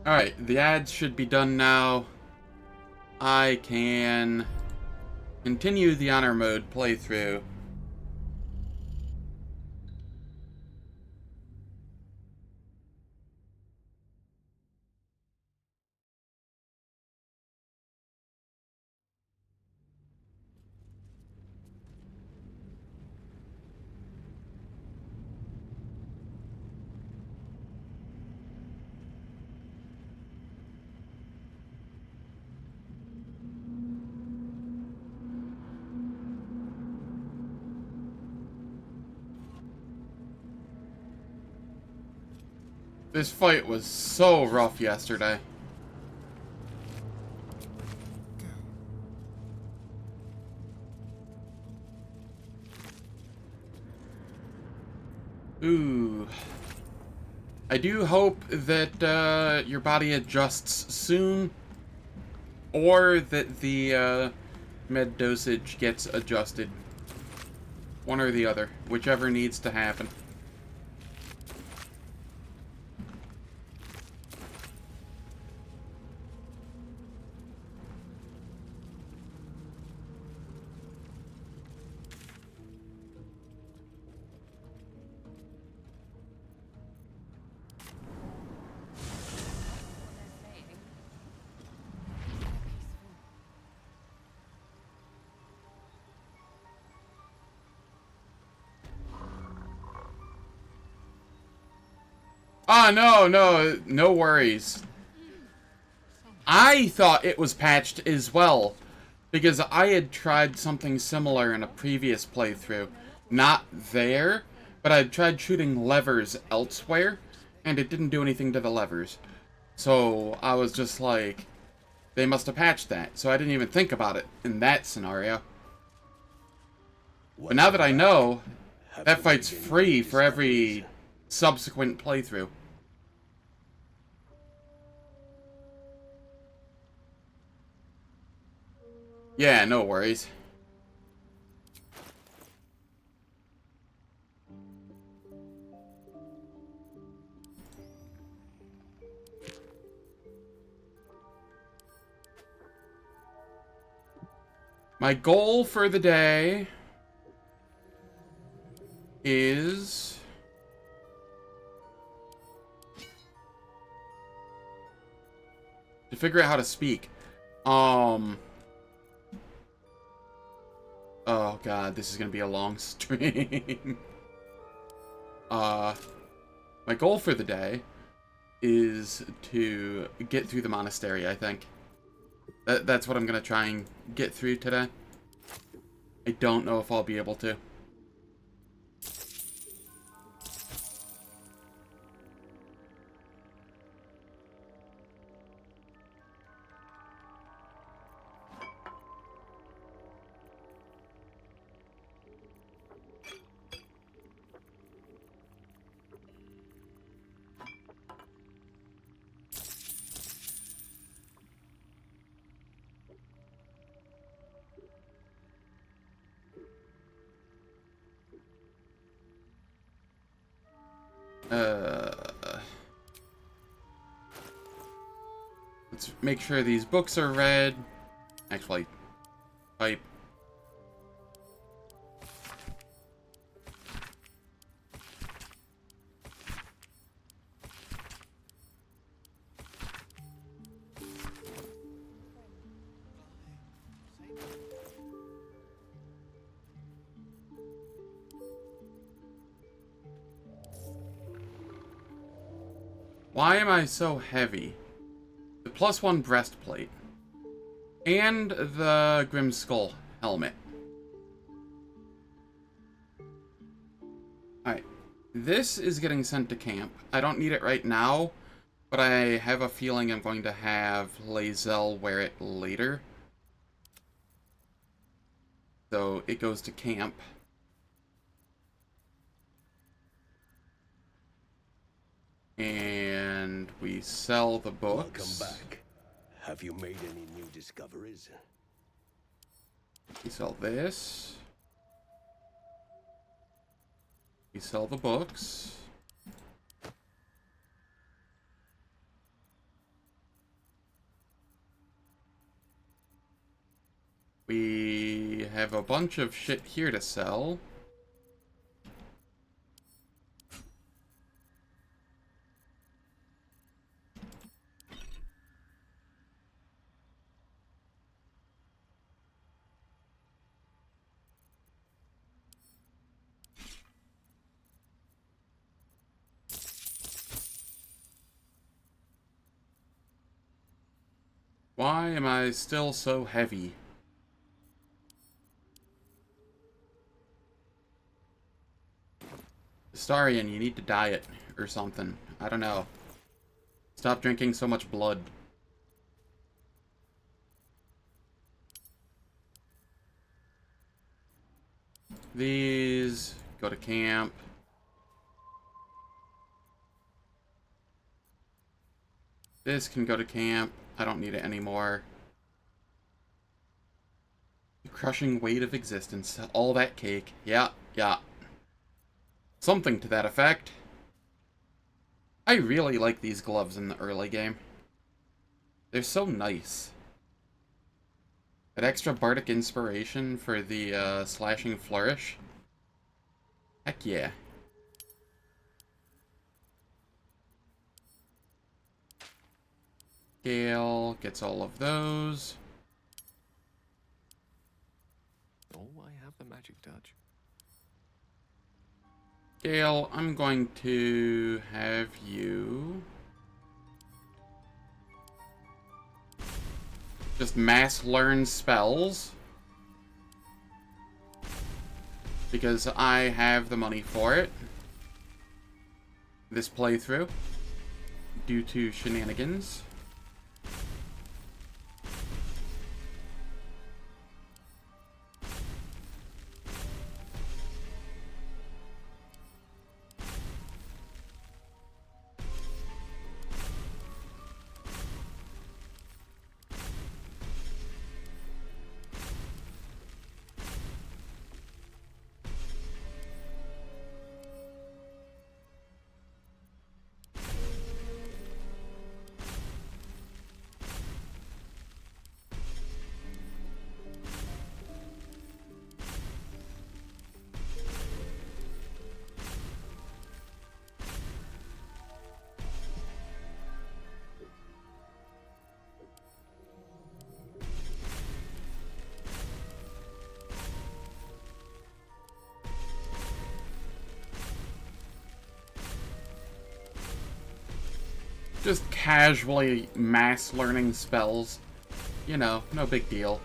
Alright, the ads should be done now. I can continue the honor mode playthrough. This fight was so rough yesterday. Ooh. I do hope that your body adjusts soon, or that the med dosage gets adjusted. One or the other, whichever needs to happen. Ah, no worries. I thought it was patched as well, because I had tried something similar in a previous playthrough. Not there, but I had tried shooting levers elsewhere, and it didn't do anything to the levers. So I was just like, they must have patched that, so I didn't even think about it in that scenario. But now that I know, that fight's free for every subsequent playthrough. Yeah, no worries. My goal for the day is to figure out how to speak. Oh god, this is gonna be a long stream. My goal for the day is to get through the monastery, I think. That's what I'm gonna try and get through today. I don't know if I'll be able to. Let's make sure these books are read. Actually, type. Why am I so heavy? The +1 breastplate. And the Grim Skull helmet. Alright. This is getting sent to camp. I don't need it right now, but I have a feeling I'm going to have Lae'zel wear it later. So it goes to camp. And we sell the books. Welcome back. Have you made any new discoveries? We sell this. We sell the books. have a bunch of shit here to sell. Why am I still so heavy? Starian, you need to diet or something. I don't know. Stop drinking so much blood. These go to camp. This can go to camp. I don't need it anymore. The crushing weight of existence. All that cake. Yeah, yeah. Something to that effect. I really like these gloves in the early game. They're so nice. That extra bardic inspiration for the slashing flourish. Heck yeah. Gale gets all of those. Oh, I have the magic touch. Gale, I'm going to have you just mass learn spells. Because I have the money for it. This playthrough. Due to shenanigans. Just casually mass learning spells. You know, no big deal.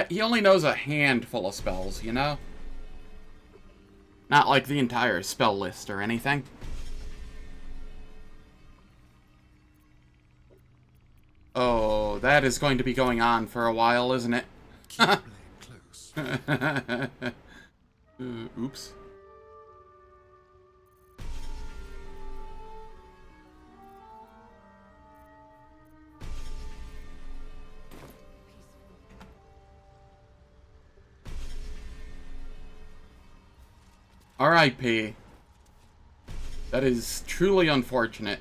He only knows a handful of spells, you know? Not like the entire spell list or anything. Oh, that is going to be going on for a while, isn't it? Keep playing close. Oops. R.I.P. That is truly unfortunate.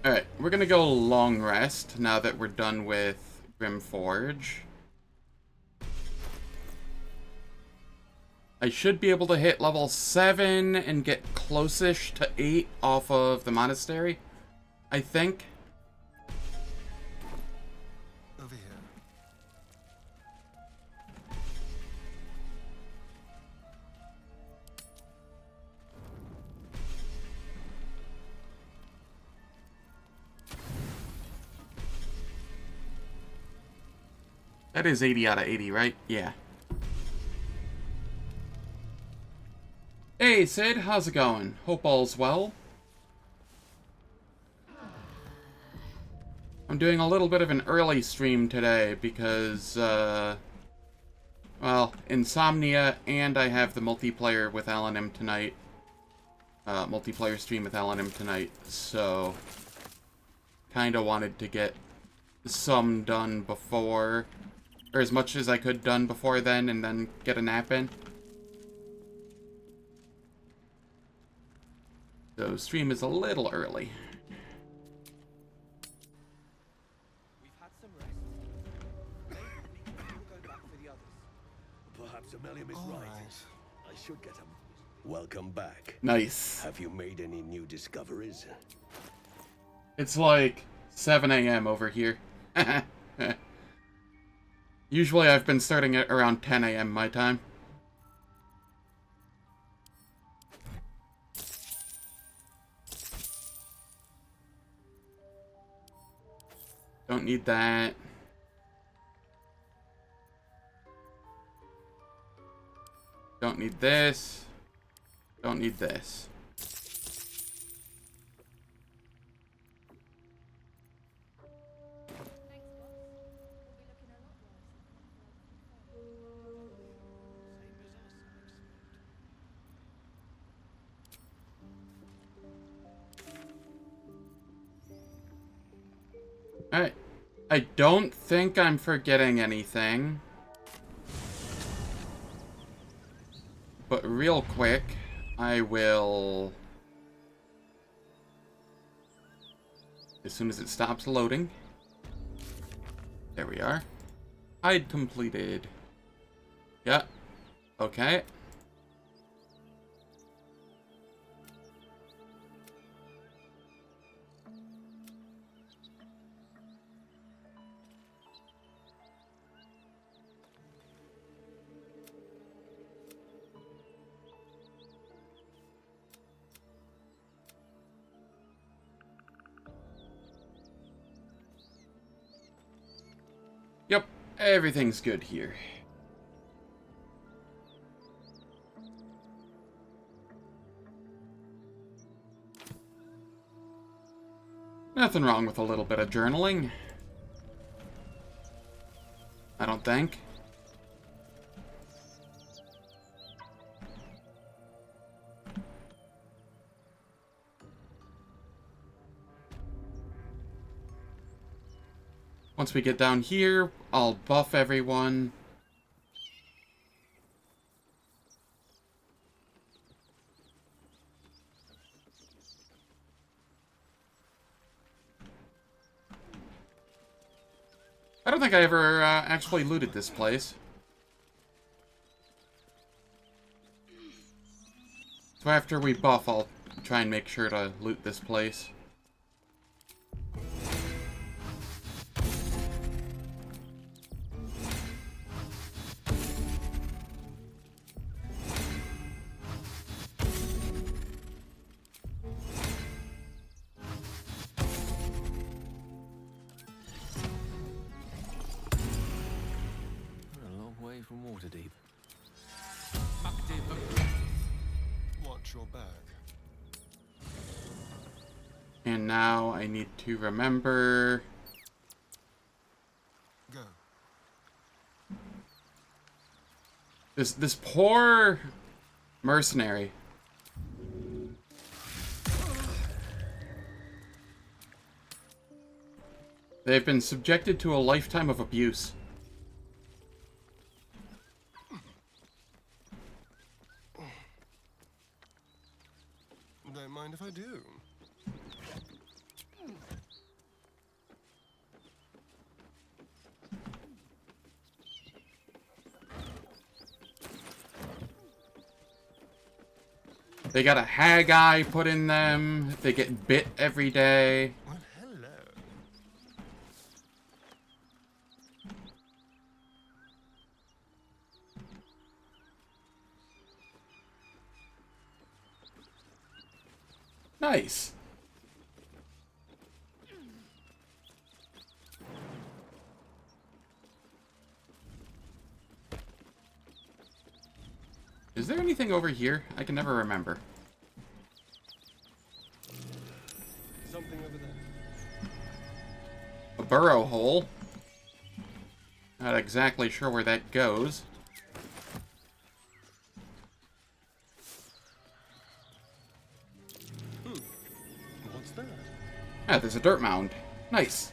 Alright, we're gonna go long rest now that we're done with Grimforge. I should be able to hit level 7 and get close-ish to 8 off of the Monastery, I think. Over here. That is 80 out of 80, right? Yeah. Hey, Sid, how's it going? Hope all's well. I'm doing a little bit of an early stream today because, well, Insomnia, and I have the multiplayer with Alan tonight. Multiplayer stream with Alan tonight, so kinda wanted to get some done before, or as much as I could done before then, and then get a nap in. So stream is a little early. We've had some rest. Maybe we can all go back for the others. Perhaps Amelia is All right. right. I should get him. Welcome back. Nice. Have you made any new discoveries? It's like 7 a.m. over here. Usually I've been starting at around 10 a.m. my time. Don't need that. Don't need this. Don't need this. Alright. I don't think I'm forgetting anything. But real quick, I will... As soon as it stops loading. There we are. Hide completed. Yeah. Okay. Yep, everything's good here. Nothing wrong with a little bit of journaling. I don't think. Once we get down here, I'll buff everyone. I don't think I ever actually looted this place. So after we buff, I'll try and make sure to loot this place. We're a long way from Waterdeep. Watch your back. And now I need to remember... Go. This poor mercenary. They've been subjected to a lifetime of abuse. Don't mind if I do. They got a hag eye put in them. They get bit every day. Well, hello. Nice. Is there anything over here? I can never remember. Something over there. A burrow hole. Not exactly sure where that goes. What's that? Ah, there's a dirt mound. Nice.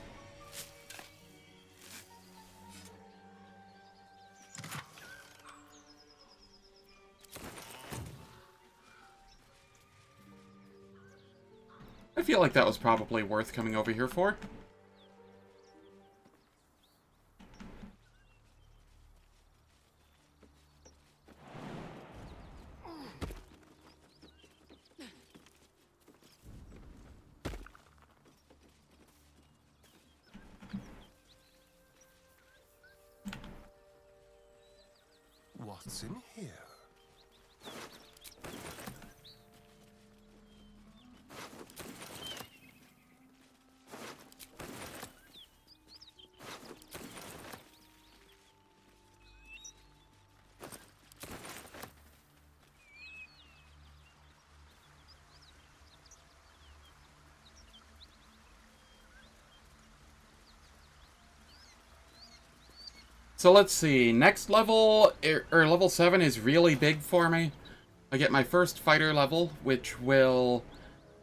I feel like that was probably worth coming over here for. What's in here? So let's see. Next level, or level 7 is really big for me. I get my first fighter level, which will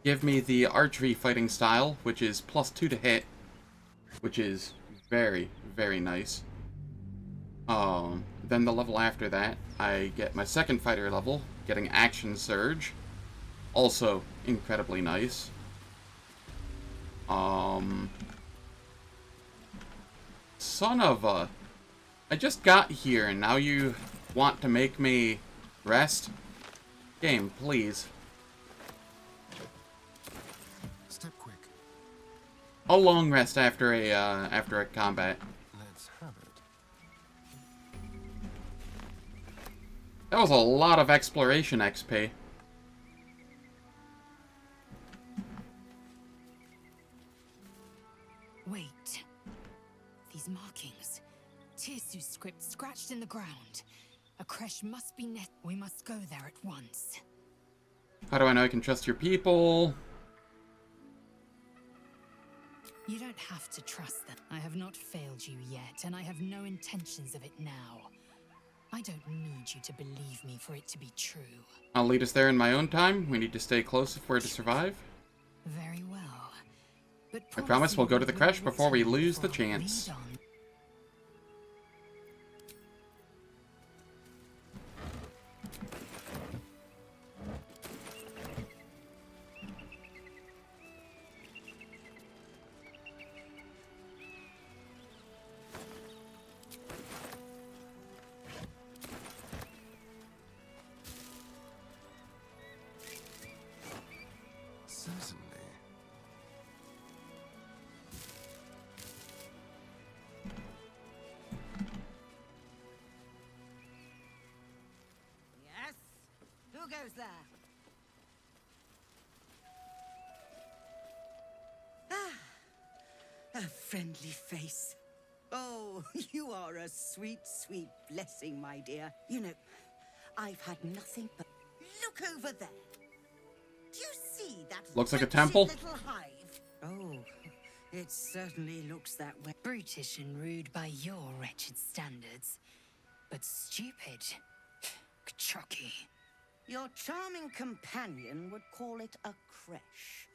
give me the archery fighting style, which is +2 to hit, which is very, very nice. Then the level after that, I get my second fighter level, getting action surge, also incredibly nice. Son of a... I just got here, and now you want to make me rest? Game, please. Step quick. I'll long rest after a combat. Let's have it. That was a lot of exploration XP. Wait. These markings. Tirsu's script scratched in the ground. A creche must be net. We must go there at once. How do I know I can trust your people? You don't have to trust them. I have not failed you yet, and I have no intentions of it now. I don't need you to believe me for it to be true. I'll lead us there in my own time. We need to stay close if we're to survive. Very well. But I promise we'll go to the you creche will before we return lose the before I chance. lead on. Certainly. Yes? Who goes there? Ah, a friendly face. Oh, you are a sweet, sweet blessing, my dear. You know, I've had nothing but... Look over there. Do you see that Looks like a wretched temple. little hive? Oh, it certainly looks that way. Brutish and rude by your wretched standards, but stupid. Chucky. Your charming companion would call it a creche.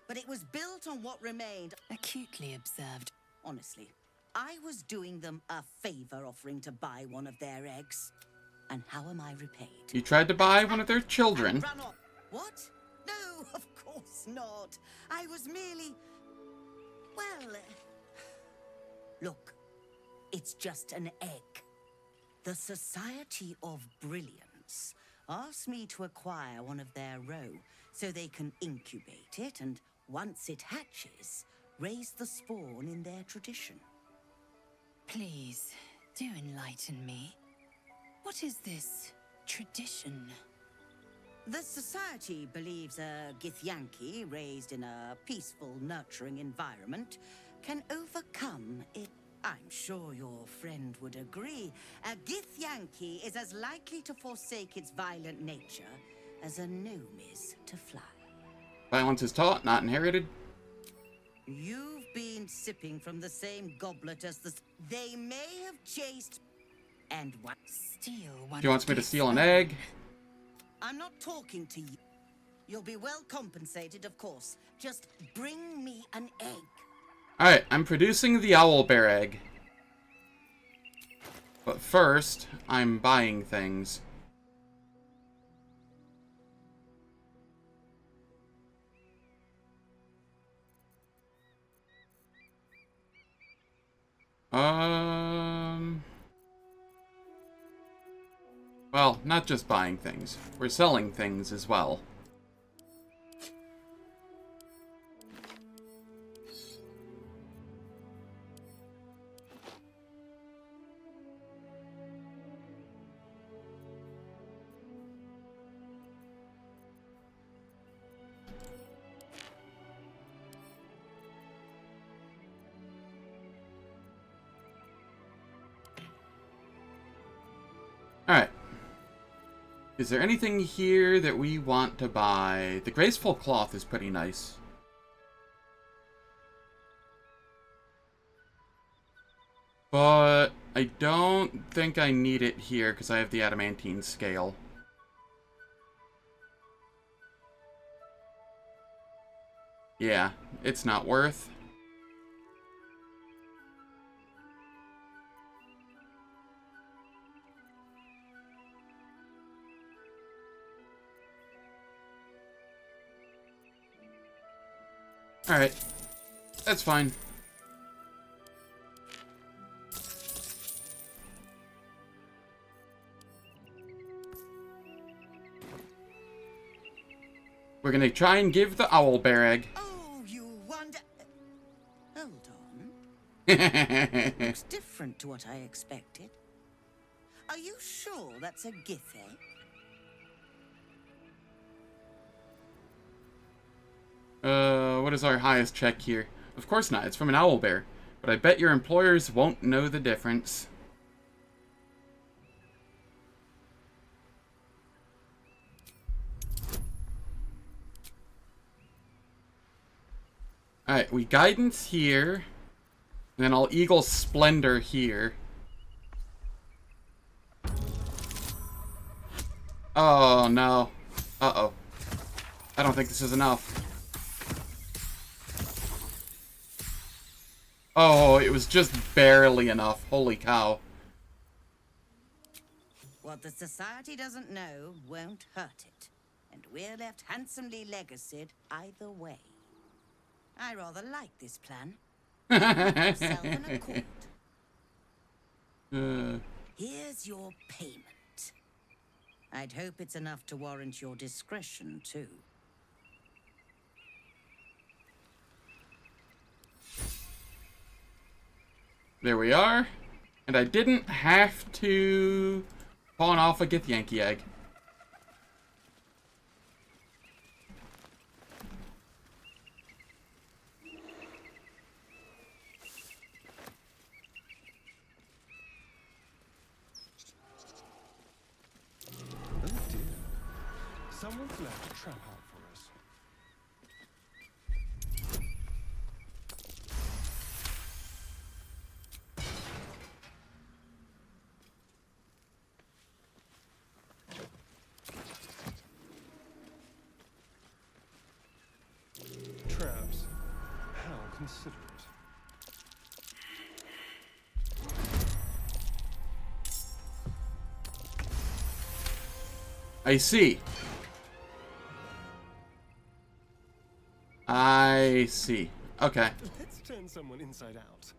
But it was built on what remained. Acutely observed. Honestly, I was doing them a favor offering to buy one of their eggs. And how am I repaid? You tried to buy one of their children. And run off. What? No, of course not. I was merely... Well... Look, it's just an egg. The Society of Brilliance asked me to acquire one of their roe so they can incubate it and, once it hatches, raise the spawn in their tradition. Please, do enlighten me. What is this tradition? The Society believes a Githyanki raised in a peaceful, nurturing environment can overcome it. I'm sure your friend would agree. A Githyanki is as likely to forsake its violent nature as a gnome is to fly. Violence is taught, not inherited. You've been sipping from the same goblet as the... They may have chased... And what? Steal one She wants of me to Gith's steal an own. egg. I'm not talking to you. You'll be well compensated, of course. Just bring me an egg. Alright, I'm producing the owlbear egg. But first, I'm buying things. Well, not just buying things. We're selling things as well. Alright. Is there anything here that we want to buy? The graceful cloth is pretty nice. But I don't think I need it here because I have the adamantine scale. Yeah, it's not worth. Alright. That's fine. We're gonna try and give the owlbear egg. Oh, you wonder... Hold on. Looks different to what I expected. Are you sure that's a Gith egg? What is our highest check here? Of course not, it's from an owlbear. But I bet your employers won't know the difference. Alright, we guidance here. And then I'll eagle splendor here. Oh no. Uh-oh. I don't think this is enough. Oh, it was just barely enough. Holy cow. What the Society doesn't know won't hurt it. And we're left handsomely legacied either way. I rather like this plan. Sell an accord. Here's your payment. I'd hope it's enough to warrant your discretion, too. There we are. And I didn't have to pawn off a Githyanki egg. Oh dear. Someone's left a trap out for us. Traps. How considerate. I see. I see. Okay. Let's turn someone inside out.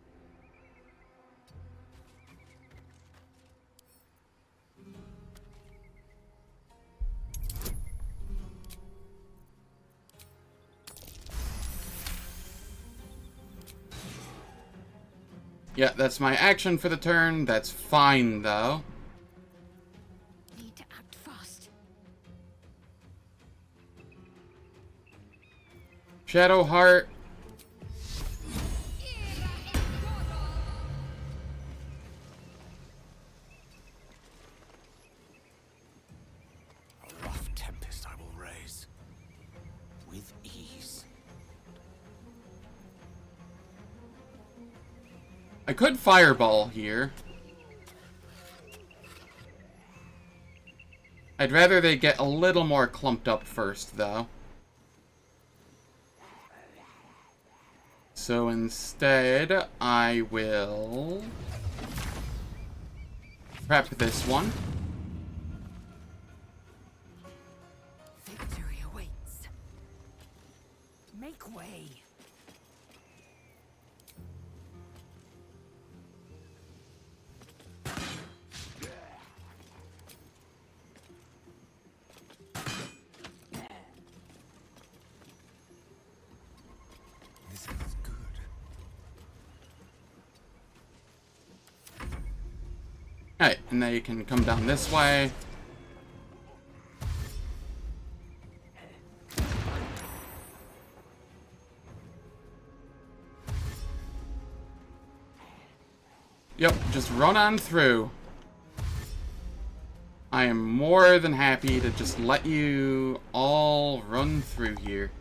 Yeah, that's my action for the turn. That's fine, though. Need to act fast. Shadowheart. A rough tempest I will raise. With ease. I could fireball here. I'd rather they get a little more clumped up first, though. So instead, I will prep this one. Victory awaits. Make way. This feels good. Alright, and then you can come down this way. Yep, just run on through. I am more than happy to just let you all run through here.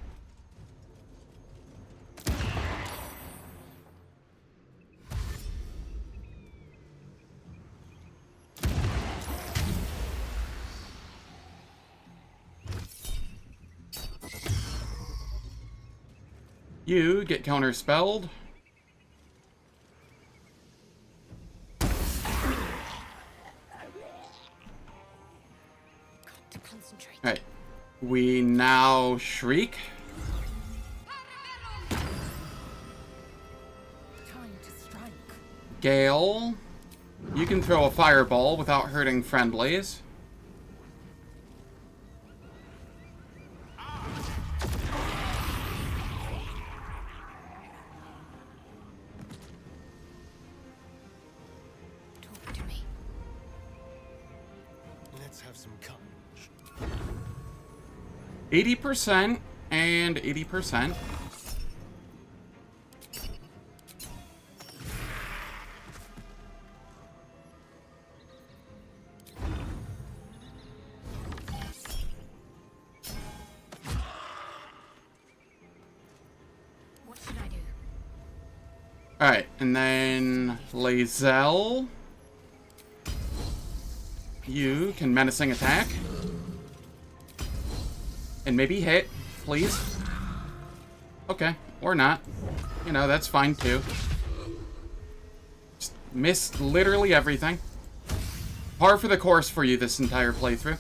You get counterspelled. To concentrate. Alright. We now shriek. Time to strike. Gale. You can throw a fireball without hurting friendlies. Talk to me. Let's have some courage. 80% and 80%. What should I do? Alright, and then Lae'zel. You can menacing attack. And maybe hit, please. Okay, or not. You know, that's fine too. Just missed literally everything. Par for the course for you this entire playthrough.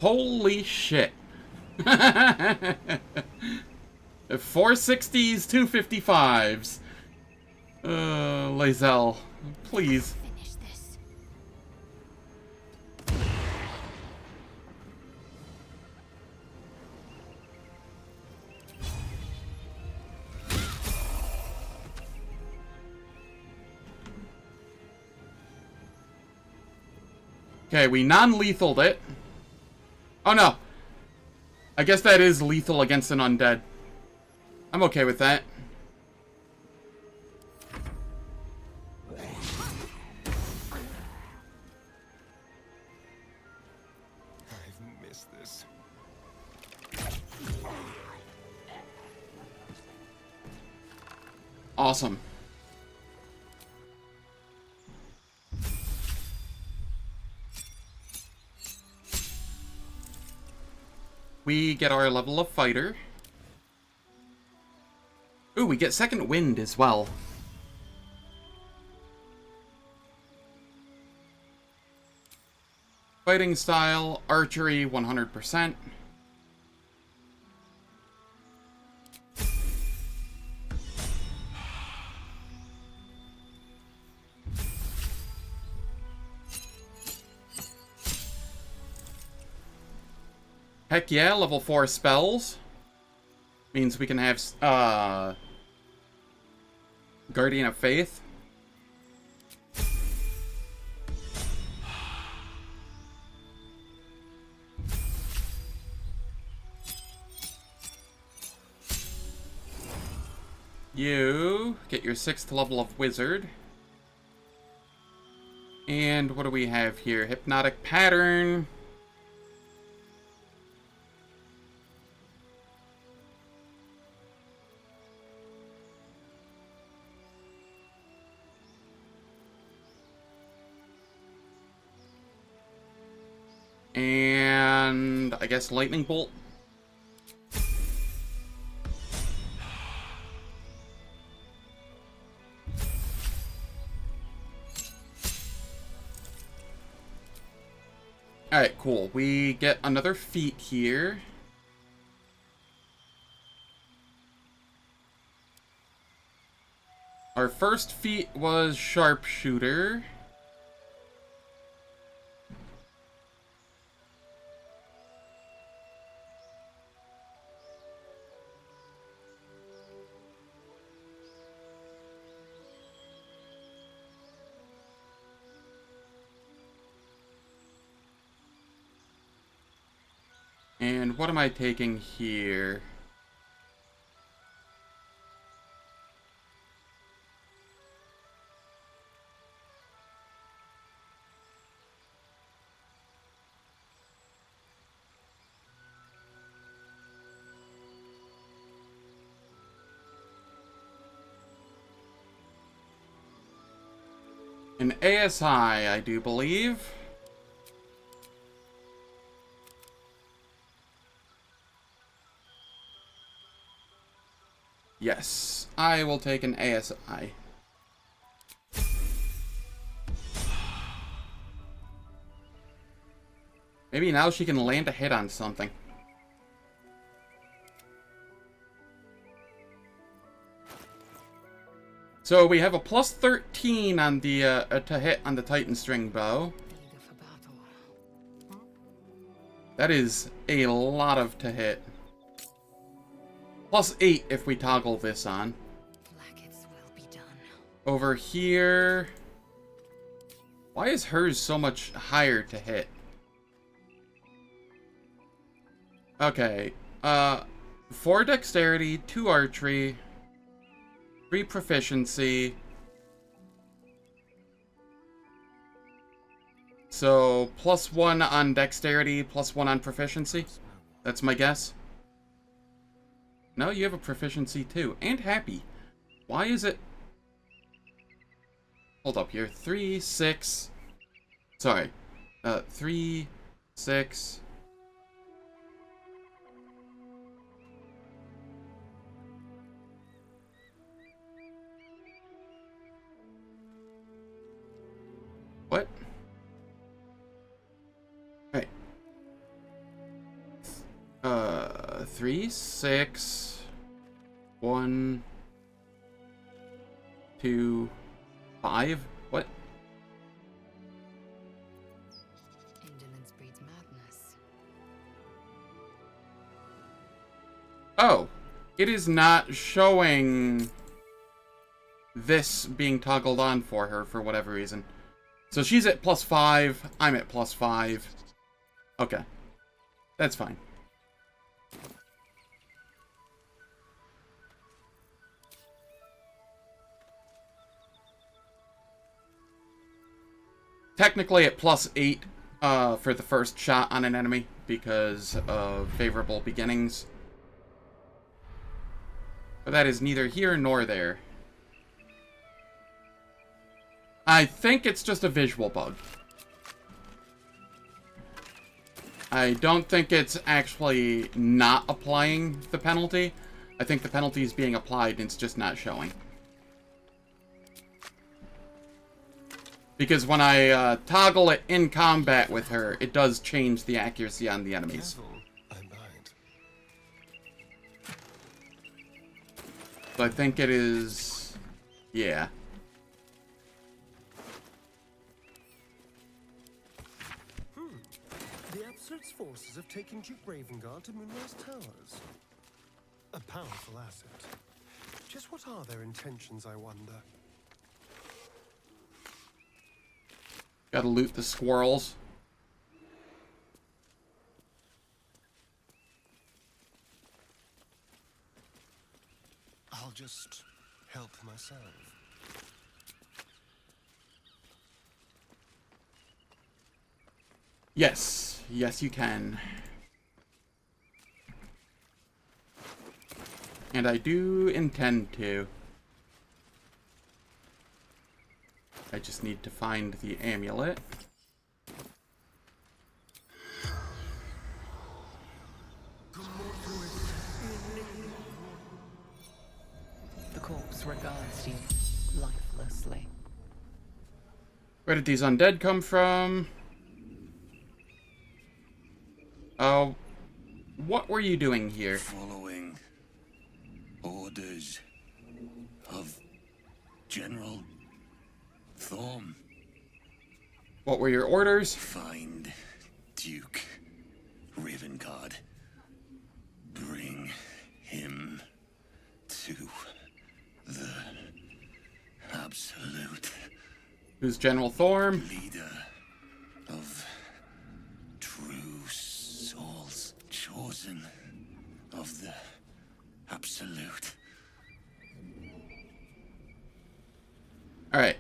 Holy shit. 460s, 255s. Lae'zel, please. Finish this. Okay, we non-lethaled it. Oh no. I guess that is lethal against an undead. I'm okay with that. I've missed this. Awesome. We get our level of fighter. Ooh, we get second wind as well. Fighting style, archery, 100%. Heck yeah, level 4 spells. Means we can have, Guardian of Faith. You get your 6th level of Wizard. And what do we have here? Hypnotic Pattern. And I guess lightning bolt. Alright, cool. We get another feat here. Our first feat was sharpshooter. And what am I taking here? An ASI, I do believe. Yes, I will take an ASI. Maybe now she can land a hit on something. So we have a plus 13 on the to hit on the Titan string bow. Eager for battle. That is a lot of to hit. Plus 8 if we toggle this on. Blackets will be done. Over here... Why is hers so much higher to hit? Okay. 4 dexterity, 2 archery, 3 proficiency. So, plus 1 on dexterity, plus 1 on proficiency. That's my guess. No, you have a proficiency too. And happy. Why is it... Hold up here. 3, 6... Sorry. 3, 6... What? Right. 3, 6, 1, 2, 5. What? Indolence breeds madness. Oh, it is not showing this being toggled on for her for whatever reason. So she's at plus 5, I'm at plus 5. Okay. That's fine. Technically at plus 8 for the first shot on an enemy because of favorable beginnings. But that is neither here nor there. I think it's just a visual bug. I don't think it's actually not applying the penalty. I think the penalty is being applied and it's just not showing. Because when I toggle it in combat with her, it does change the accuracy on the enemies. Careful, I'm behind. So I think it is... yeah. The Absolute's forces have taken Duke Ravengard to Moonrise Towers. A powerful asset. Just what are their intentions, I wonder? Gotta loot the squirrels. I'll just help myself. Yes. Yes, you can. And I do intend to. I just need to find the amulet. lifelessly. Where did these undead come from? Oh, what were you doing here? Following orders of General Thorm. What were your orders? Find Duke Ravengard. Bring him to the Absolute. Who's General Thorm? Leader of true souls, chosen of the Absolute. Alright.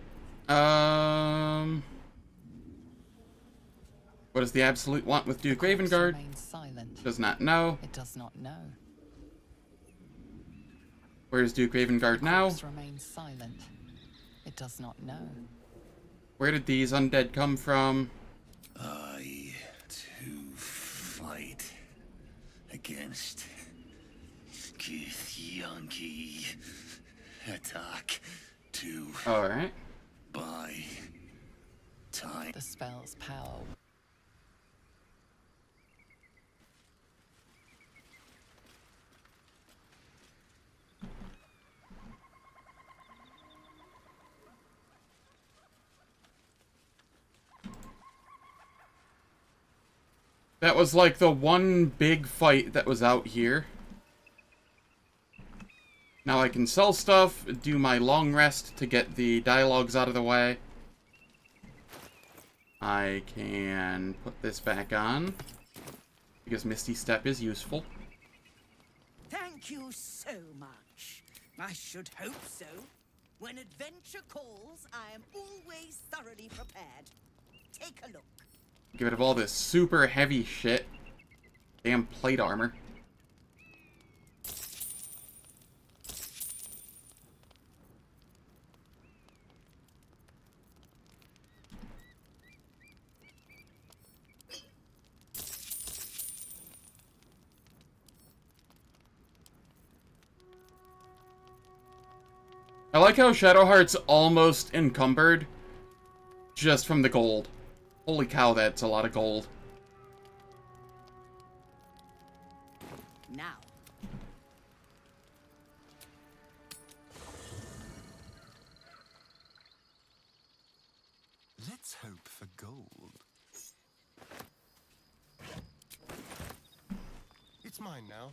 What does the Absolute want with Duke Ravengard? Remains silent. Does not know. It does not know. Where's Duke Ravengard now? Corpse remains silent. It does not know. Where did these undead come from? I to fight against Githyanki. Attack to Alright. buy time. The spell's power. That was like the one big fight that was out here. Now I can sell stuff, do my long rest to get the dialogues out of the way. I can put this back on, because Misty Step is useful. Thank you so much. I should hope so. When adventure calls, I am always thoroughly prepared. Take a look. Get rid of all this super heavy shit. Damn plate armor. I like how Shadowheart's almost encumbered just from the gold. Holy cow, that's a lot of gold. Now. Let's hope for gold. It's mine now.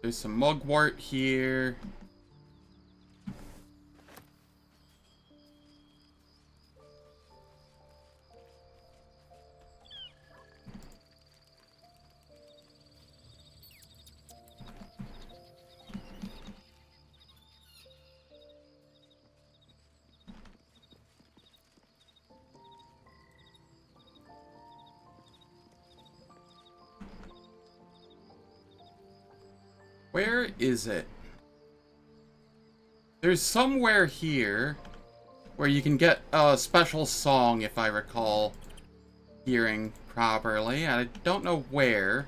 There's some mugwort here. Where is it? There's somewhere here where you can get a special song, if I recall hearing properly. I don't know where.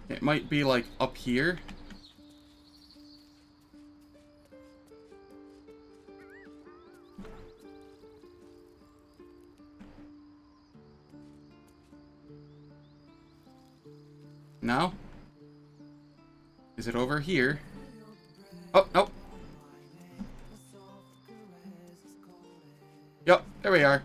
It might be like up here. No? Is it over here? Oh, nope. Yep, there we are.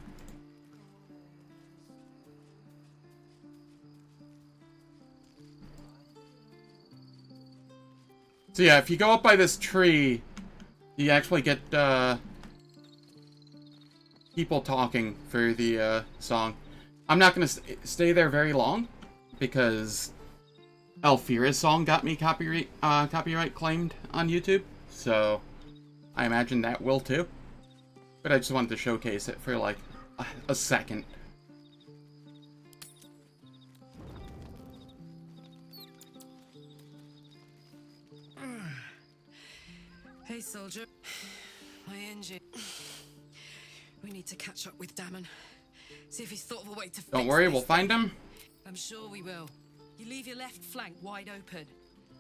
So yeah, if you go up by this tree, you actually get, people talking for the, song. I'm not gonna stay there very long, because Alfira's song got me copyright claimed on YouTube, so I imagine that will too. But I just wanted to showcase it for like a second. Hey, soldier. My engine. We need to catch up with Damon. See if he's thought of a way to fix Don't worry, this we'll find him. I'm sure we will. You leave your left flank wide open.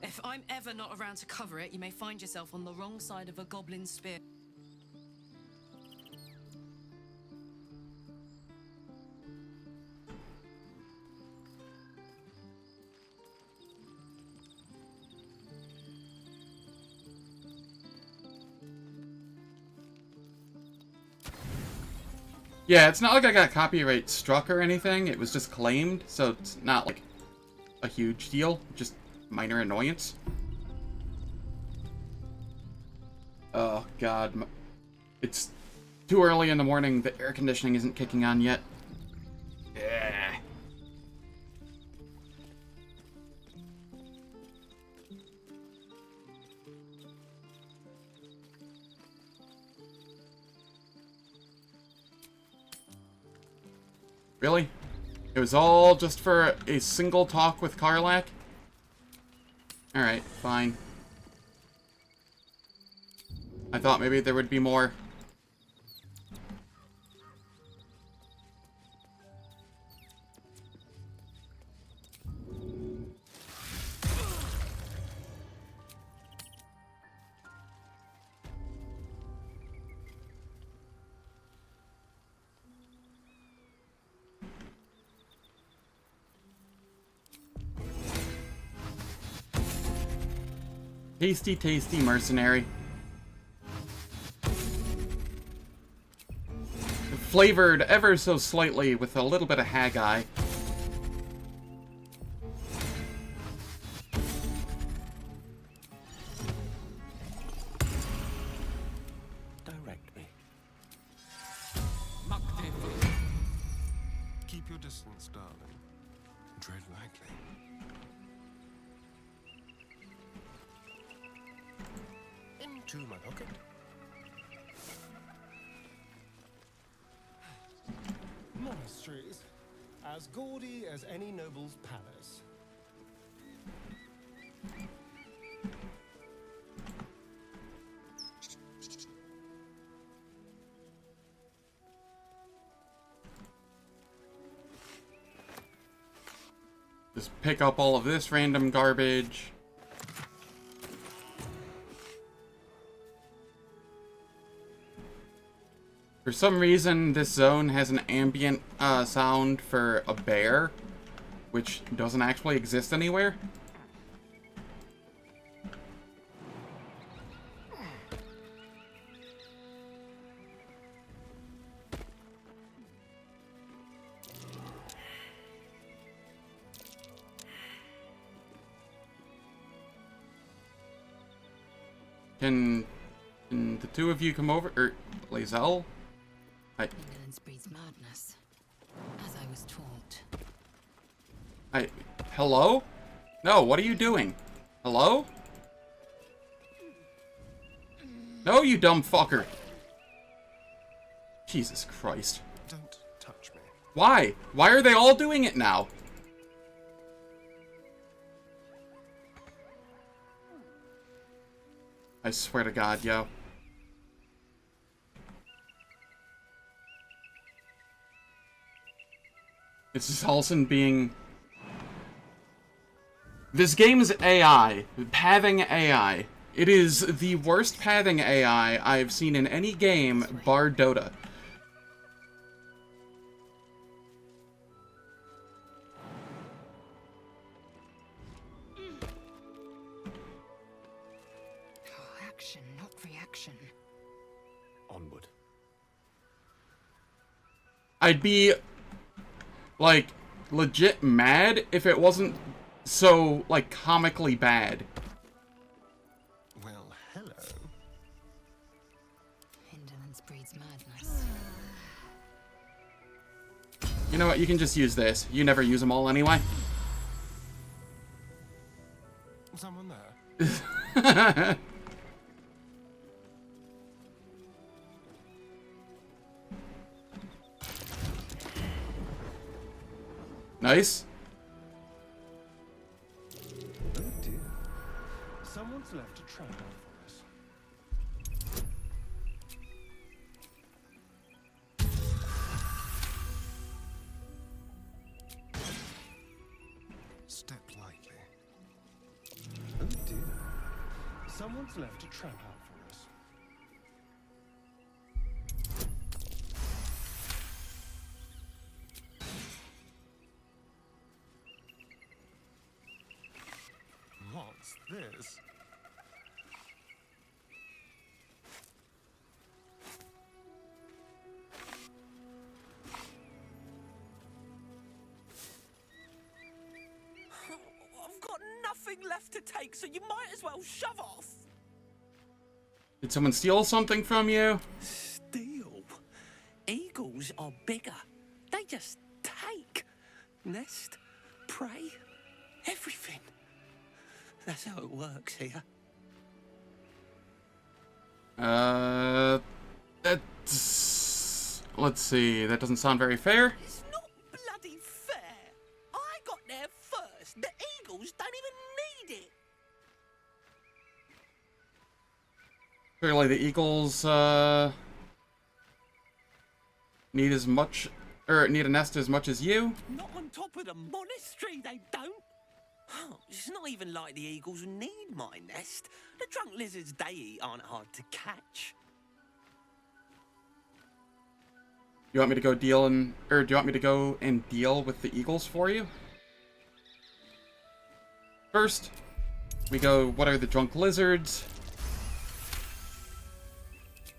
If I'm ever not around to cover it, you may find yourself on the wrong side of a goblin spear. Yeah, it's not like I got copyright struck or anything. It was just claimed, so it's not like a huge deal. Just minor annoyance. Oh, God. It's too early in the morning. The air conditioning isn't kicking on yet. Yeah. Really? It was all just for a single talk with Karlak? Alright, fine. I thought maybe there would be more. Tasty, tasty mercenary. Flavored ever so slightly with a little bit of Haggai. Direct me. Keep your distance, darling. Tread lightly. Into my pocket. Monasteries, as gaudy as any noble's palace. Just pick up all of this random garbage. For some reason, this zone has an ambient sound for a bear, which doesn't actually exist anywhere. Can the two of you come over? Or Lae'zel? Indolence breeds madness, as I was taught. Hello? No, what are you doing? Hello? No, you dumb fucker. Jesus Christ. Don't touch me. Why? Why are they all doing it now? I swear to God, yo. It's just Halsin being... This game's AI. Pathing AI. It is the worst pathing AI I've seen in any game, bar Dota. Action, not reaction. Onward. I'd be, like, legit mad if it wasn't so, like, comically bad. Well, hello. Indolence breeds madness. You know what, you can just use this. You never use them all anyway. Someone there? Nice. Oh dear. Someone's left a trap out for us. Step lightly. Oh dear. Someone's left a trap out for us. What's this? I've got nothing left to take, so you might as well shove off. Did someone steal something from you? Steal? Eagles are bigger. They just take. Nest, prey, everything. That's how it works here. That's... Let's see, that doesn't sound very fair. It's not bloody fair. I got there first. The Eagles don't even need it. Clearly the Eagles, need as much, or need a nest as much as you. Not on top of the monastery, they don't. Oh, it's not even like the Eagles need my nest. The drunk lizards they eat aren't hard to catch. You want me to go deal and, or do you want me to go and deal with the Eagles for you? First, we go, what are the drunk lizards?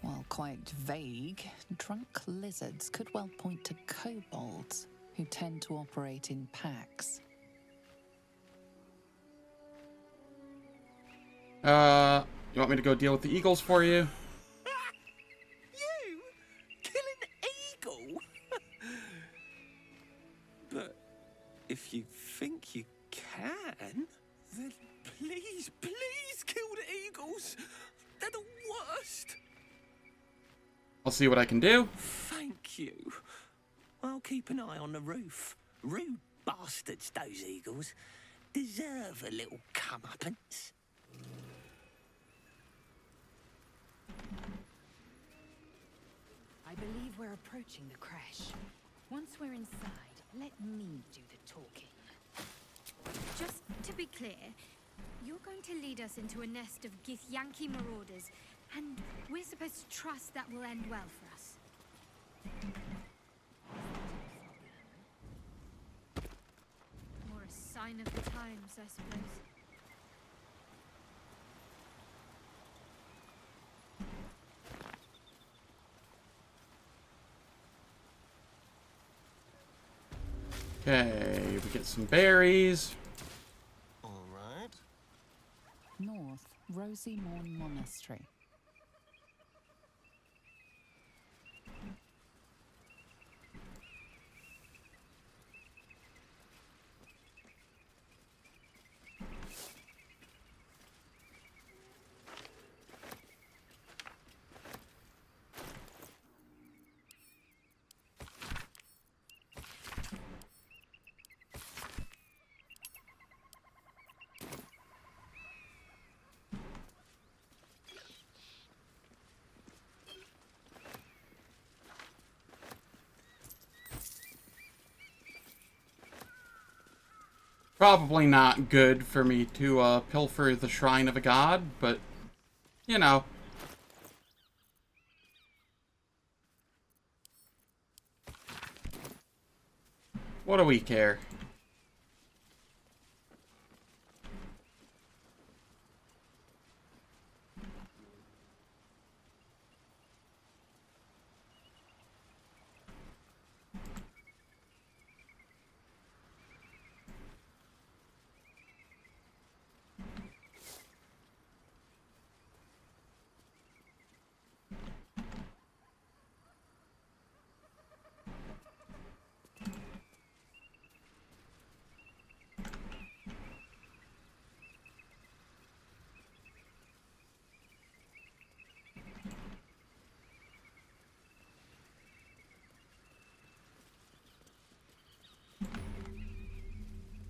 While quite vague, drunk lizards could well point to kobolds, who tend to operate in packs. You want me to go deal with the Eagles for you? You? Kill an eagle? But if you think you can, then please, please kill the eagles. They're the worst. I'll see what I can do. Thank you. I'll keep an eye on the roof. Rude bastards, those eagles. Deserve a little comeuppance. I believe we're approaching the crash. Once we're inside, let me do the talking. Just to be clear, you're going to lead us into a nest of Githyanki marauders, and we're supposed to trust that will end well for us. More a sign of the times, I suppose. Okay, we get some berries. All right. North, Rosy Morn Monastery. Probably not good for me to pilfer the shrine of a god, but, you know. What do we care?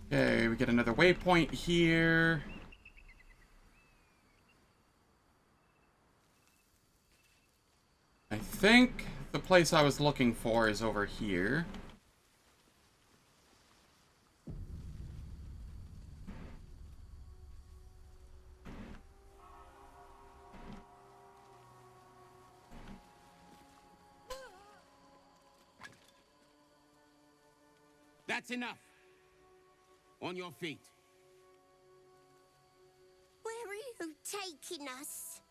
Okay, we get another waypoint here. I think the place I was looking for is over here. That's enough. On your feet. Where are you taking us?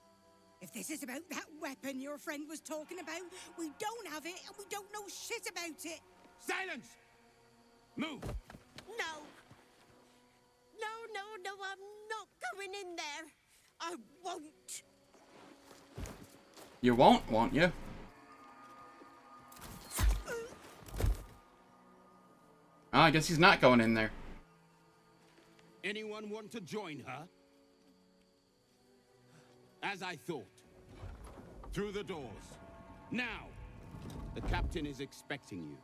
If this is about that weapon your friend was talking about, we don't have it and we don't know shit about it. Silence! Move! No. No, I'm not going in there. I won't. You won't you? Oh, I guess he's not going in there. Anyone want to join her? As I thought. Through the doors. Now! The captain is expecting you.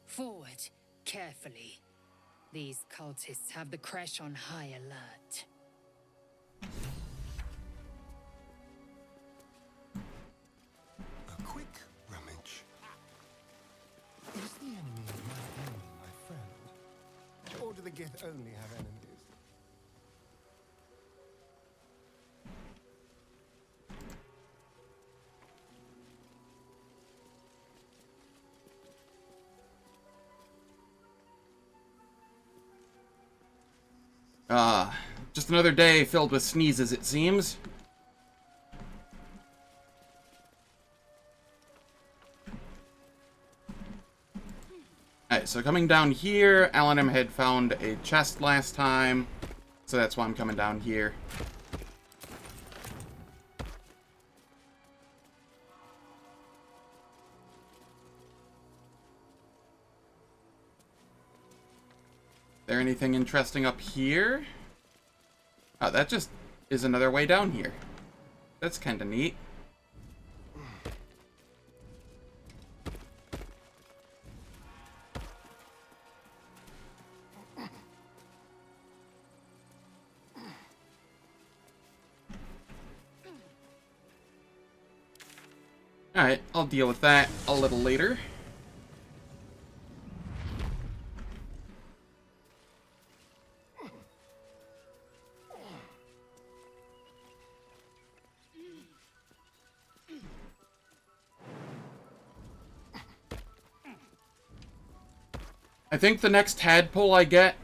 Forward, carefully. These cultists have the Creche on high alert. A quick rummage. Is the enemy my enemy, my friend? Or do the Gith only have enemies? Just another day filled with sneezes, it seems. Alright, so coming down here, Alanim had found a chest last time, so that's why I'm coming down here. There anything interesting up here? Oh, that just is another way down here. That's kind of neat. Alright, I'll deal with that a little later. I think the next tadpole I get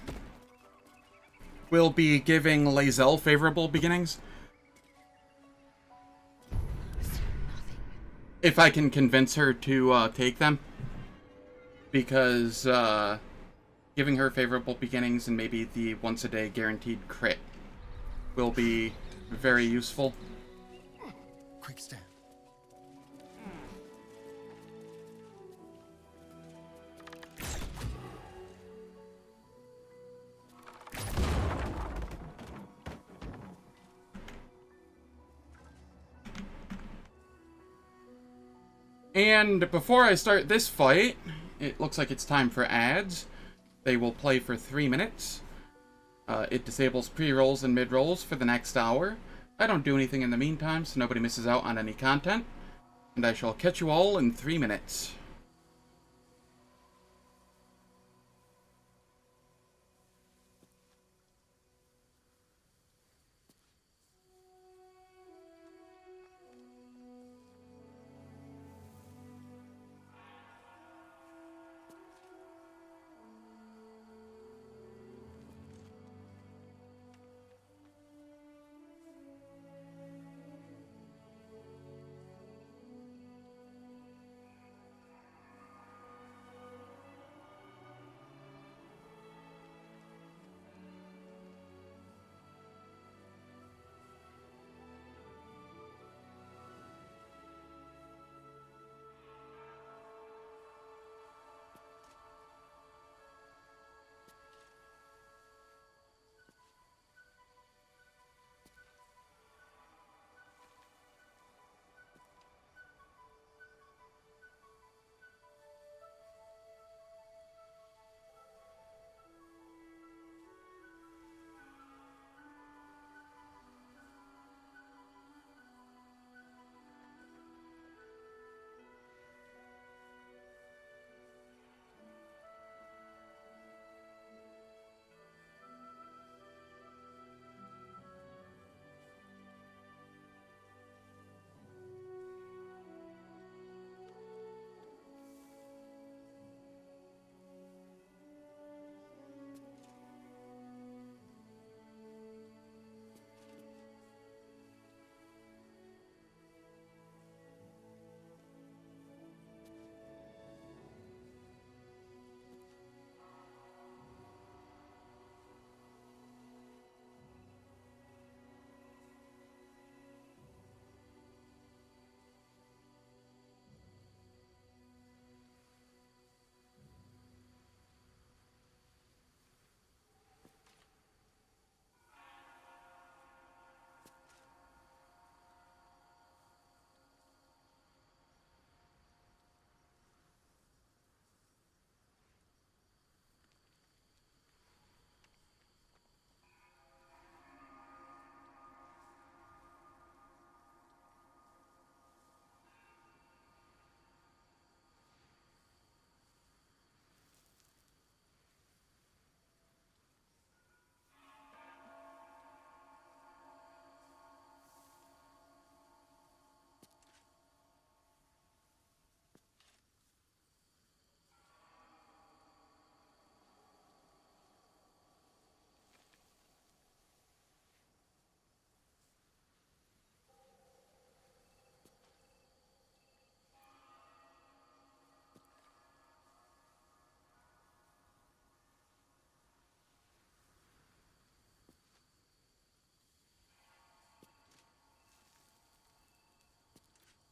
will be giving Lae'zel favorable beginnings. If I can convince her to take them. Because giving her favorable beginnings and maybe the once-a-day guaranteed crit will be very useful. Quick stand. And before I start this fight, it looks like it's time for ads. They will play for 3 minutes. It disables pre-rolls and mid-rolls for the next hour. I don't do anything in the meantime, so nobody misses out on any content. And I shall catch you all in 3 minutes.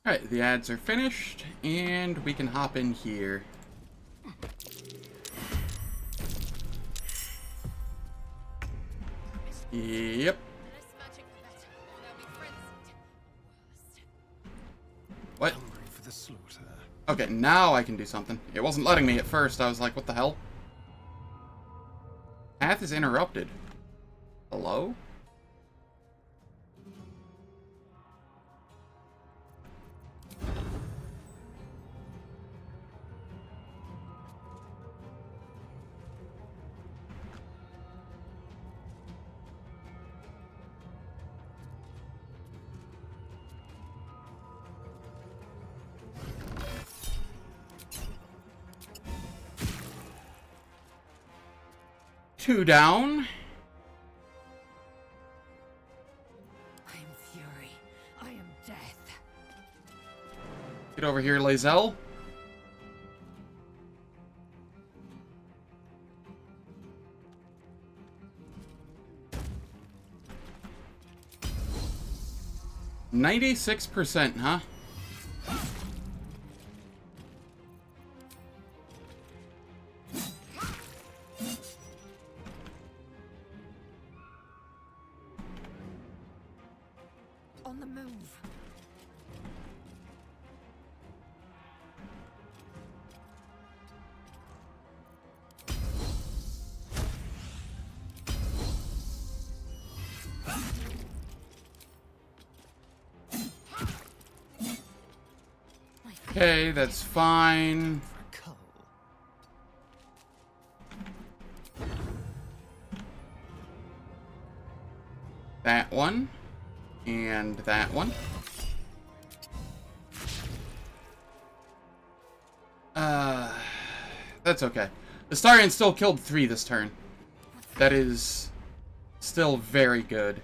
Alright, the ads are finished, and we can hop in here. Yep. What? For the slaughter. Okay, now I can do something. It wasn't letting me at first. I was like, what the hell? Path is interrupted. Hello? Two down. I am fury. I am death. Get over here, Lae'zel. %96%, huh? On the move. Okay, that's fine. That one. And that one. That's okay. The Starion still killed 3 this turn. That is still very good.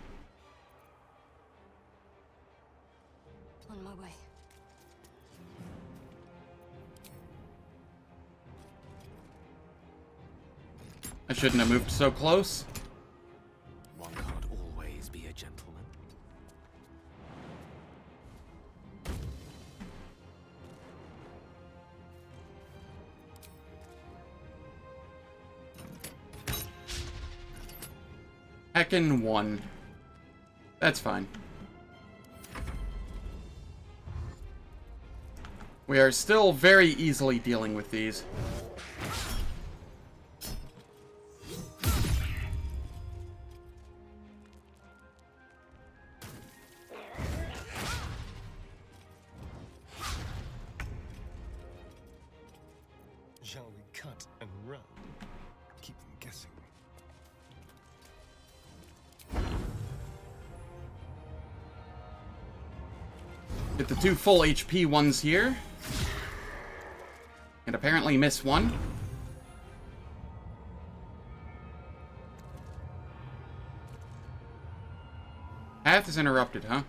On my way. I shouldn't have moved so close. One can't always be a gentleman. Heckin' 1. That's fine. We are still very easily dealing with these. Shall we cut and run? Keep them guessing. Get the 2 full HP ones here. And apparently miss 1. Path is interrupted, huh?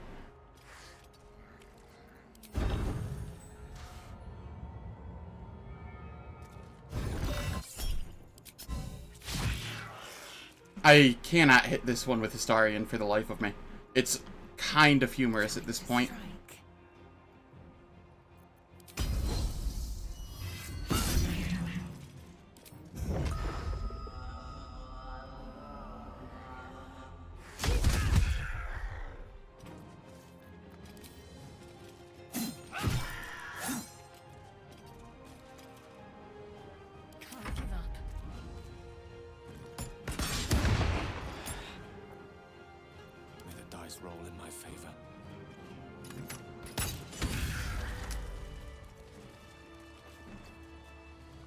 I cannot hit this one with Histarion for the life of me. It's kind of humorous at this point. Can't give up. May the dice roll in my favor.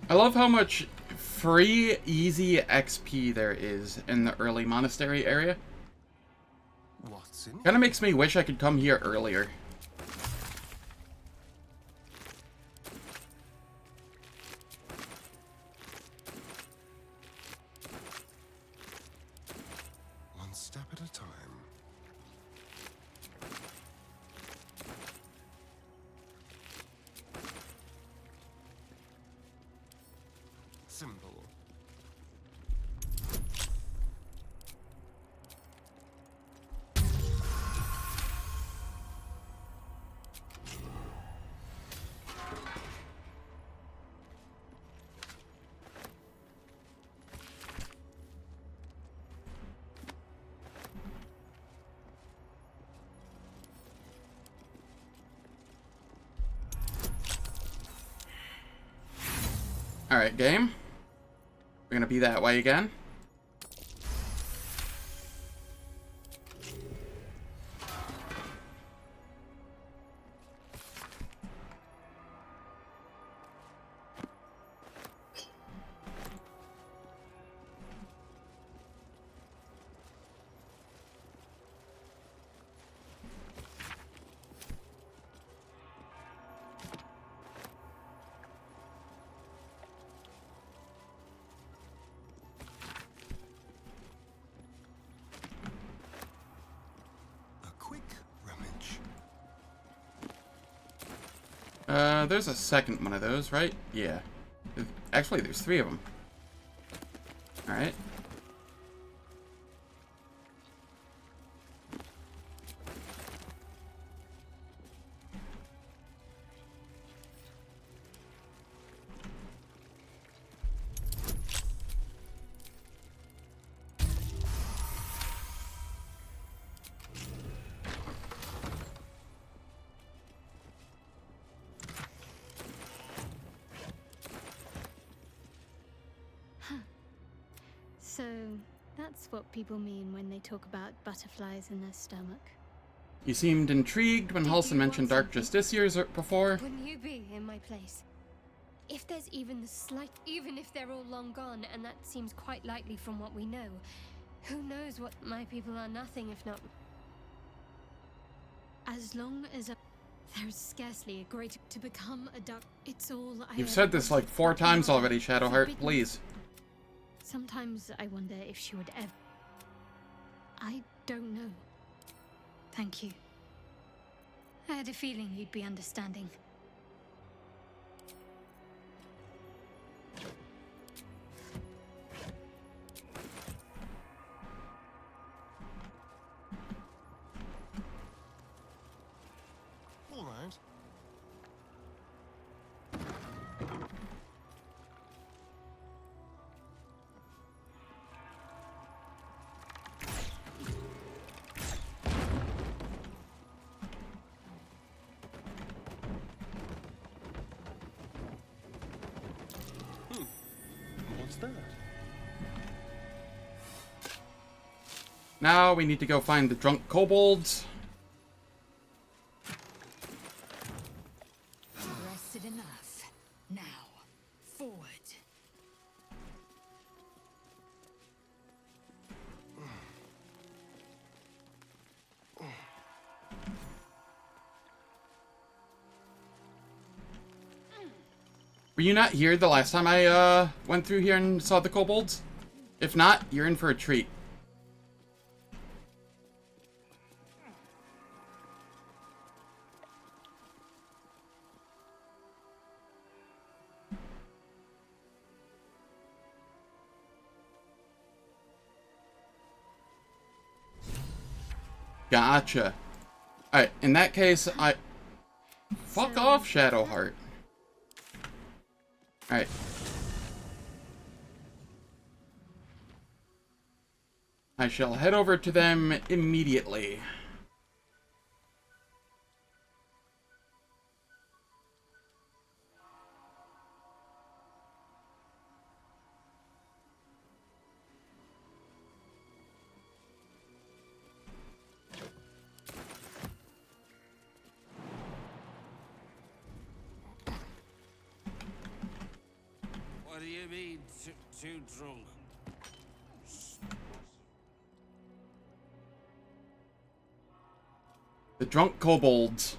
I love how much free, easy XP there is in the early Monastery area. What's in? Kinda makes me wish I could come here earlier. One step at a time. Simple. Alright, game. We're gonna be that way again. There's a second one of those, right? Yeah. Actually, there's 3 of them. Alright. So, that's what people mean when they talk about butterflies in their stomach. You seemed intrigued when Halson mentioned Dark Justiciars before. Wouldn't you be in my place? If there's even the even if they're all long gone, and that seems quite likely from what we know, who knows what my people are nothing if not... As long as there's scarcely a greater to become a duck. It's all I... You've said this like 4 times already, Shadowheart, please. Sometimes I wonder if she would ever... I don't know. Thank you. I had a feeling you'd be understanding. All right. What's that? Now we need to go find the drunk kobolds. Rested enough. Now, forward. Were you not here the last time I went through here and saw the kobolds? If not, you're in for a treat. Gotcha. Alright, in that case, fuck off, Shadowheart. Alright. I shall head over to them immediately. What do you mean, too drunk? The drunk kobolds.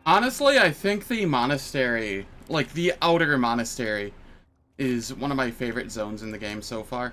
Honestly, I think the monastery, like the outer monastery, is one of my favorite zones in the game so far.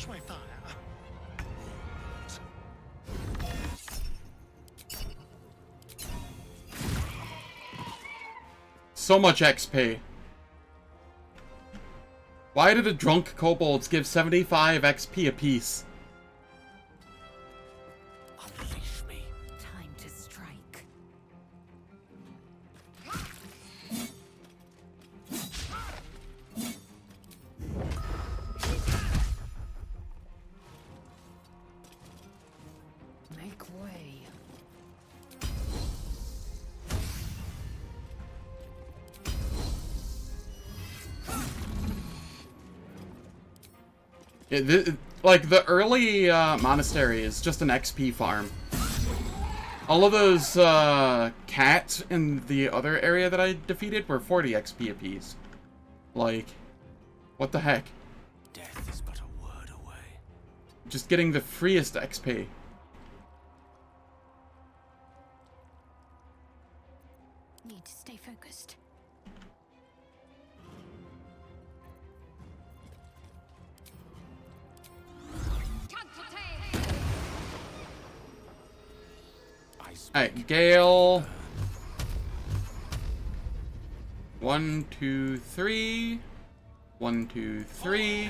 my fire. So much XP. Why did the drunk kobolds give 75 XP apiece? Unleash me. Time to strike. Make way. Yeah, like, the early monastery is just an XP farm. All of those cats in the other area that I defeated were 40 XP apiece. Like, what the heck? Death is but a word away. Just getting the freest XP. Need to stay focused. Alright, Gale. 1, 2, 3. 1, 2, 3.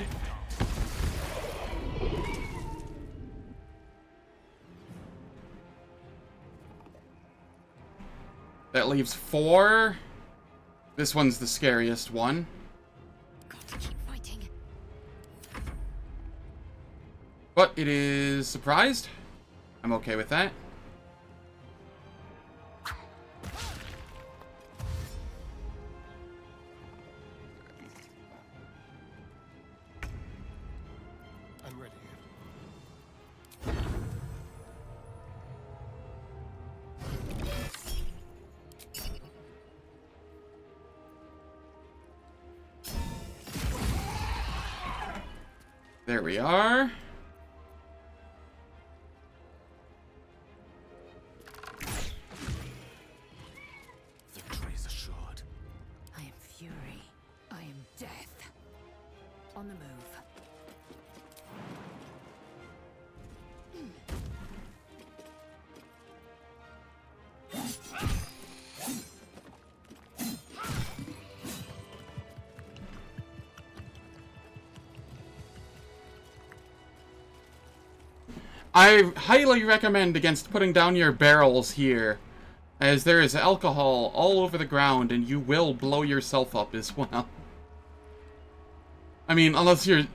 That leaves 4. This one's the scariest one. Got to keep fighting. But it is surprised. I'm okay with that. I'm ready. There we are. Victory is assured. I am fury. I am death. On the move. I highly recommend against putting down your barrels here, as there is alcohol all over the ground and you will blow yourself up as well. I mean, unless you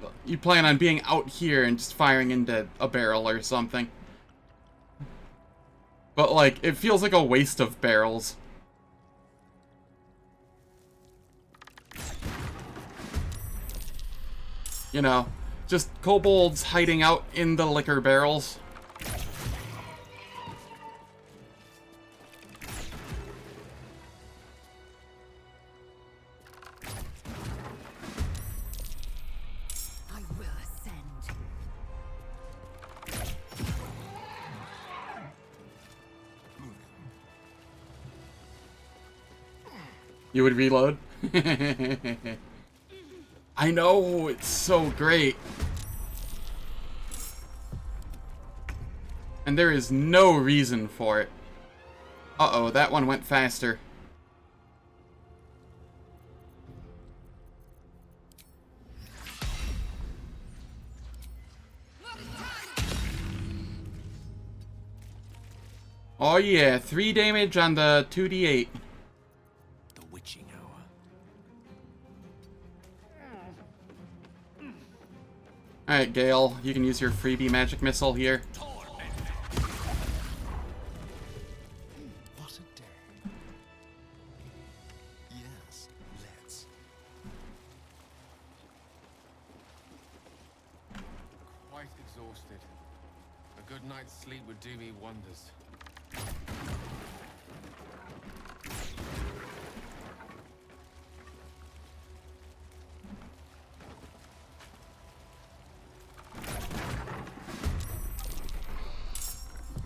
plan on being out here and just firing into a barrel or something. But, like, it feels like a waste of barrels. You know, just kobolds hiding out in the liquor barrels. I will ascend. You would reload? I know, it's so great. And there is no reason for it. Uh-oh, that one went faster. Oh yeah, 3 damage on the 2d8. The witching hour. Alright, Gale, you can use your freebie magic missile here. What a day. Yes, let's. Quite exhausted. A good night's sleep would do me wonders.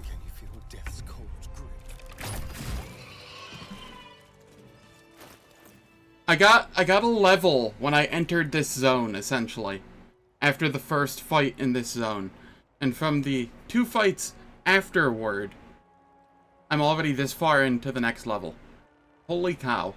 Can you feel death's cold grip? I got a level when I entered this zone, essentially. after the first fight in this zone. And from the 2 fights afterward, I'm already this far into the next level. Holy cow.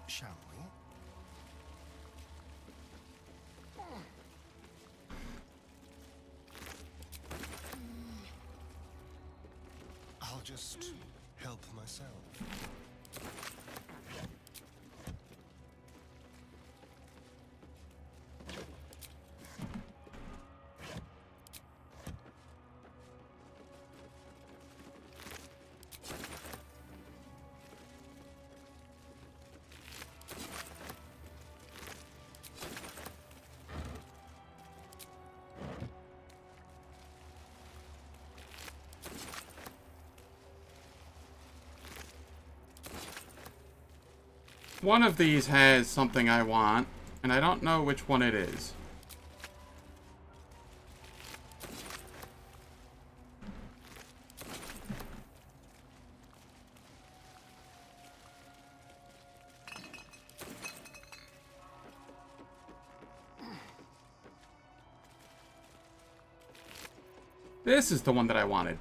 Shall we? I'll just help myself. One of these has something I want, and I don't know which one it is. This is the one that I wanted.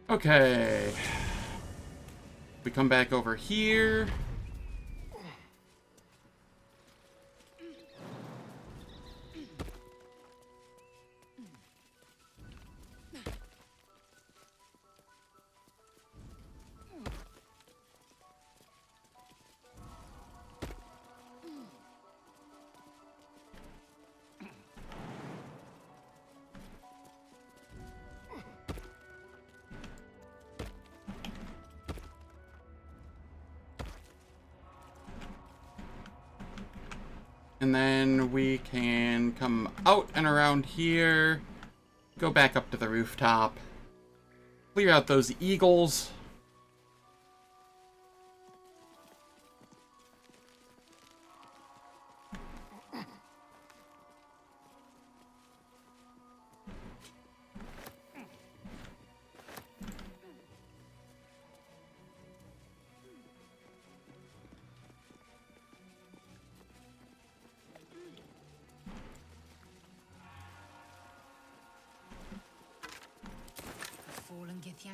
Okay. We come back over here. And then we can come out and around here, go back up to the rooftop, clear out those eagles. Fallen Githyank.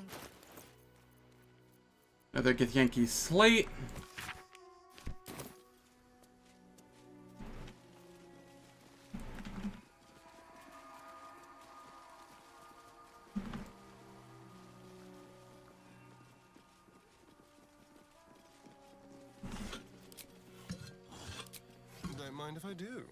Another Githyanki slate. Don't mind if I do.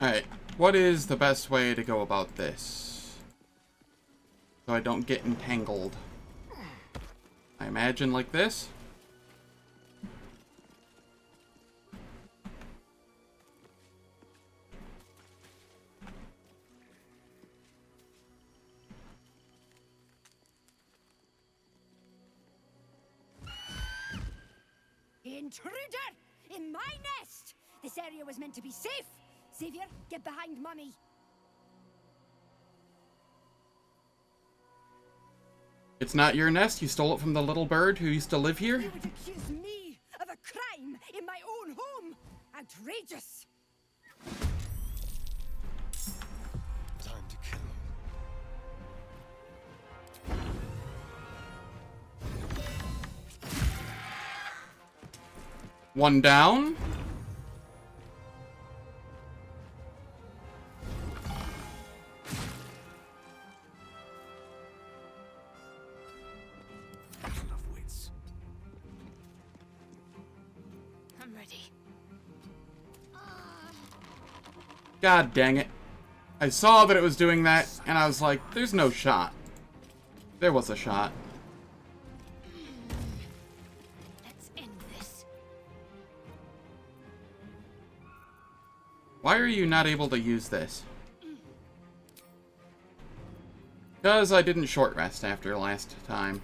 Alright, what is the best way to go about this? So I don't get entangled. I imagine like this? Intruder! In my nest! This area was meant to be safe! Xavier, get behind Mummy. It's not your nest. You stole it from the little bird who used to live here. You would accuse me of a crime in my own home! Outrageous! Time to kill. One down. I'm ready. God dang it. I saw that it was doing that, and I was like, there's no shot. There was a shot. Let's end this. Why are you not able to use this? Because I didn't short rest after last time.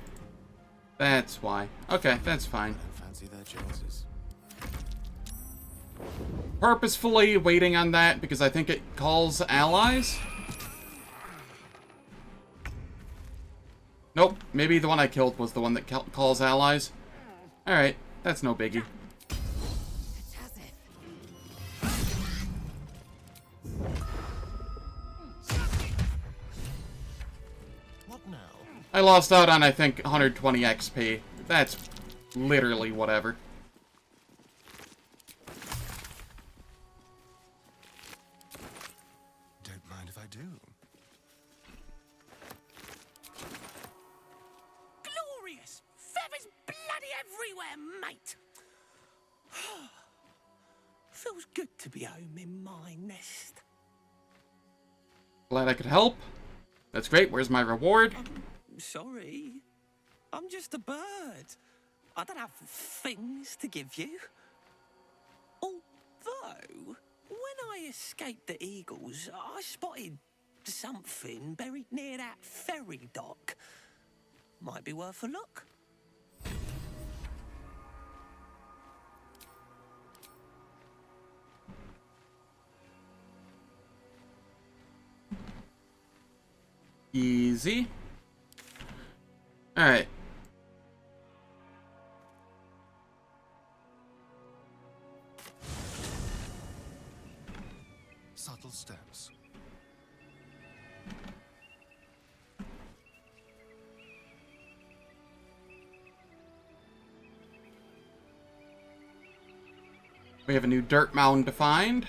That's why. Okay, that's fine. Fancy their chances. Purposefully waiting on that because I think it calls allies. Nope, maybe the one I killed was the one that calls allies. Alright, that's no biggie. What now? I lost out on, I think, 120 XP. That's literally whatever. Don't mind if I do. Glorious! Feathers bloody everywhere, mate! Feels good to be home in my nest. Glad I could help. That's great. Where's my reward? Sorry. I'm just a bird. I don't have things to give you. Although, when I escaped the eagles, I spotted something buried near that ferry dock. Might be worth a look. Easy. Alright. Subtle steps. We have a new dirt mound to find.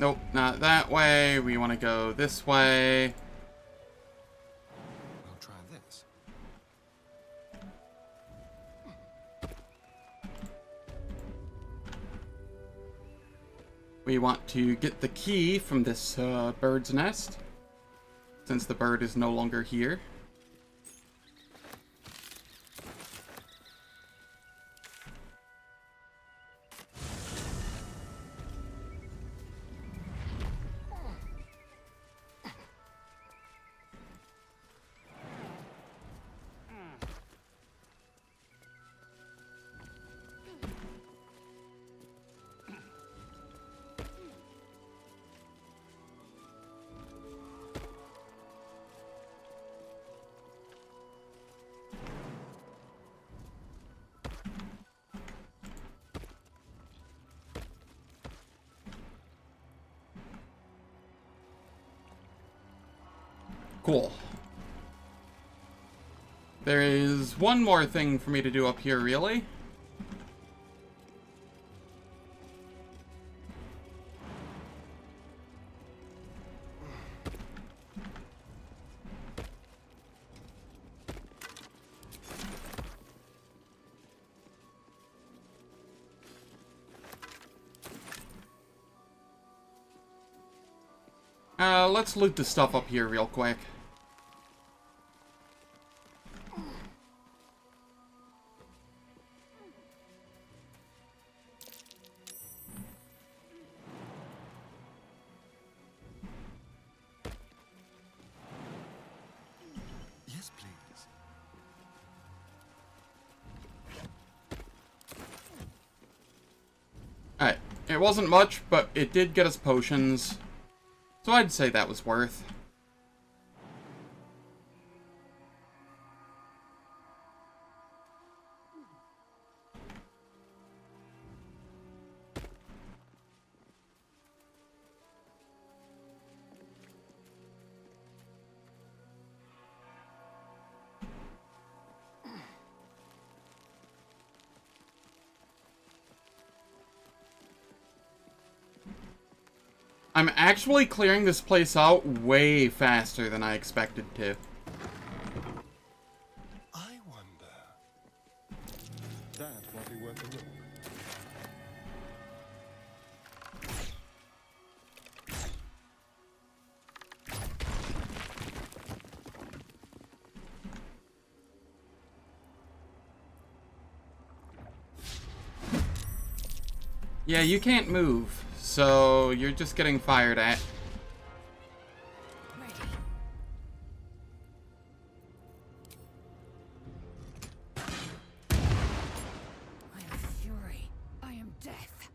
Nope, not that way. We want to go this way. I'll try this. We want to get the key from this bird's nest, since the bird is no longer here. Cool. There is one more thing for me to do up here, really. Let's loot the stuff up here real quick. Yes, please. Alright, it wasn't much, but it did get us potions. So I'd say that was worth. I'm actually clearing this place out way faster than I expected to. I wonder. That might be worth a look. Yeah, you can't move, so you're just getting fired at. I am fury. I am death.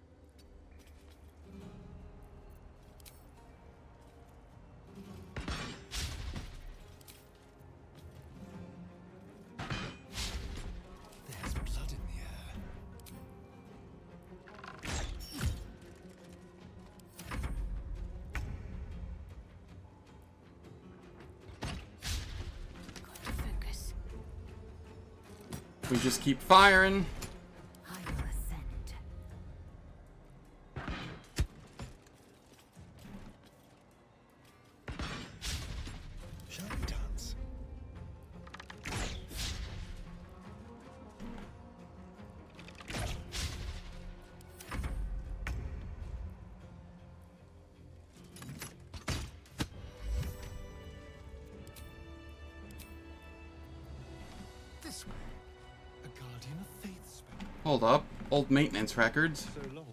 There's blood in the air. Focus. We just keep firing. I will ascend. Shall we dance? This way. A guardian of faith spell. Hold up. Old maintenance records. So long.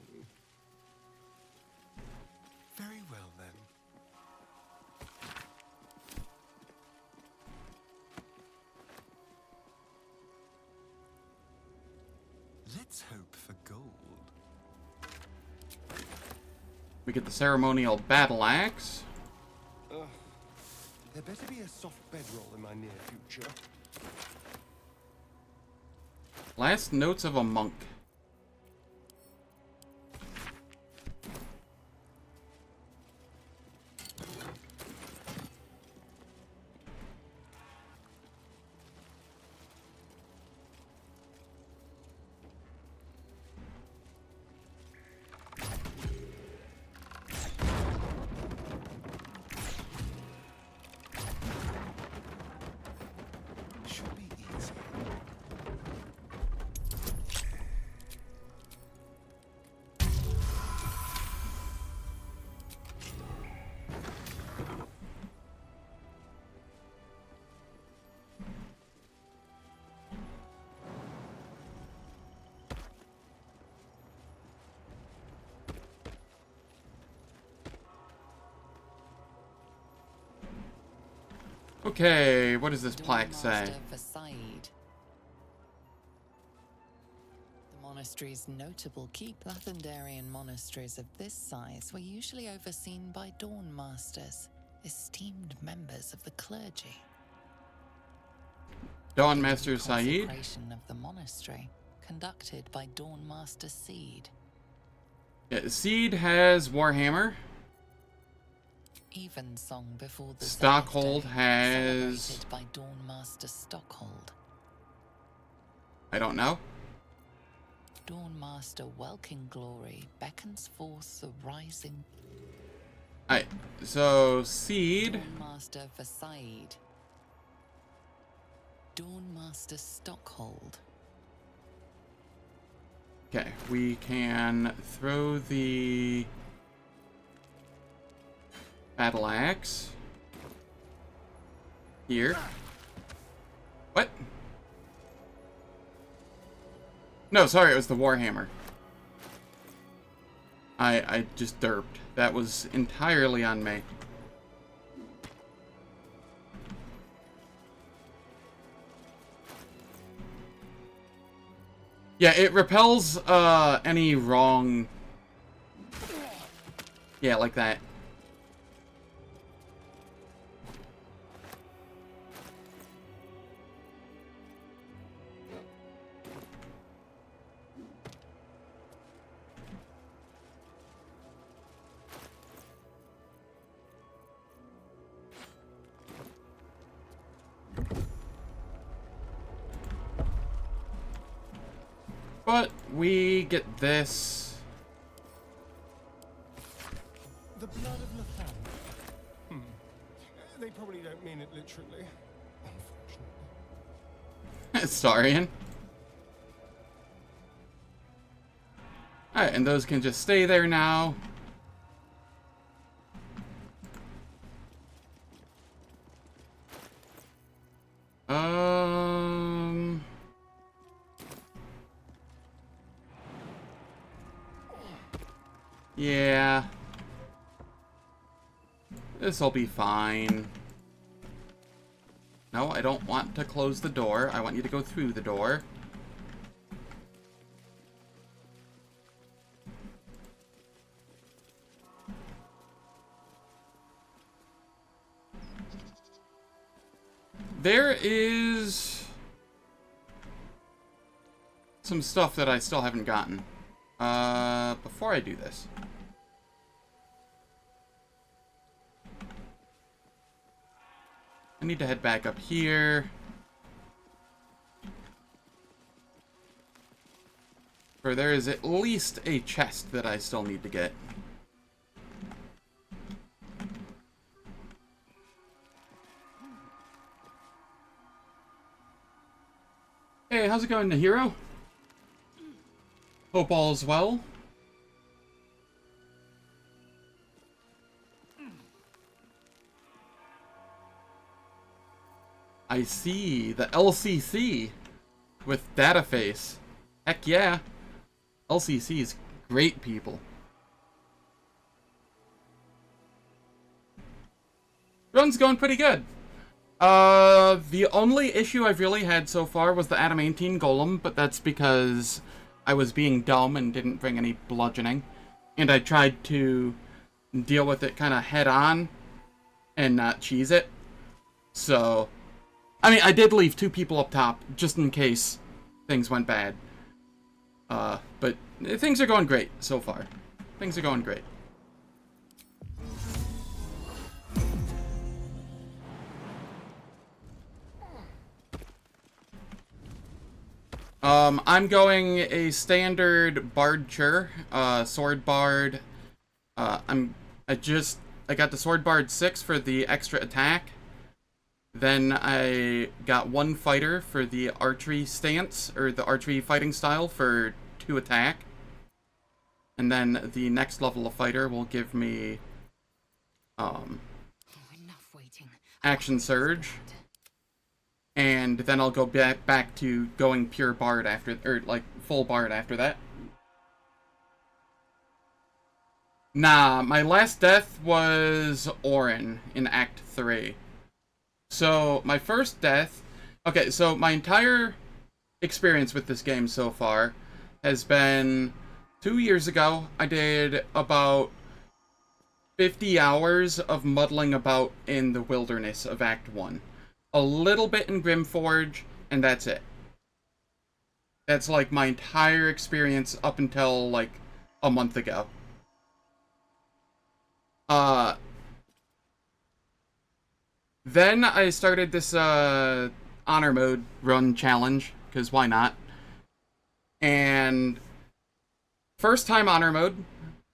Very well then. Let's hope for gold. We get the ceremonial battle axe. There better be a soft bedroll in my near future. Last notes of a monk. Should be easy. Okay, what does this plaque say? Master Versailles. The monastery's notable keep. Lathendarian monasteries of this size were usually overseen by Dawn Masters, esteemed members of the clergy. Dawn Master Saeed. Consecration of the monastery, conducted by Dawn Master Seed. Yeah, Seed has Warhammer. Evensong before the Stockhold Sabbath day, has... celebrated by Dawn Master Stockhold. I don't know. Dawn Master Welkin Glory beckons forth the rising. Alright, so Seed. Dawn Master Versailles. Dawn Master Stockhold. Okay, we can throw the Battle axe. Here. What? No, sorry, it was the warhammer. I just derped. That was entirely on me. Yeah, it repels any wrong... Yeah, like that. But we get this. The blood of Lathan. They probably don't mean it literally, unfortunately. Starian. Alright, and those can just stay there now. Yeah. This'll be fine. No, I don't want to close the door. I want you to go through the door. There is some stuff that I still haven't gotten. Before I do this. I need to head back up here. For there is at least a chest that I still need to get. Hey, how's it going, Nahiro? Hope all's well. I see, the LCC with Dataface. Heck yeah. LCC is great people. Run's going pretty good. The only issue I've really had so far was the adamantine golem, but that's because I was being dumb and didn't bring any bludgeoning. And I tried to deal with it kind of head on and not cheese it. So, I mean, I did leave 2 people up top just in case things went bad. But things are going great so far. Things are going great. I'm going a standard bardcher, sword bard. I got the sword bard 6 for the extra attack. Then I got 1 fighter for the archery stance, or the archery fighting style for 2 attack. And then the next level of fighter will give me, action surge. And then I'll go back to going pure bard after, or like full bard after that. Nah, my last death was Orin in Act 3. So, my first death... Okay, so my entire experience with this game so far has been 2 years ago. I did about 50 hours of muddling about in the wilderness of Act 1. A little bit in Grimforge, and that's it. That's like my entire experience up until like a month ago. Then I started this honor mode run challenge, because why not? And first time honor mode,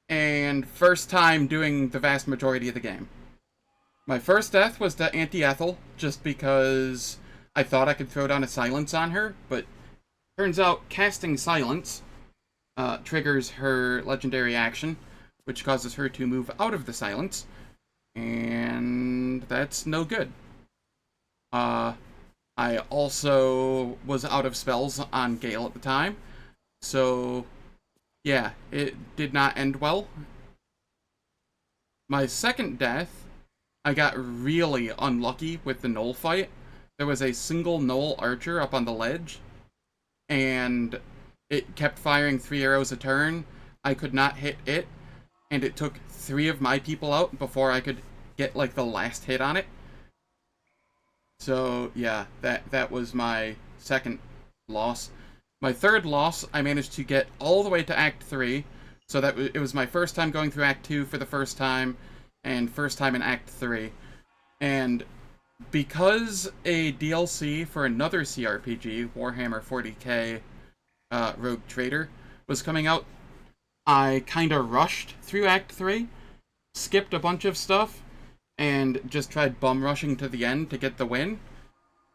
and first time doing the vast majority of the game. My first death was to Auntie Ethel, just because I thought I could throw down a silence on her, but turns out casting silence triggers her legendary action, which causes her to move out of the silence, And that's no good. I also was out of spells on Gale at the time. So, yeah, it did not end well. My second death, I got really unlucky with the Knoll fight. There was a single Knoll archer up on the ledge, and it kept firing 3 arrows a turn. I could not hit it, and it took 3 of my people out before I could get, like, the last hit on it. So, yeah, that was my second loss. My third loss, I managed to get all the way to Act 3, so that it was my first time going through Act 2 for the first time, and first time in Act 3. And because a DLC for another CRPG, Warhammer 40k Rogue Trader, was coming out, I kind of rushed through Act 3, skipped a bunch of stuff, and just tried bum rushing to the end to get the win.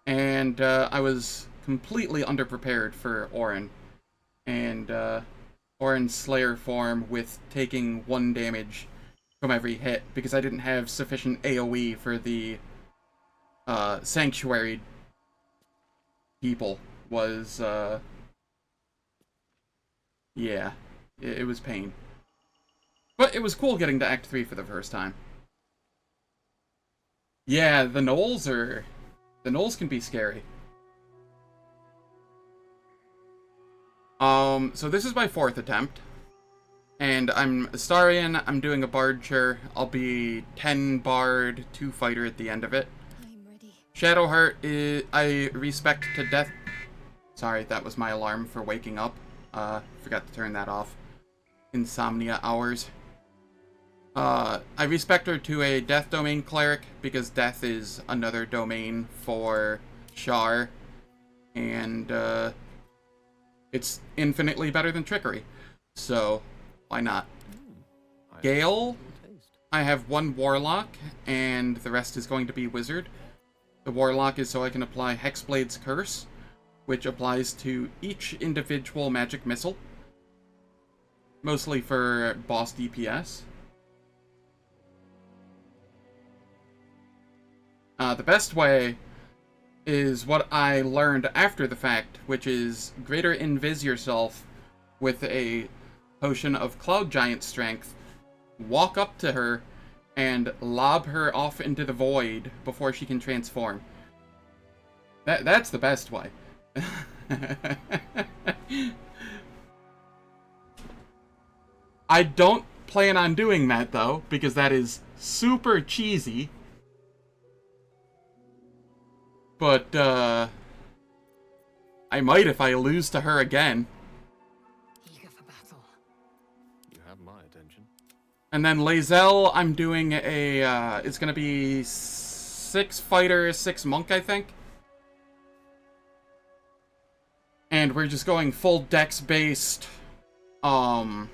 And I was completely underprepared for Orin. And Orin's Slayer form with taking 1 damage from every hit, because I didn't have sufficient AoE for the Sanctuary people was, yeah, it was pain. But it was cool getting to Act 3 for the first time. Yeah, the Knolls can be scary. So this is my 4th attempt. And I'm Astarion, I'm doing a Bardcher. I'll be 10 Bard, 2 Fighter at the end of it. Shadowheart is... I respect to death... Sorry, that was my alarm for waking up. Forgot to turn that off. Insomnia hours. I respect her to a Death Domain Cleric, because Death is another domain for Shar. And, it's infinitely better than Trickery. So, why not? Gale, I have 1 Warlock, and the rest is going to be Wizard. The Warlock is so I can apply Hexblade's Curse, which applies to each individual magic missile. Mostly for boss DPS. The best way is what I learned after the fact, which is Greater Invis yourself with a potion of Cloud Giant Strength, walk up to her, and lob her off into the void before she can transform. That's the best way. I don't plan on doing that, though, because that is super cheesy. But, I might if I lose to her again. Eager for battle. You have my attention. And then Lae'zel, I'm doing a, it's gonna be 6 Fighter, 6 Monk, I think. And we're just going full dex-based, going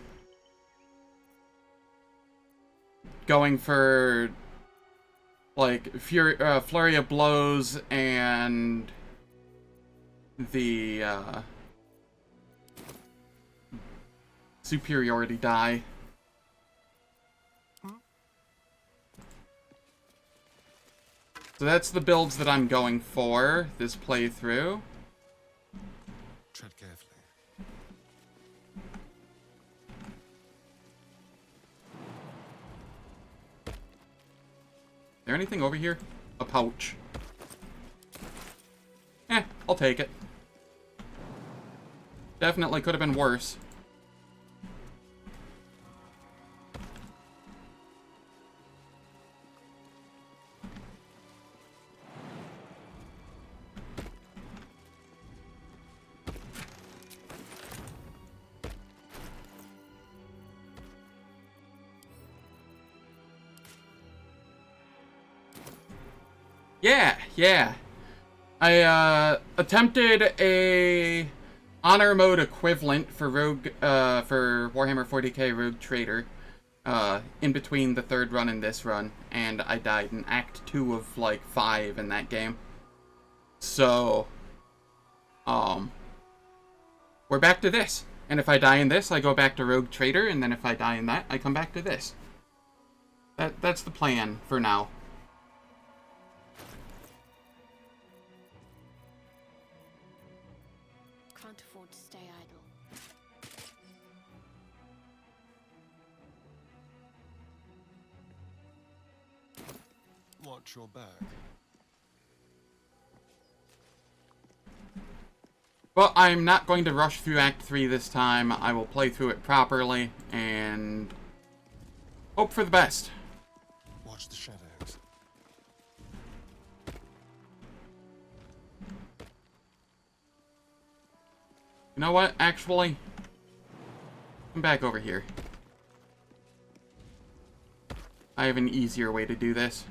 for, like, Flurry of Blows and the, Superiority die. So that's the builds that I'm going for this playthrough. Tread carefully. Is there anything over here? A pouch. I'll take it. Definitely could have been worse. Yeah. I attempted a honor mode equivalent for for Warhammer 40k Rogue Trader in between the 3rd run and this run, and I died in Act 2 of like 5 in that game. So, we're back to this. And if I die in this, I go back to Rogue Trader, and then if I die in that, I come back to this. That's the plan for now. Can't afford to stay idle. Watch your back. But I'm not going to rush through Act 3 this time. I will play through it properly and hope for the best. Watch the shadows. You know what, actually? Come back over here. I have an easier way to do this.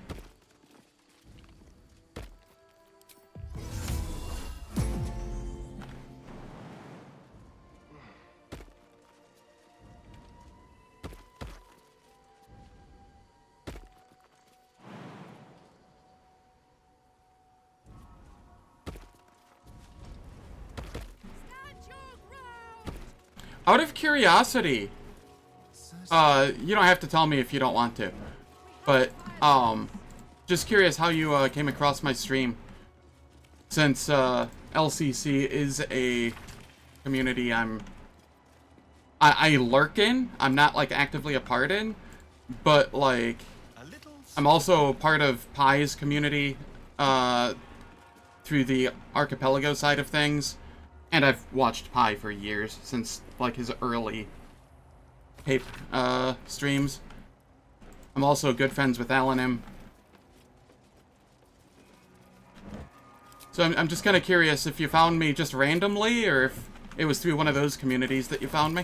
Out of curiosity, you don't have to tell me if you don't want to, but, just curious how you, came across my stream, since, LCC is a community I lurk in. I'm not, like, actively a part in, but, like, I'm also part of Pi's community, through the Archipelago side of things. And I've watched Pi for years, since, like, his early tape, streams. I'm also good friends with Alanim. So I'm just kind of curious if you found me just randomly, or if it was through one of those communities that you found me.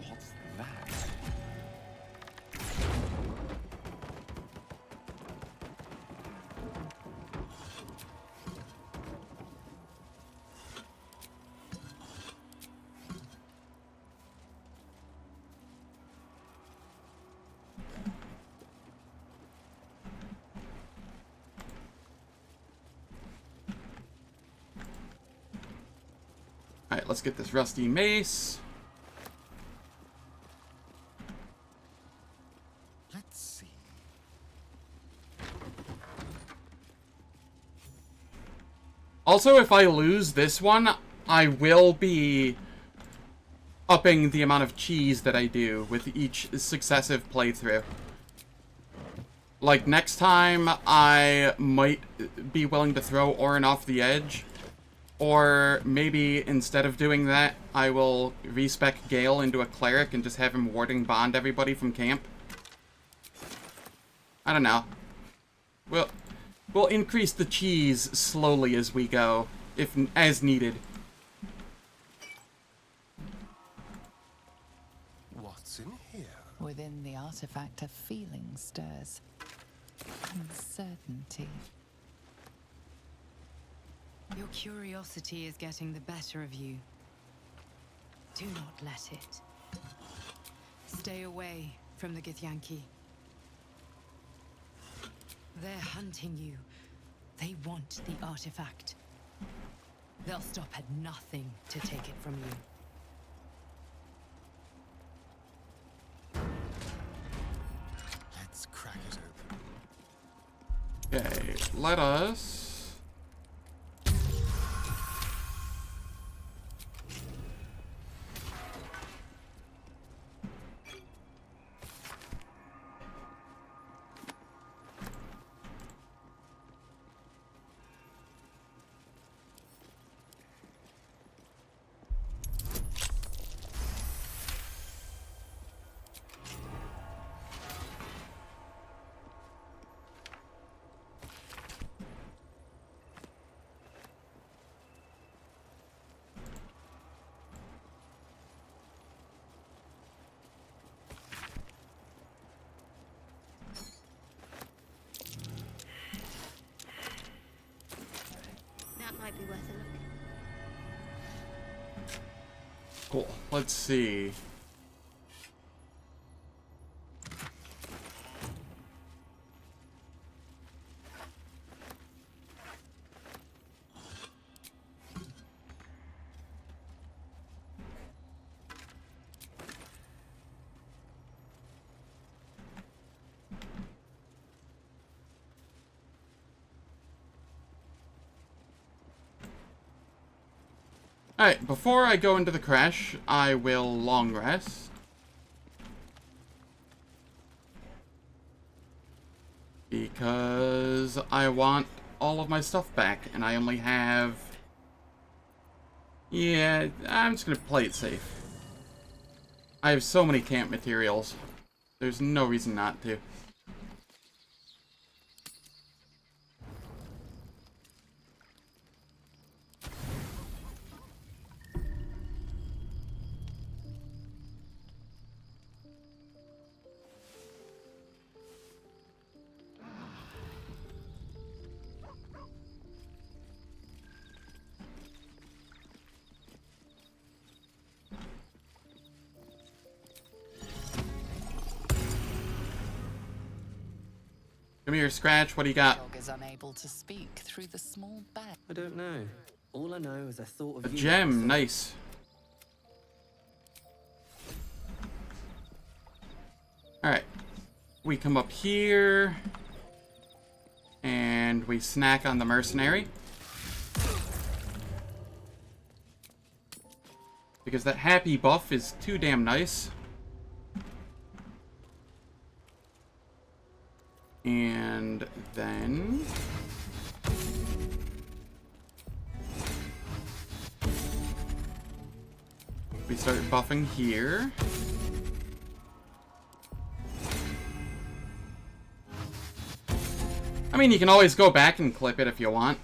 What's that? Alright, let's get this rusty mace. Let's see. Also, if I lose this one, I will be upping the amount of cheese that I do with each successive playthrough. Like, next time, I might be willing to throw Orin off the edge. Or maybe instead of doing that, I will respec Gale into a cleric and just have him warding bond everybody from camp. I don't know. We'll increase the cheese slowly as we go, if as needed. What's in here? Within the artifact, a feeling stirs. Uncertainty. Your curiosity is getting the better of you. Do not let it. Stay away from the Githyanki. They're hunting you. They want the artifact. They'll stop at nothing to take it from you. Let's crack it open. Okay, let us... That might be worth a look. Cool. Let's see. Alright, before I go into the crash, I will long rest. Because I want all of my stuff back, and I only have... Yeah, I'm just gonna play it safe. I have so many camp materials. There's no reason not to. Come here, Scratch. What do you got? Dog is unable to speak through the small bag. I don't know. All I know is I thought A of you. gem. Nice. Alright. We come up here. And we snack on the mercenary. Because that happy buff is too damn nice. And then... we start buffing here. I mean, you can always go back and clip it if you want.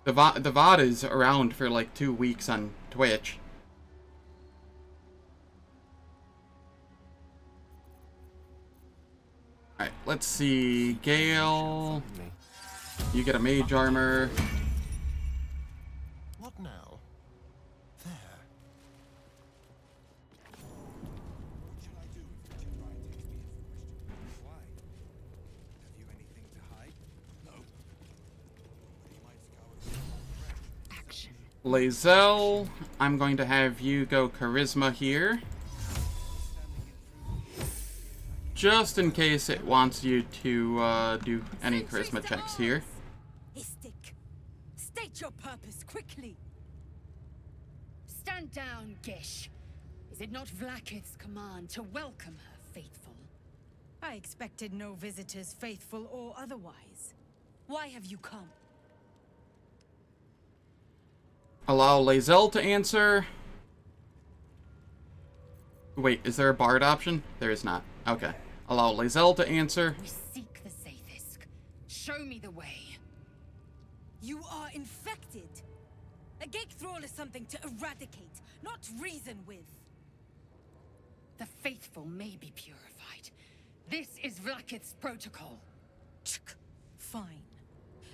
The VOD is around for like 2 weeks on Twitch. Alright, let's see. Gale. You get a mage armor. What now? There. What should I do if Richard Ryan takes me in for questioning? Why? Have you anything to hide? No. But he might scour the Action. Lae'zel, I'm going to have you go charisma here. Just in case it wants you to do any charisma checks here. Istik, state your purpose quickly. Stand down, Gish. Is it not Vlaakith's command to welcome her faithful? I expected no visitors, faithful or otherwise. Why have you come? Allow Lae'zel to answer. Wait, is there a bard option? There is not. Okay. Allow Lae'zel to answer. We seek the Sathisk. Show me the way. You are infected. A gate thrall is something to eradicate, not reason with. The faithful may be purified. This is Vlaakith's protocol. Fine.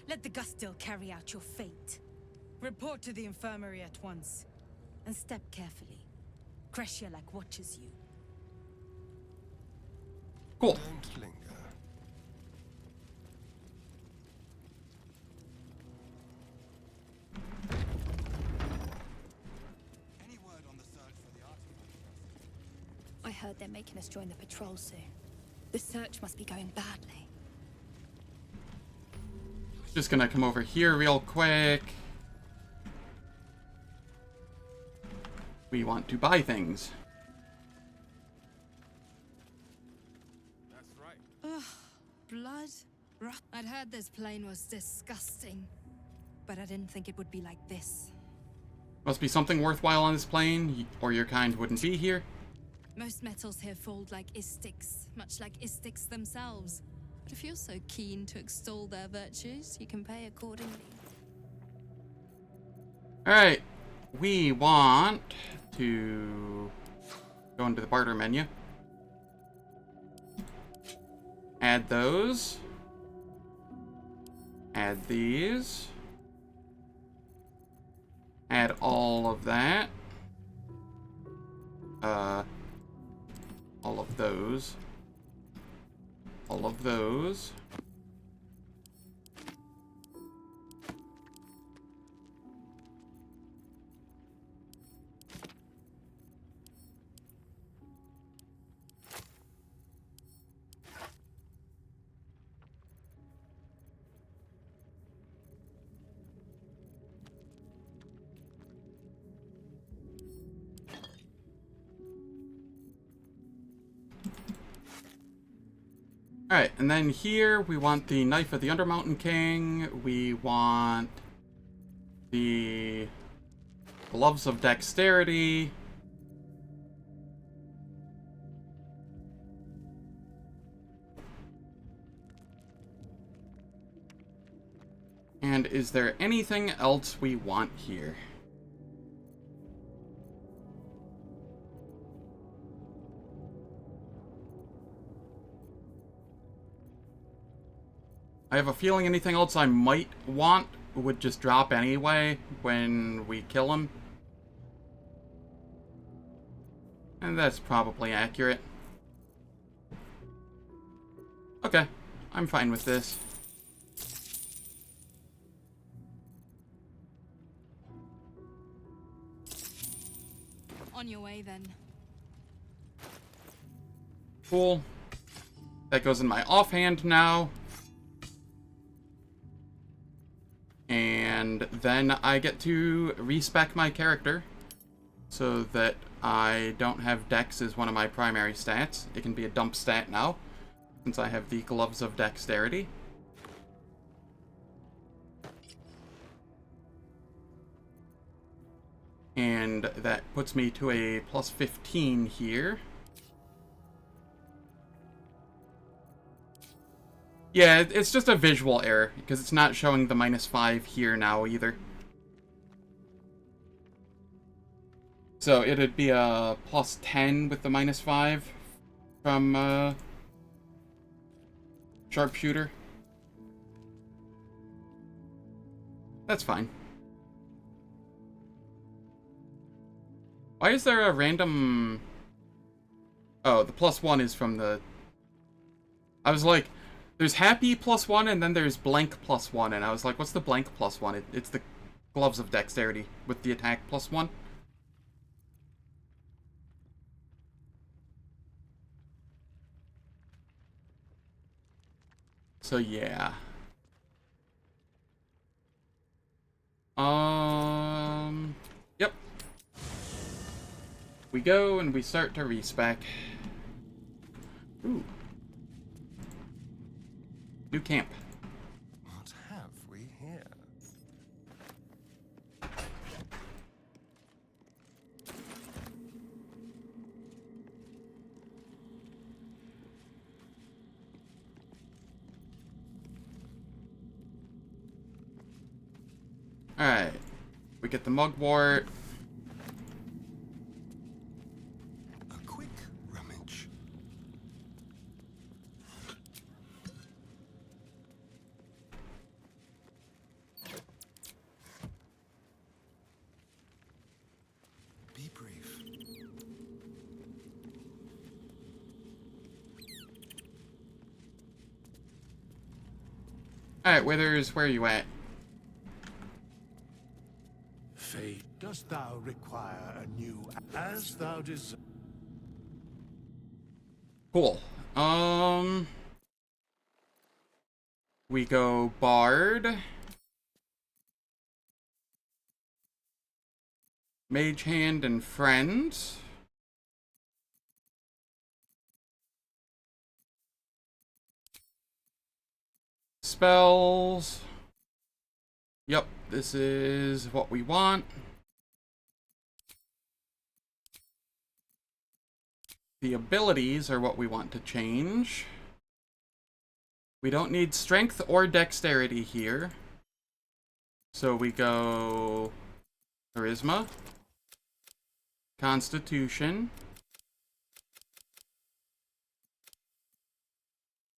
Let the Gustil carry out your fate. Report to the infirmary at once. And step carefully. Kreshjalak watches you. Cool. Don't linger. Any word on the search for the artifact? I heard they're making us join the patrol soon. The search must be going badly. Just gonna come over here real quick. We want to buy things. That's right. Ugh, blood. I'd heard this plane was disgusting, but I didn't think it would be like this. Must be something worthwhile on this plane, or your kind wouldn't be here. Most metals here fold like Istiks, much like Istiks themselves. But if you're so keen to extol their virtues, you can pay accordingly. Alright. We want to go into the barter menu. Add those. Add these. Add all of that. All of those. All of those. Alright, and then here we want the Knife of the Undermountain King. We want the Gloves of Dexterity. And is there anything else we want here? I have a feeling anything else I might want would just drop anyway when we kill him. And that's probably accurate. Okay, I'm fine with this. On your way, then. Cool. That goes in my offhand now. And then I get to respec my character so that I don't have Dex as one of my primary stats. It can be a dump stat now, since I have the Gloves of Dexterity. And that puts me to a plus 15 here. Yeah, it's just a visual error, because it's not showing the -5 here now either. So it'd be a plus 10 with the -5 from Sharpshooter. That's fine. Why is there a random... Oh, the +1 is from the... I was like, there's happy +1 and then there's blank +1, and I was like, what's the blank +1? It's the Gloves of Dexterity with the attack +1. So yeah. Yep. We go and we start to respec. Ooh. New camp. What have we here? Alright. We get the mugwort. A quick rummage. Be brief. Alright, Withers, where are you at? Fate, dost thou require a new as thou desire? Cool. We go Bard. Mage Hand and Friends. Spells. Yep, this is what we want. The abilities are what we want to change. We don't need strength or dexterity here. So we go charisma, constitution,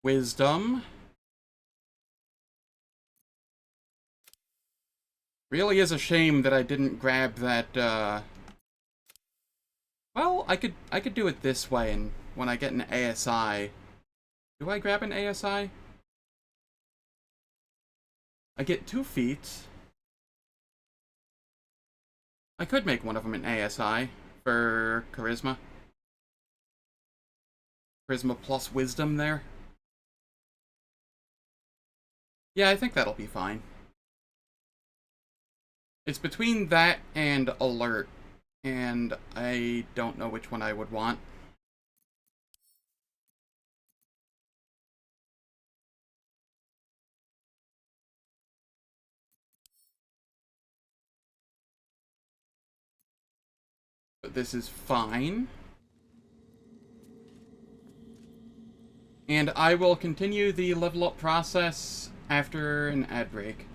wisdom. Really is a shame that I didn't grab that, well, I could do it this way, and when I get an ASI... Do I grab an ASI? I get 2 feats. I could make one of them an ASI for charisma. Charisma plus wisdom there. Yeah, I think that'll be fine. It's between that and alert, and I don't know which one I would want. But this is fine. And I will continue the level up process after an ad break.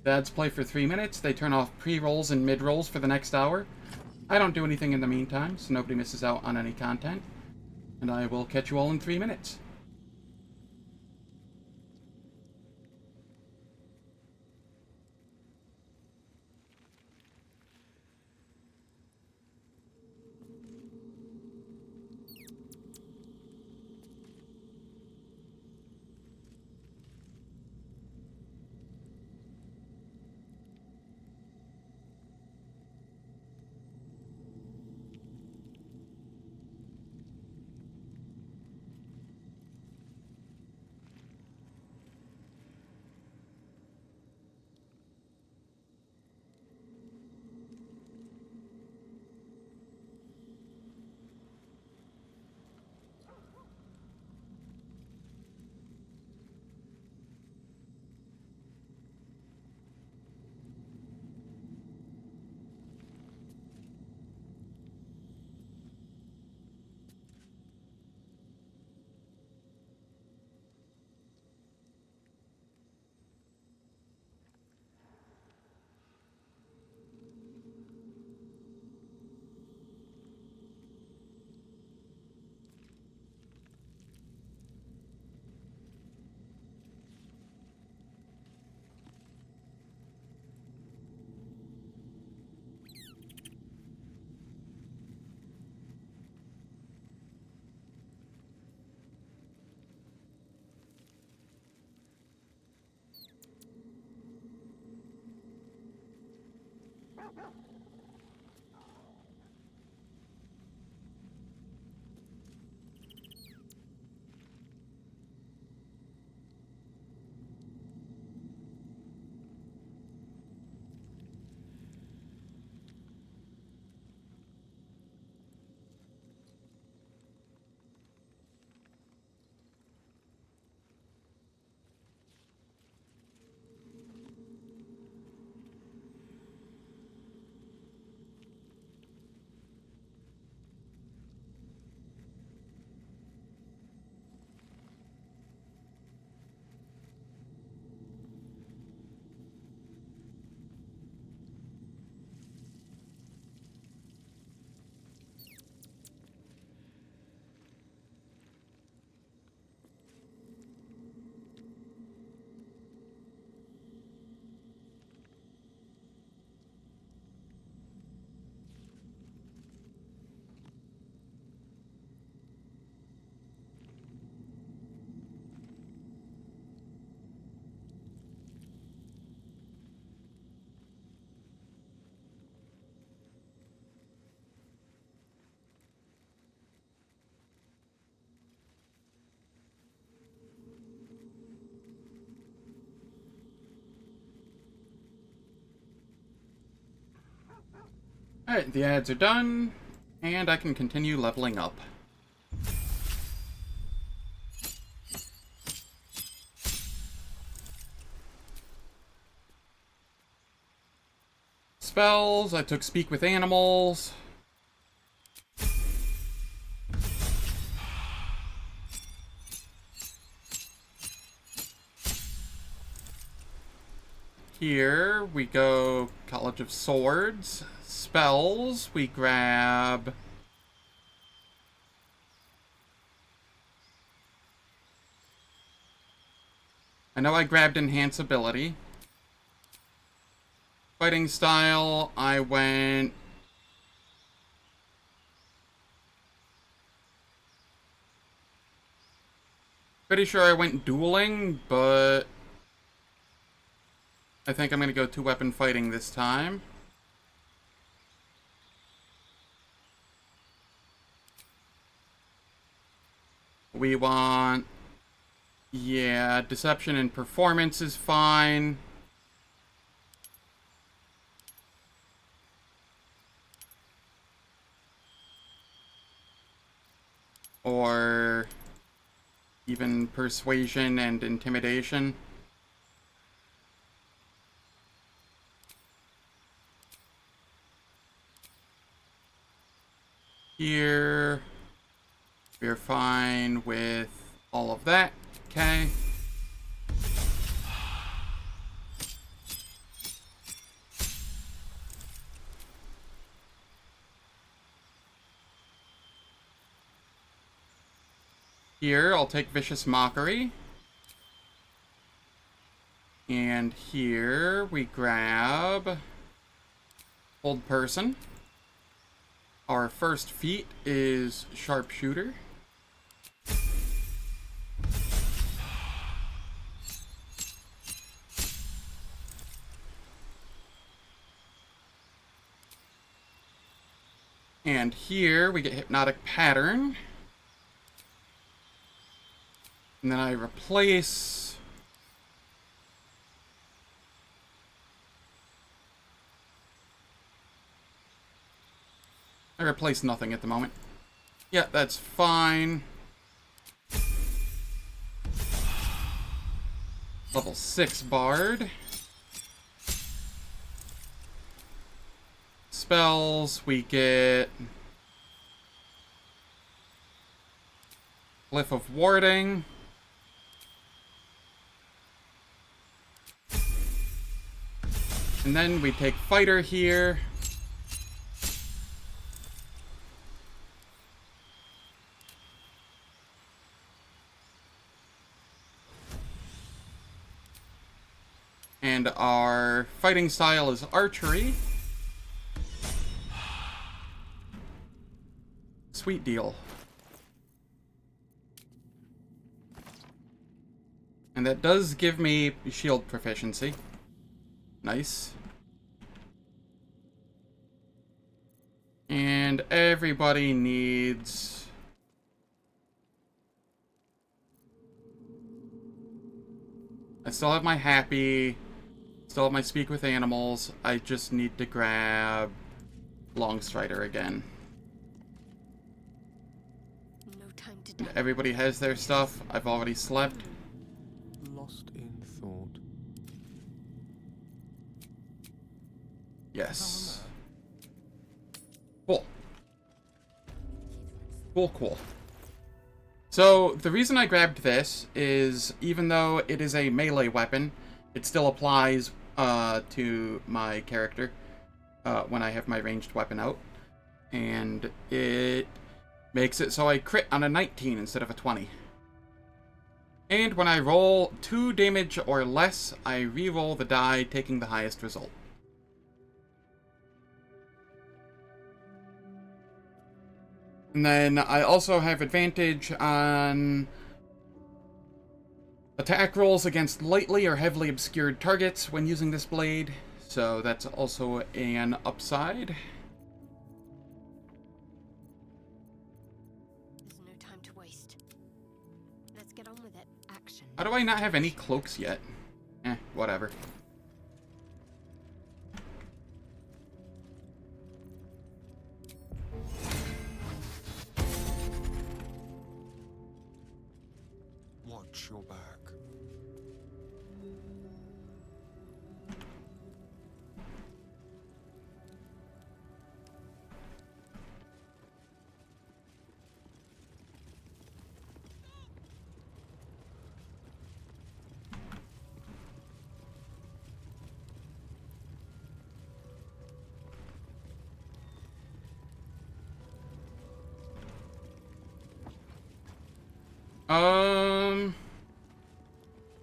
The ads play for 3 minutes. They turn off pre-rolls and mid-rolls for the next hour. I don't do anything in the meantime, so nobody misses out on any content. And I will catch you all in 3 minutes. Alright, the ads are done, and I can continue leveling up. Spells, I took Speak with Animals. Here we go College of Swords. Spells, we grab... I know I grabbed Enhance Ability. Fighting style, I went... Pretty sure I went Dueling, but... I think I'm gonna go 2-weapon fighting this time. We want... Yeah, Deception and Performance is fine. Or... even Persuasion and Intimidation. Here. We're fine with all of that. Okay. Here, I'll take Vicious Mockery. And here, we grab Hold Person. Our first feat is Sharpshooter. And here, we get Hypnotic Pattern. And then I replace... I replace nothing at the moment. Yeah, that's fine. Level 6 Bard. Spells, we get... Glyph of Warding. And then we take Fighter here. And our fighting style is Archery. Sweet deal. And that does give me shield proficiency. Nice. And everybody needs... I still have my Happy. Still have my Speak with Animals. I just need to grab Longstrider again. No time to die. Everybody has their stuff. I've already slept. Lost in thought. Yes. Cool. Cool. So, the reason I grabbed this is, even though it is a melee weapon, it still applies to my character when I have my ranged weapon out. And it makes it so I crit on a 19 instead of a 20. And when I roll 2 damage or less, I re-roll the die, taking the highest result. And then I also have advantage on attack rolls against lightly or heavily obscured targets when using this blade, so that's also an upside. There's no time to waste. Let's get on with it. Action. How do I not have any cloaks yet? Whatever. Watch your back.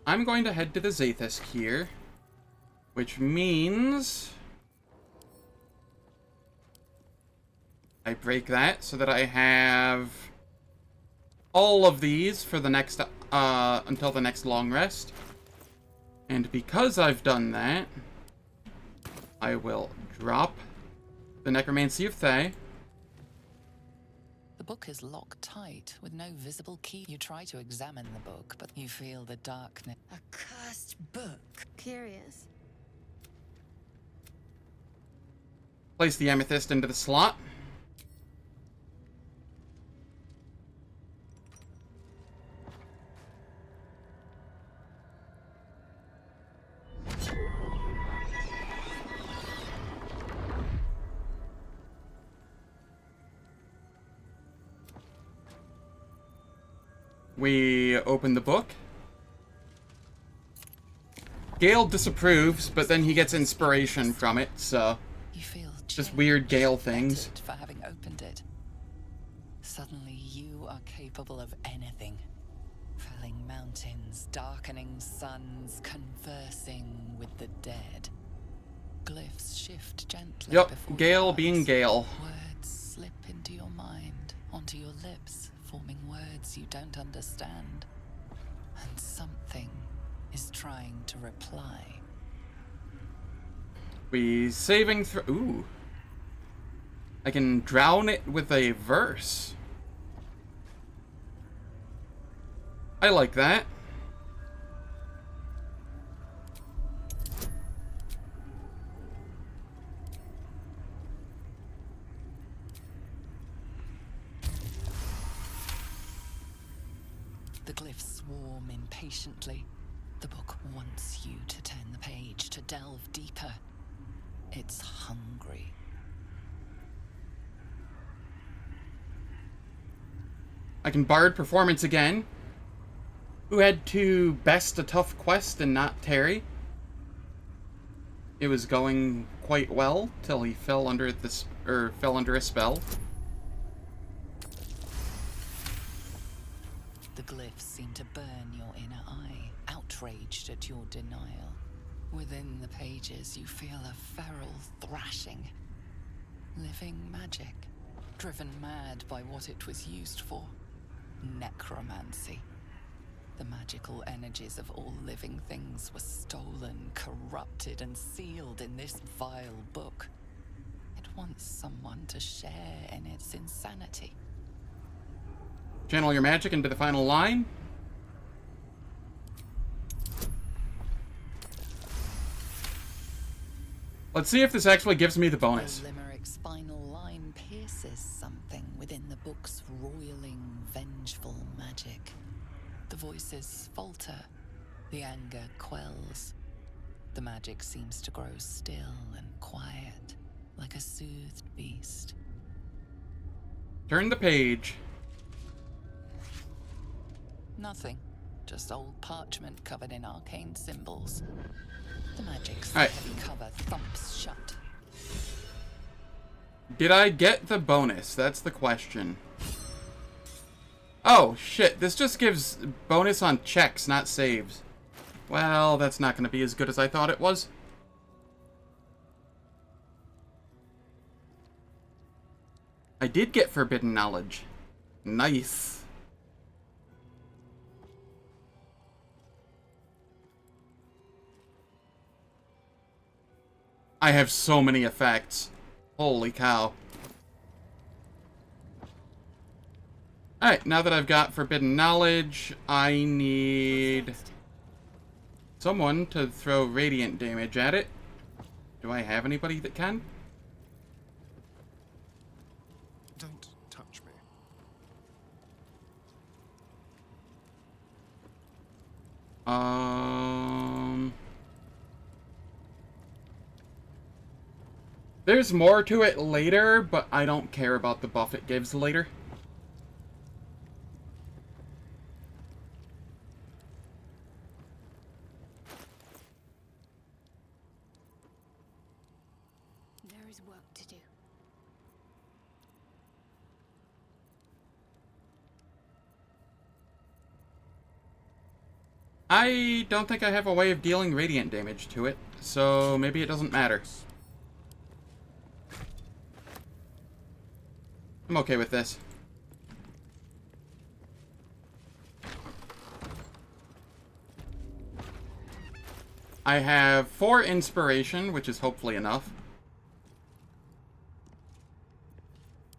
I'm going to head to the Zathis here, which means I break that so that I have all of these for the next, until the next long rest. And because I've done that, I will drop the Necromancy of Thay. The book is locked tight, with no visible key. You try to examine the book, but you feel the darkness. A cursed book. Curious. Place the amethyst into the slot. We open the book. Gale disapproves, but then he gets inspiration from it, so... You feel just weird Gale things. for having opened it. Suddenly you are capable of anything. Felling mountains, darkening suns, conversing with the dead. Glyphs shift gently Yup, before Gale your being eyes. Gale. Words slip into your mind, onto your lips, forming words you don't understand. And something is trying to reply. We saving through. Ooh. I can drown it with a verse. I like that. The glyphs swarm impatiently. The book wants you to turn the page, to delve deeper. It's hungry. I can bard performance again. Who had to best a tough quest and not Terry? It was going quite well till he fell under this, fell under a spell. The glyphs seem to burn your inner eye, outraged at your denial. Within the pages, you feel a feral thrashing. Living magic, driven mad by what it was used for. Necromancy. The magical energies of all living things were stolen, corrupted, and sealed in this vile book. It wants someone to share in its insanity. Channel your magic into the final line. Let's see if this actually gives me the bonus. The limeric's final line pierces something within the book's roiling, vengeful magic. The voices falter, the anger quells. The magic seems to grow still and quiet, like a soothed beast. Turn the page. Nothing. Just old parchment covered in arcane symbols. The magic's All right. heavy cover thumps shut. Did I get the bonus? That's the question. Oh, shit. This just gives bonus on checks, not saves. Well, that's not going to be as good as I thought it was. I did get Forbidden Knowledge. Nice. I have so many effects. Holy cow. Alright, now that I've got Forbidden Knowledge, I need someone to throw radiant damage at it. Do I have anybody that can? Don't touch me. There's more to it later, but I don't care about the buff it gives later. There is work to do. I don't think I have a way of dealing radiant damage to it, so maybe it doesn't matter. I'm okay with this. I have 4 inspiration, which is hopefully enough.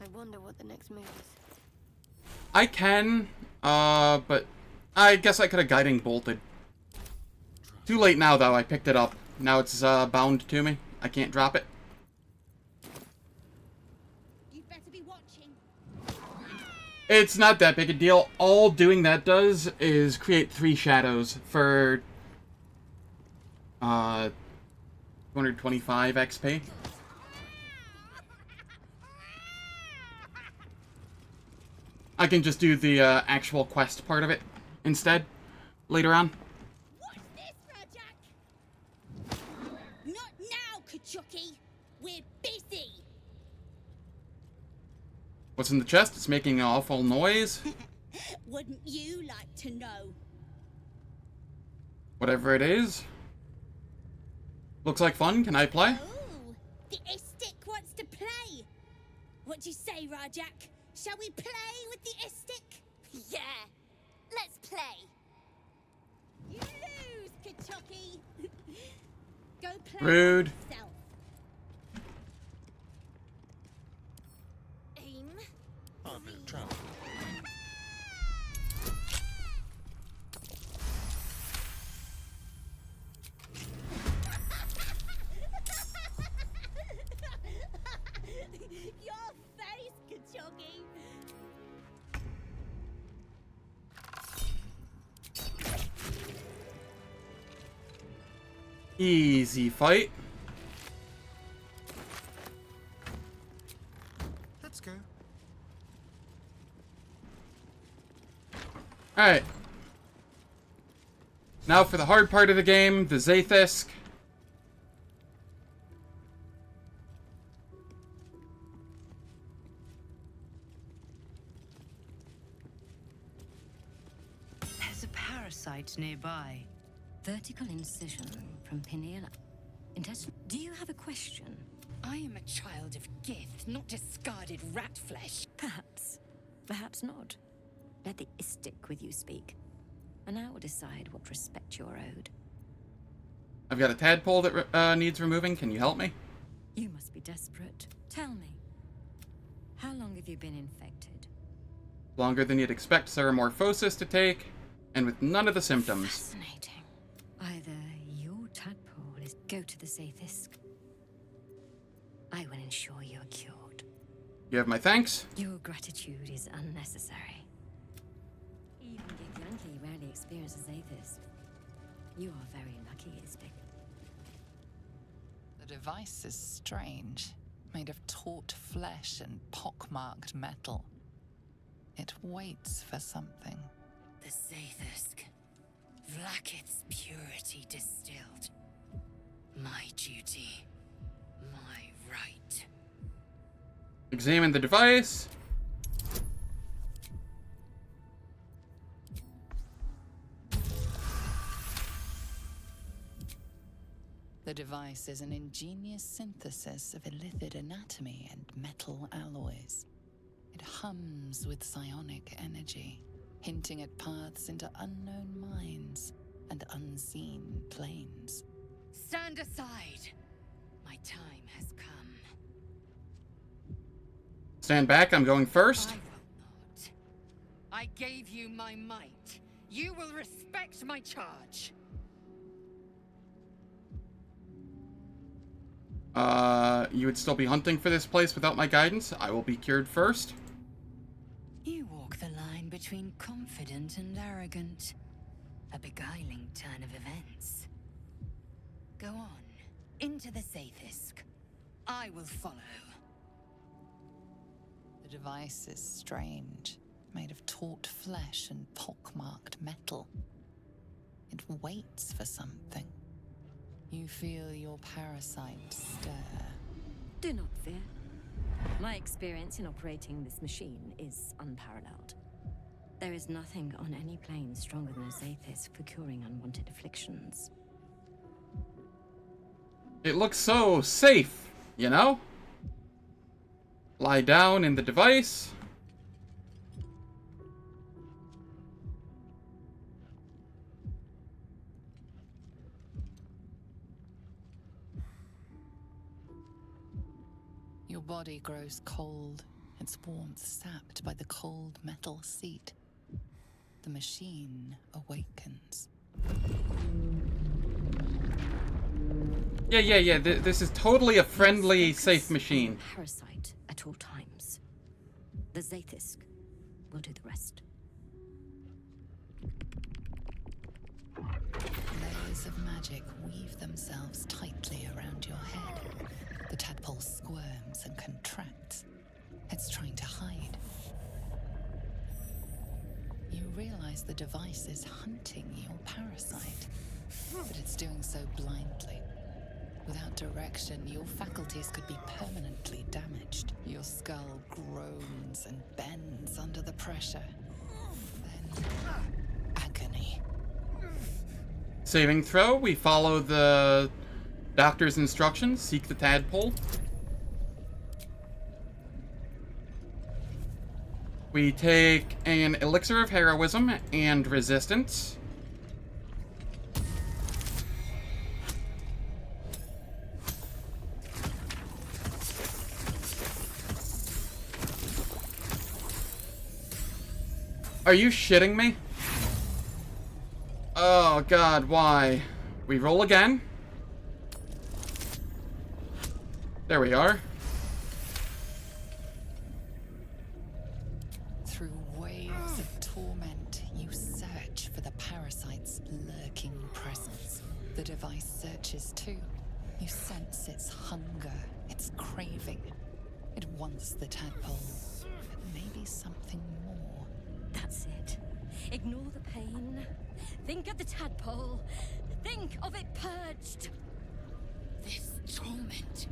I wonder what the next move is. I can, but I guess I could have guiding bolted. Too late now, though. I picked it up. Now it's bound to me. I can't drop it. You'd better be watching. It's not that big a deal. All doing that does is create 3 shadows for 225 XP. I can just do the actual quest part of it. instead later on. What's this, Rajak? Not now, Kachuki. We're busy. What's in the chest? It's making an awful noise. Wouldn't you like to know? Whatever it is. Looks like fun. Can I play? Oh, the Istik wants to play. What do you say, Rajak? Shall we play with the Istik? Yeah, let's play. You lose, Kachuki. Go play Rude. yourself. Aim. I'm in trouble. Your face, Kachuki. Easy fight. Let's go. Alright. Now for the hard part of the game, the Zaithisk. There's a parasite nearby. Vertical incision from pineal. Intestinal. Do you have a question? I am a child of Gith, not discarded rat flesh. Perhaps. Perhaps not. Let the Istik with you speak, and I will decide what respect you're owed. I've got a tadpole that needs removing. Can you help me? You must be desperate. Tell me, how long have you been infected? Longer than you'd expect Ceramorphosis to take, and with none of the symptoms. Fascinating. Either your tadpole is go to the Zaithisk. I will ensure you're cured. You have my thanks? Your gratitude is unnecessary. Even Githyanki rarely experiences Zaithisk. You are very lucky, Istik. The device is strange, made of taut flesh and pockmarked metal. It waits for something. The Zaithisk. Vlaakith's purity distilled. My duty. My right. Examine the device. The device is an ingenious synthesis of illithid anatomy and metal alloys. It hums with psionic energy, hinting at paths into unknown minds and unseen planes. Stand aside. My time has come. Stand back, I'm going first. I gave you my might. You will respect my charge. You would still be hunting for this place without my guidance. I will be cured first. You walk the line between confident and arrogant. A beguiling turn of events. Go on, into the Zaithisk. I will follow. The device is strange, made of taut flesh and pockmarked metal. It waits for something. You feel your parasite stir. Do not fear. My experience in operating this machine is unparalleled. There is nothing on any plane stronger than a Zaithisk for curing unwanted afflictions. It looks so safe, you know? Lie down in the device. Your body grows cold, its warmth sapped by the cold metal seat. The machine awakens. Yeah. This is totally a friendly, safe machine. Parasite at all times. The Zaithisk will do the rest. Layers of magic weave themselves tightly around your head. The tadpole squirms and contracts. It's trying to hide. You realize the device is hunting your parasite. But it's doing so blindly. Without direction, your faculties could be permanently damaged. Your skull groans and bends under the pressure. Then, agony. Saving throw, we follow the doctor's instructions, seek the tadpole. We take an elixir of heroism and resistance. Are you shitting me? Oh god, why? We roll again. There we are. Through waves of torment, you search for the parasite's lurking presence. The device searches too. You sense its hunger, its craving. It wants the tadpole, but maybe something more. That's it. Ignore the pain. Think of the tadpole. Think of it purged. This torment.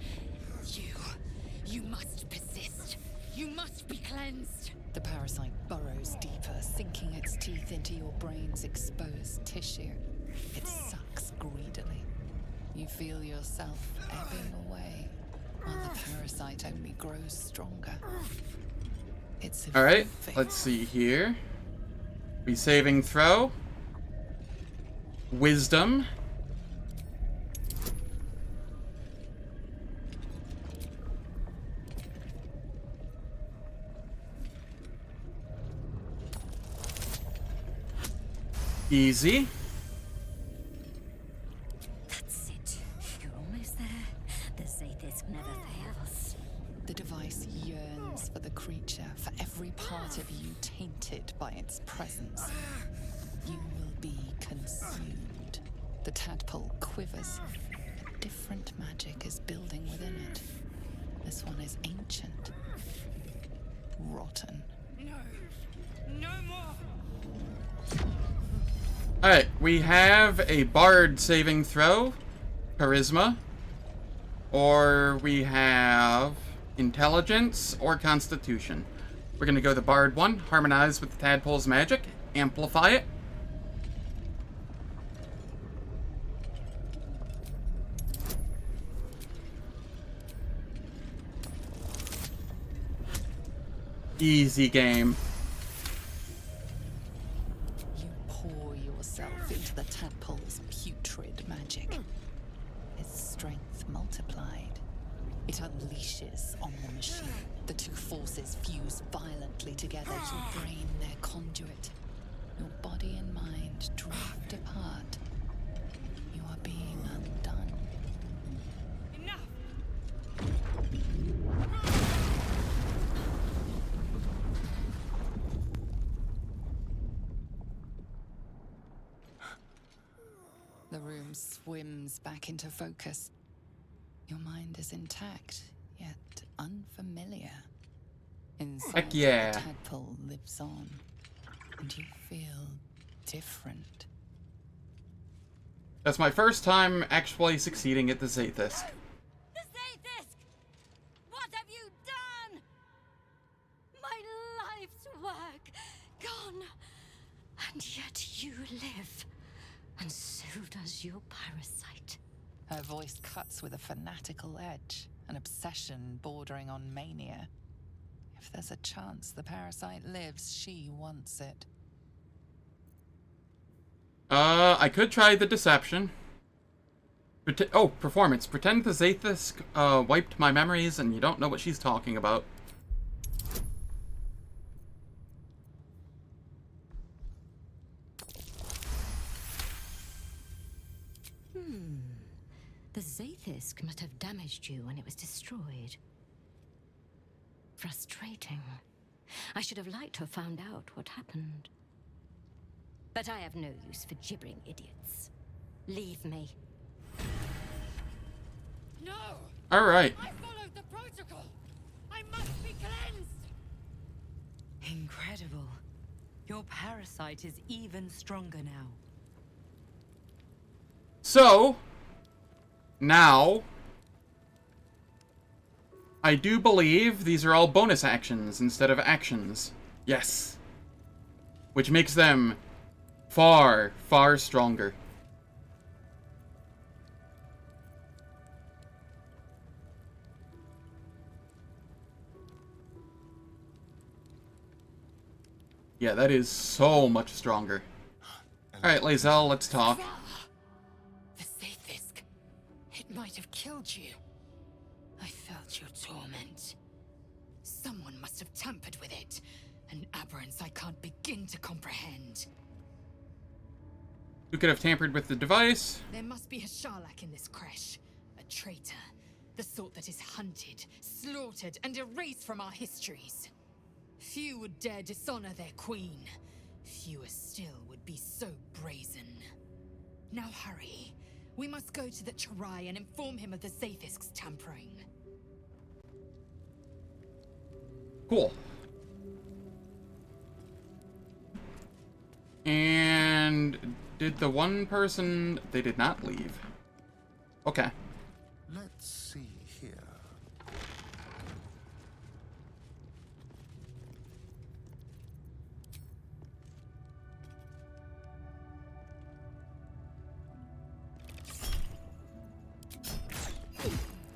You must persist. You must be cleansed. The parasite burrows deeper, sinking its teeth into your brain's exposed tissue. It sucks greedily. You feel yourself ebbing away, while the parasite only grows stronger. It's a Alright, let's see here. We saving throw. Wisdom. Easy. That's it. You're almost there. The Zaithis never fails. The device yearns for the creature, for every part of you tainted by its presence. You will be consumed. The tadpole quivers. A different magic is building within it. This one is ancient. Rotten. No more. Alright, we have a bard saving throw. Charisma. Or we have intelligence or constitution. We're gonna go the bard one. Harmonize with the tadpole's magic. Amplify it. Easy game. You pour yourself into the tadpole's putrid magic. Its strength multiplied. It unleashes on the machine. The two forces fuse violently together. Your brain, their conduit. Your body and mind drift apart. You are being undone. The room swims back into focus. Your mind is intact, yet unfamiliar. Inside, Heck yeah. the tadpole lives on, and you feel different. That's my first time actually succeeding at the Zaithis. The Zaithis! What have you done? My life's work gone. And yet you live. And so does your parasite. Her voice cuts with a fanatical edge, an obsession bordering on mania. If there's a chance the parasite lives, she wants it. I could try the deception. Performance. Pretend the Zaithis wiped my memories and you don't know what she's talking about. The Zaithis must have damaged you when it was destroyed. Frustrating. I should have liked to have found out what happened. But I have no use for gibbering idiots. Leave me. No! Alright. I followed the protocol! I must be cleansed! Incredible. Your parasite is even stronger now. So, now, I do believe these are all bonus actions instead of actions. Yes. Which makes them far, far stronger. Yeah, that is so much stronger. Alright, Lae'zel, let's talk. The Sathisk. It might have killed you. I felt your torment. Someone must have tampered with it. An aberrance I can't begin to comprehend. Who could have tampered with the device? There must be a Sharlak in this crash. A traitor. The sort that is hunted, slaughtered, and erased from our histories. Few would dare dishonor their queen. Fewer still would be so brazen. Now hurry. We must go to the Chirai and inform him of the Sathisk's tampering. Cool. And did the one person... They did not leave. Okay. Let's see here.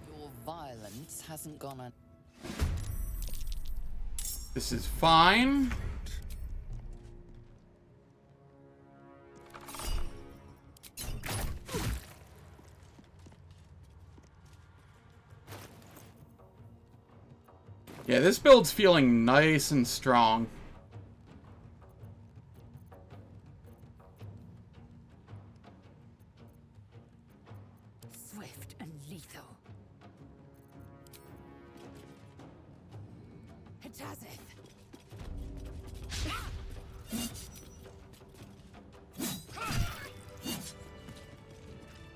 Your violence hasn't gone on. This is fine. Yeah, this build's feeling nice and strong. Swift and lethal. Hatazeth.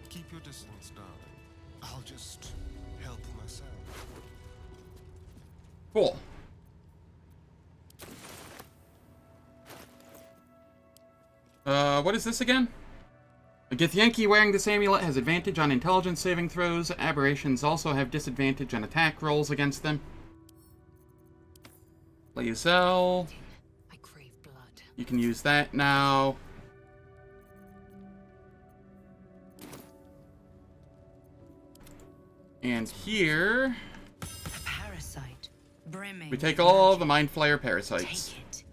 Keep your distance, darling. I'll just help myself. Cool. What is this again? A Githyanki wearing this amulet has advantage on intelligence saving throws. Aberrations also have disadvantage on attack rolls against them. Lae'zel. I crave blood. You can use that now. And here... A parasite. Brimming. we take all the Mind Flayer parasites. Take it.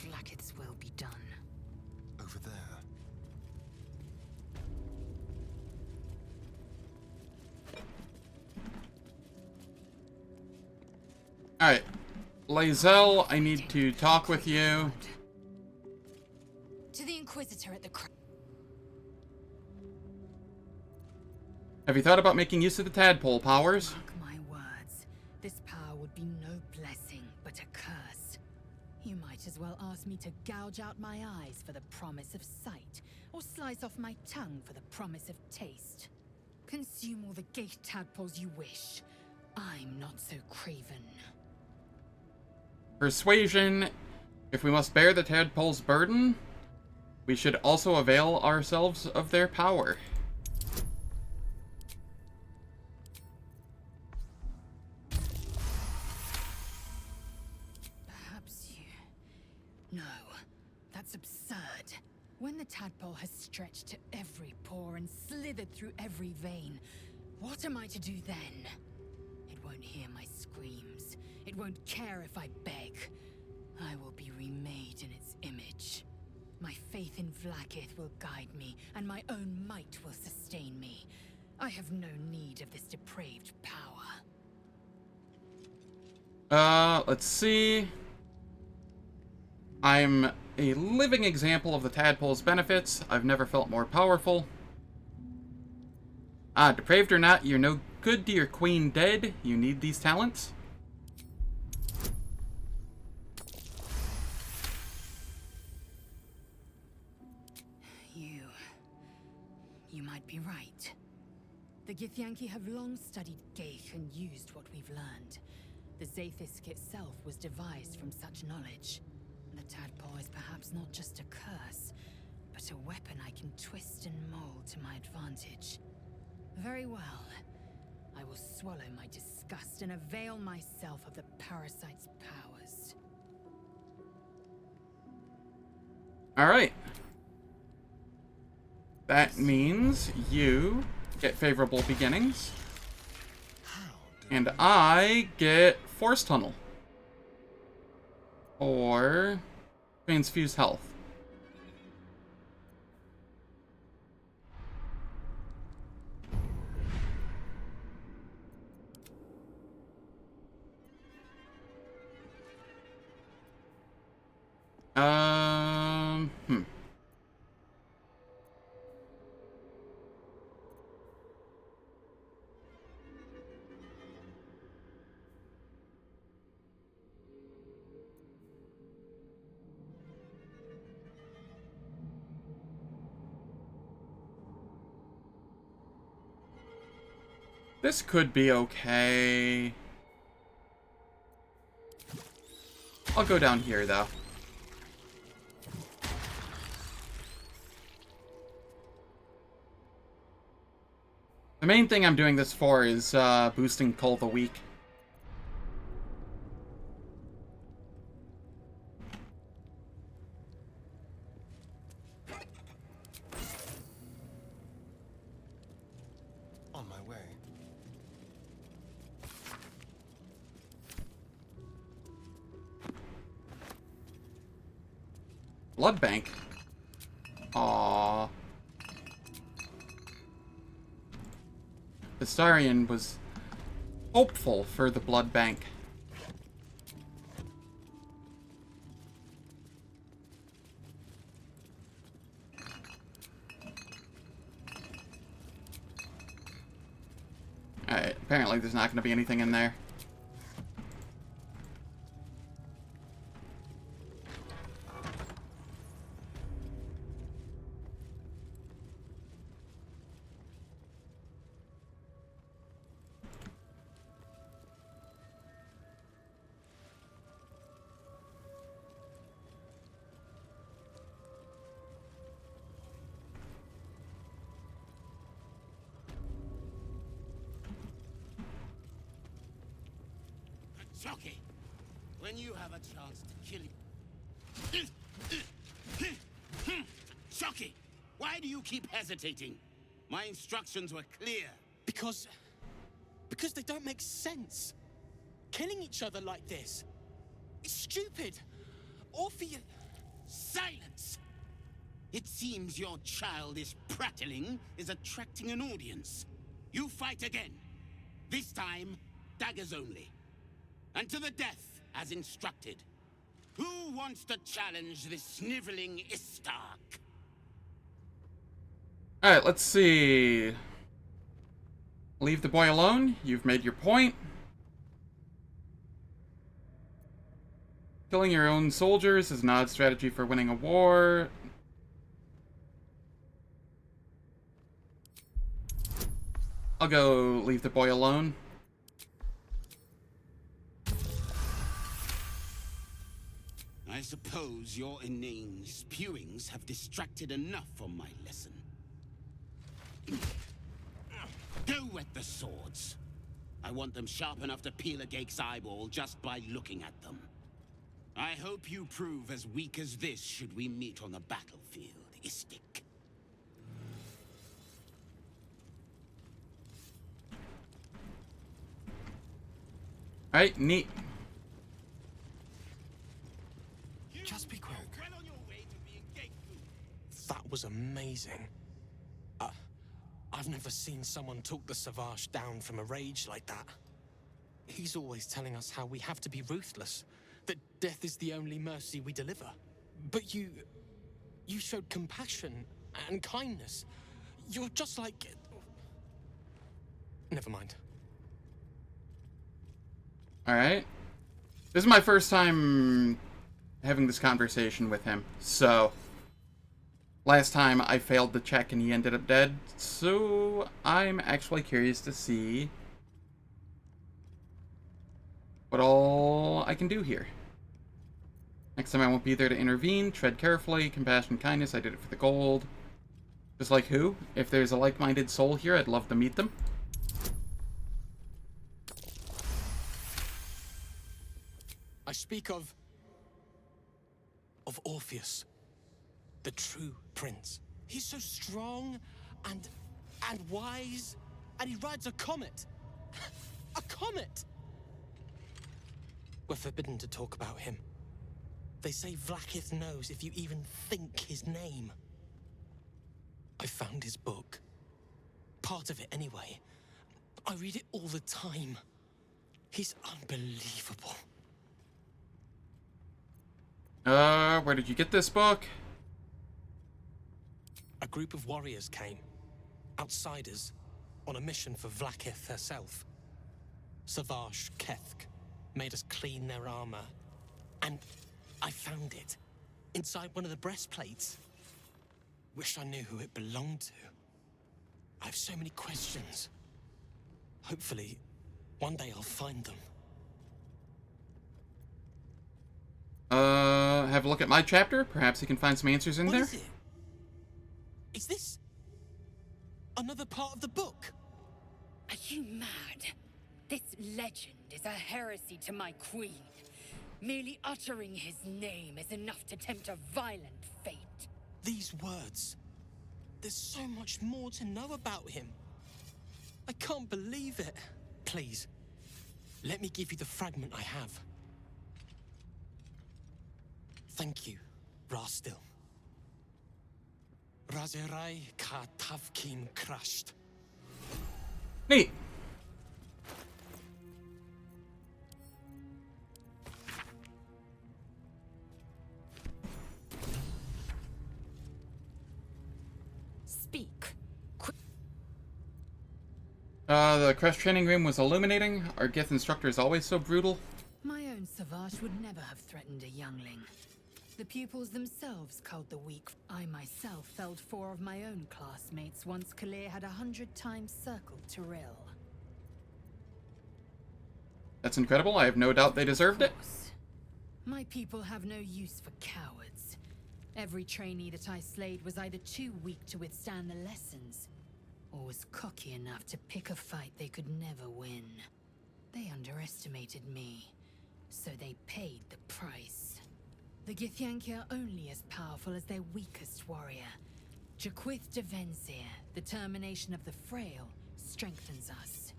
Vlaakith's will be done. Over there. Alright. Lae'zel, I need to talk with you. To the Inquisitor at the Have you thought about making use of the tadpole powers? Mark my words. This power would be no blessing, but a curse. You might as well ask me to gouge out my eyes for the promise of sight, or slice off my tongue for the promise of taste. Consume all the gate tadpoles you wish. I'm not so craven. Persuasion. If we must bear the tadpole's burden, we should also avail ourselves of their power. Perhaps you... No, that's absurd. When the tadpole has stretched to every pore and slithered through every vein, what am I to do then? It won't hear my screams. It won't care if I beg. I will be remade in its image. My faith in Vlaakith will guide me, and my own might will sustain me. I have no need of this depraved power. Let's see. I'm a living example of the tadpole's benefits. I've never felt more powerful. Depraved or not, you're no good to your queen dead. You need these talents. You might be right. The Githyanki have long studied Geich and used what we've learned. The Zaithisk itself was devised from such knowledge. The tadpole is perhaps not just a curse, but a weapon I can twist and mold to my advantage. Very well. I will swallow my disgust and avail myself of the parasite's powers. Alright. That means you get favorable beginnings. And I get Force Tunnel. Or Transfuse Health. Hmm. This could be okay. I'll go down here, though. The main thing I'm doing this for is boosting Cull the Weak. On my way. Blood Bank. Aww. Astarion was hopeful for the blood bank. Alright, apparently there's not going to be anything in there. Shocky! When you have a chance to kill him. Shocky! Why do you keep hesitating? My instructions were clear. Because they don't make sense. Killing each other like this. It's stupid. Or for you. Silence! It seems your childish prattling is attracting an audience. You fight again. This time, daggers only. And to the death, as instructed. Who wants to challenge this sniveling Istark? Alright, let's see. Leave the boy alone. You've made your point. Killing your own soldiers is an odd strategy for winning a war. I'll go leave the boy alone. I suppose your inane spewings have distracted enough from my lesson. Go wet the swords. I want them sharp enough to peel a Gake's eyeball just by looking at them. I hope you prove as weak as this should we meet on the battlefield, Istik. Alright, neat. Just be quick. That was amazing. I've never seen someone talk the Savage down from a rage like that. He's always telling us how we have to be ruthless, that death is the only mercy we deliver. But you showed compassion and kindness. You're just like... Never mind. Alright. This is my first time having this conversation with him, so Last time I failed to check and he ended up dead, so I'm actually curious to see what all I can do here. Next time I won't be there to intervene. Tread carefully. Compassion, kindness. I did it for the gold. Just like who? If there's a like-minded soul here, I'd love to meet them. I speak of Orpheus, the true prince. He's so strong and wise, and he rides a comet. A comet! We're forbidden to talk about him. They say Vlaakith knows if you even think his name. I found his book. Part of it, anyway. I read it all the time. He's unbelievable. Where did you get this book? A group of warriors came. Outsiders. On a mission for Vlaakith herself. Savage Kethk made us clean their armor. And I found it. Inside one of the breastplates. Wish I knew who it belonged to. I have so many questions. Hopefully, one day I'll find them. Have a look at my chapter. Perhaps you can find some answers in What there. is it? Is this another part of the book? Are you mad? This legend is a heresy to my queen. Merely uttering his name is enough to tempt a violent fate. These words. There's so much more to know about him. I can't believe it. Please, let me give you the fragment I have. Thank you, Rastil. Razerai ka tavkin crushed. Neat. Speak. The crash training room was illuminating. Our Gith instructor is always so brutal. My own Savage would never have threatened a youngling. The pupils themselves culled the weak. I myself felled 4 of my own classmates once Kalir had 100 times circled Tyrell. That's incredible. I have no doubt they deserved it. My people have no use for cowards. Every trainee that I slayed was either too weak to withstand the lessons, or was cocky enough to pick a fight they could never win. They underestimated me, so they paid the price. The Githyanki are only as powerful as their weakest warrior. Jaquith de Venzir, the termination of the frail, strengthens us.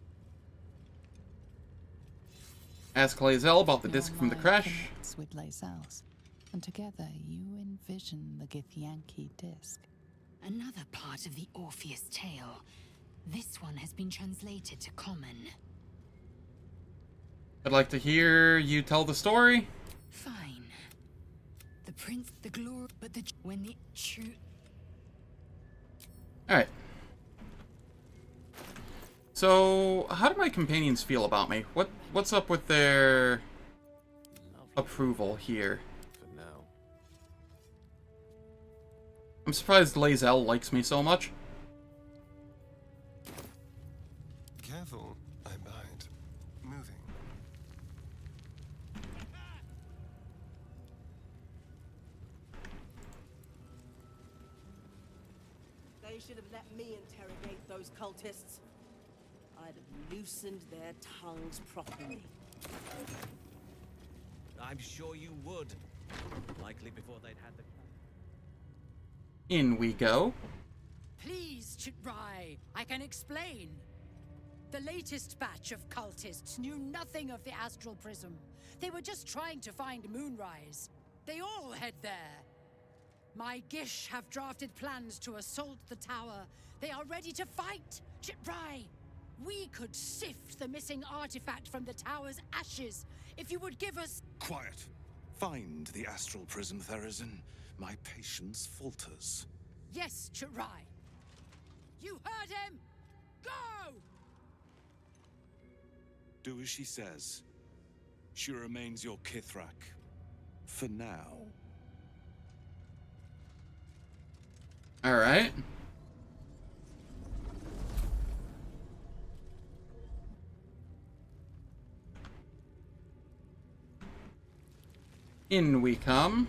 Ask Lae'zel about the disc from the crash. Connects with Lae'zel's, and together you envision the Githyanki disc. Another part of the Orpheus tale. This one has been translated to Common. I'd like to hear you tell the story. Fine. The prince, the glory, but when the true... Alright. So, how do my companions feel about me? What's up with their approval here? For now. I'm surprised Lae'zel likes me so much. Careful, I'm behind. Moving. They should have let me interrogate those cultists. I'd have loosened their tongues properly. I'm sure you would. Likely before they'd had the... In we go. Please, Chitrai, I can explain. The latest batch of cultists knew nothing of the astral prism. They were just trying to find Moonrise. They all head there. My Gish have drafted plans to assault the tower. They are ready to fight, Chitrai. We could sift the missing artifact from the tower's ashes if you would give us... Quiet. Find the astral prism, Therazin. My patience falters. Yes, Chitrai. You heard him! Go! Do as she says. She remains your Kithrak. For now. Alright. In we come.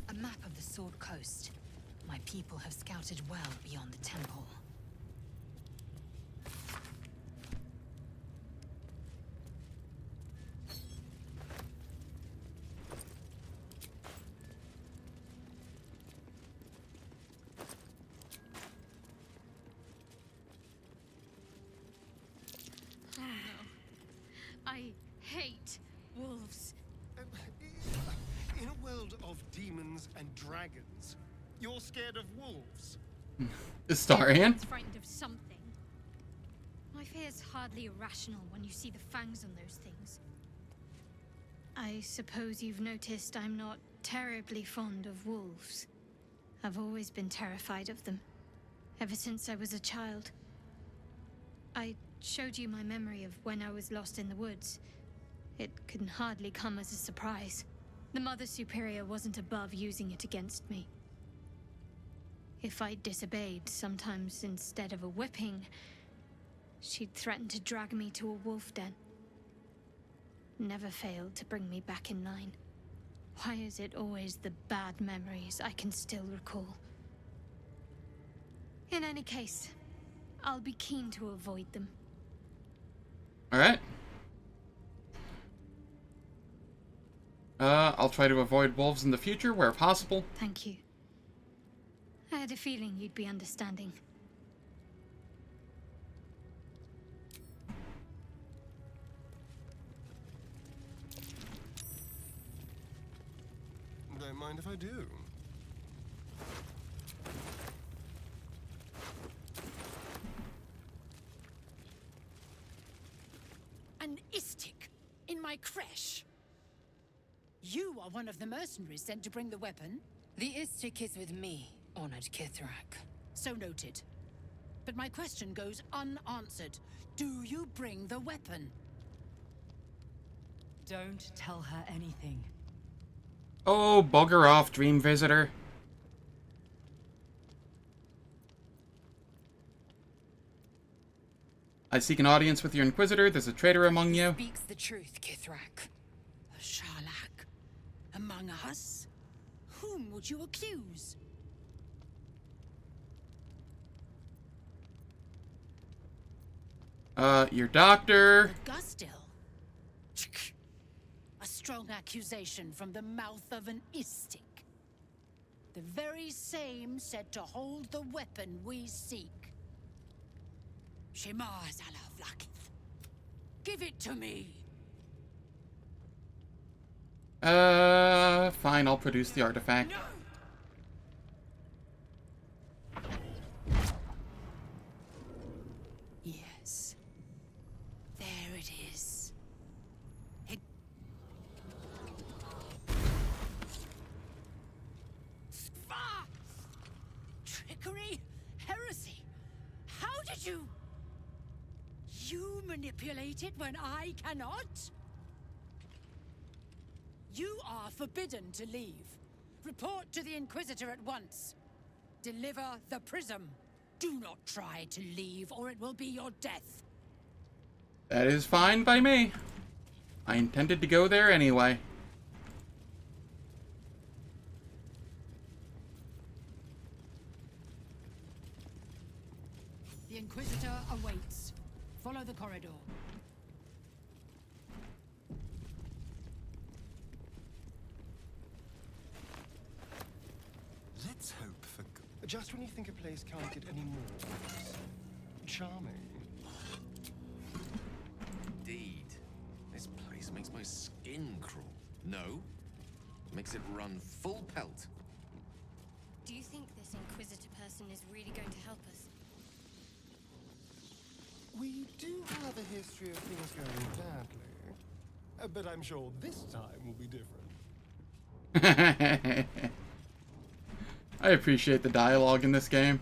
A map of the Sword Coast. My people have scouted well beyond the temple. I hate wolves. In a world of demons and dragons, you're scared of wolves? Astarian? Everyone's frightened of something. My fear's hardly irrational when you see the fangs on those things. I suppose you've noticed I'm not terribly fond of wolves. I've always been terrified of them, ever since I was a child. I showed you my memory of when I was lost in the woods. It can hardly come as a surprise. The Mother Superior wasn't above using it against me. If I disobeyed, sometimes instead of a whipping, she'd threaten to drag me to a wolf den. Never failed to bring me back in line. Why is it always the bad memories I can still recall? In any case, I'll be keen to avoid them. Alright. I'll try to avoid wolves in the future where possible. Thank you. I had a feeling you'd be understanding. Don't mind if I do. An istik in my creche. You are one of the mercenaries sent to bring the weapon. The istik is with me, honored Kithrak. So noted. But my question goes unanswered. Do you bring the weapon? Don't tell her anything. Oh, bugger off, Dream Visitor. I seek an audience with your Inquisitor. There's a traitor among you. Speaks the truth, Kithrak. A Sharlak? Among us? Whom would you accuse? Your doctor. Gustil. A strong accusation from the mouth of an istik. The very same said to hold the weapon we seek. Shema Zalav Lakith. Give it to me. Fine, I'll produce the artifact. Yes. There it is. Ah! Trickery? Heresy? How did you... You manipulate it when I cannot? You are forbidden to leave. Report to the Inquisitor at once. Deliver the prism. Do not try to leave, or it will be your death. That is fine by me. I intended to go there anyway. The Inquisitor awaits. Follow the corridor. Let's hope for good. Just when you think a place can't get any more charming. Indeed. This place makes my skin crawl. No. Makes it run full pelt. Do you think this Inquisitor person is really going to help us? We do have a history of things going badly. But I'm sure this time will be different. I appreciate the dialogue in this game.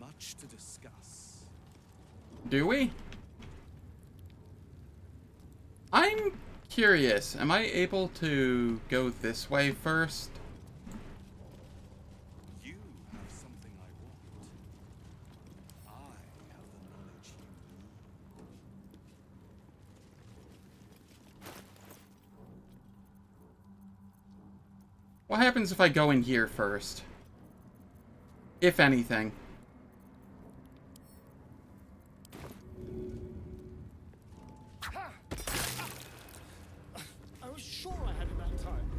much to discuss. Do we? I'm curious. Am I able to go this way first? You have something I want. I have the knowledge you need. What happens if I go in here first? If anything. I was sure I had it that time.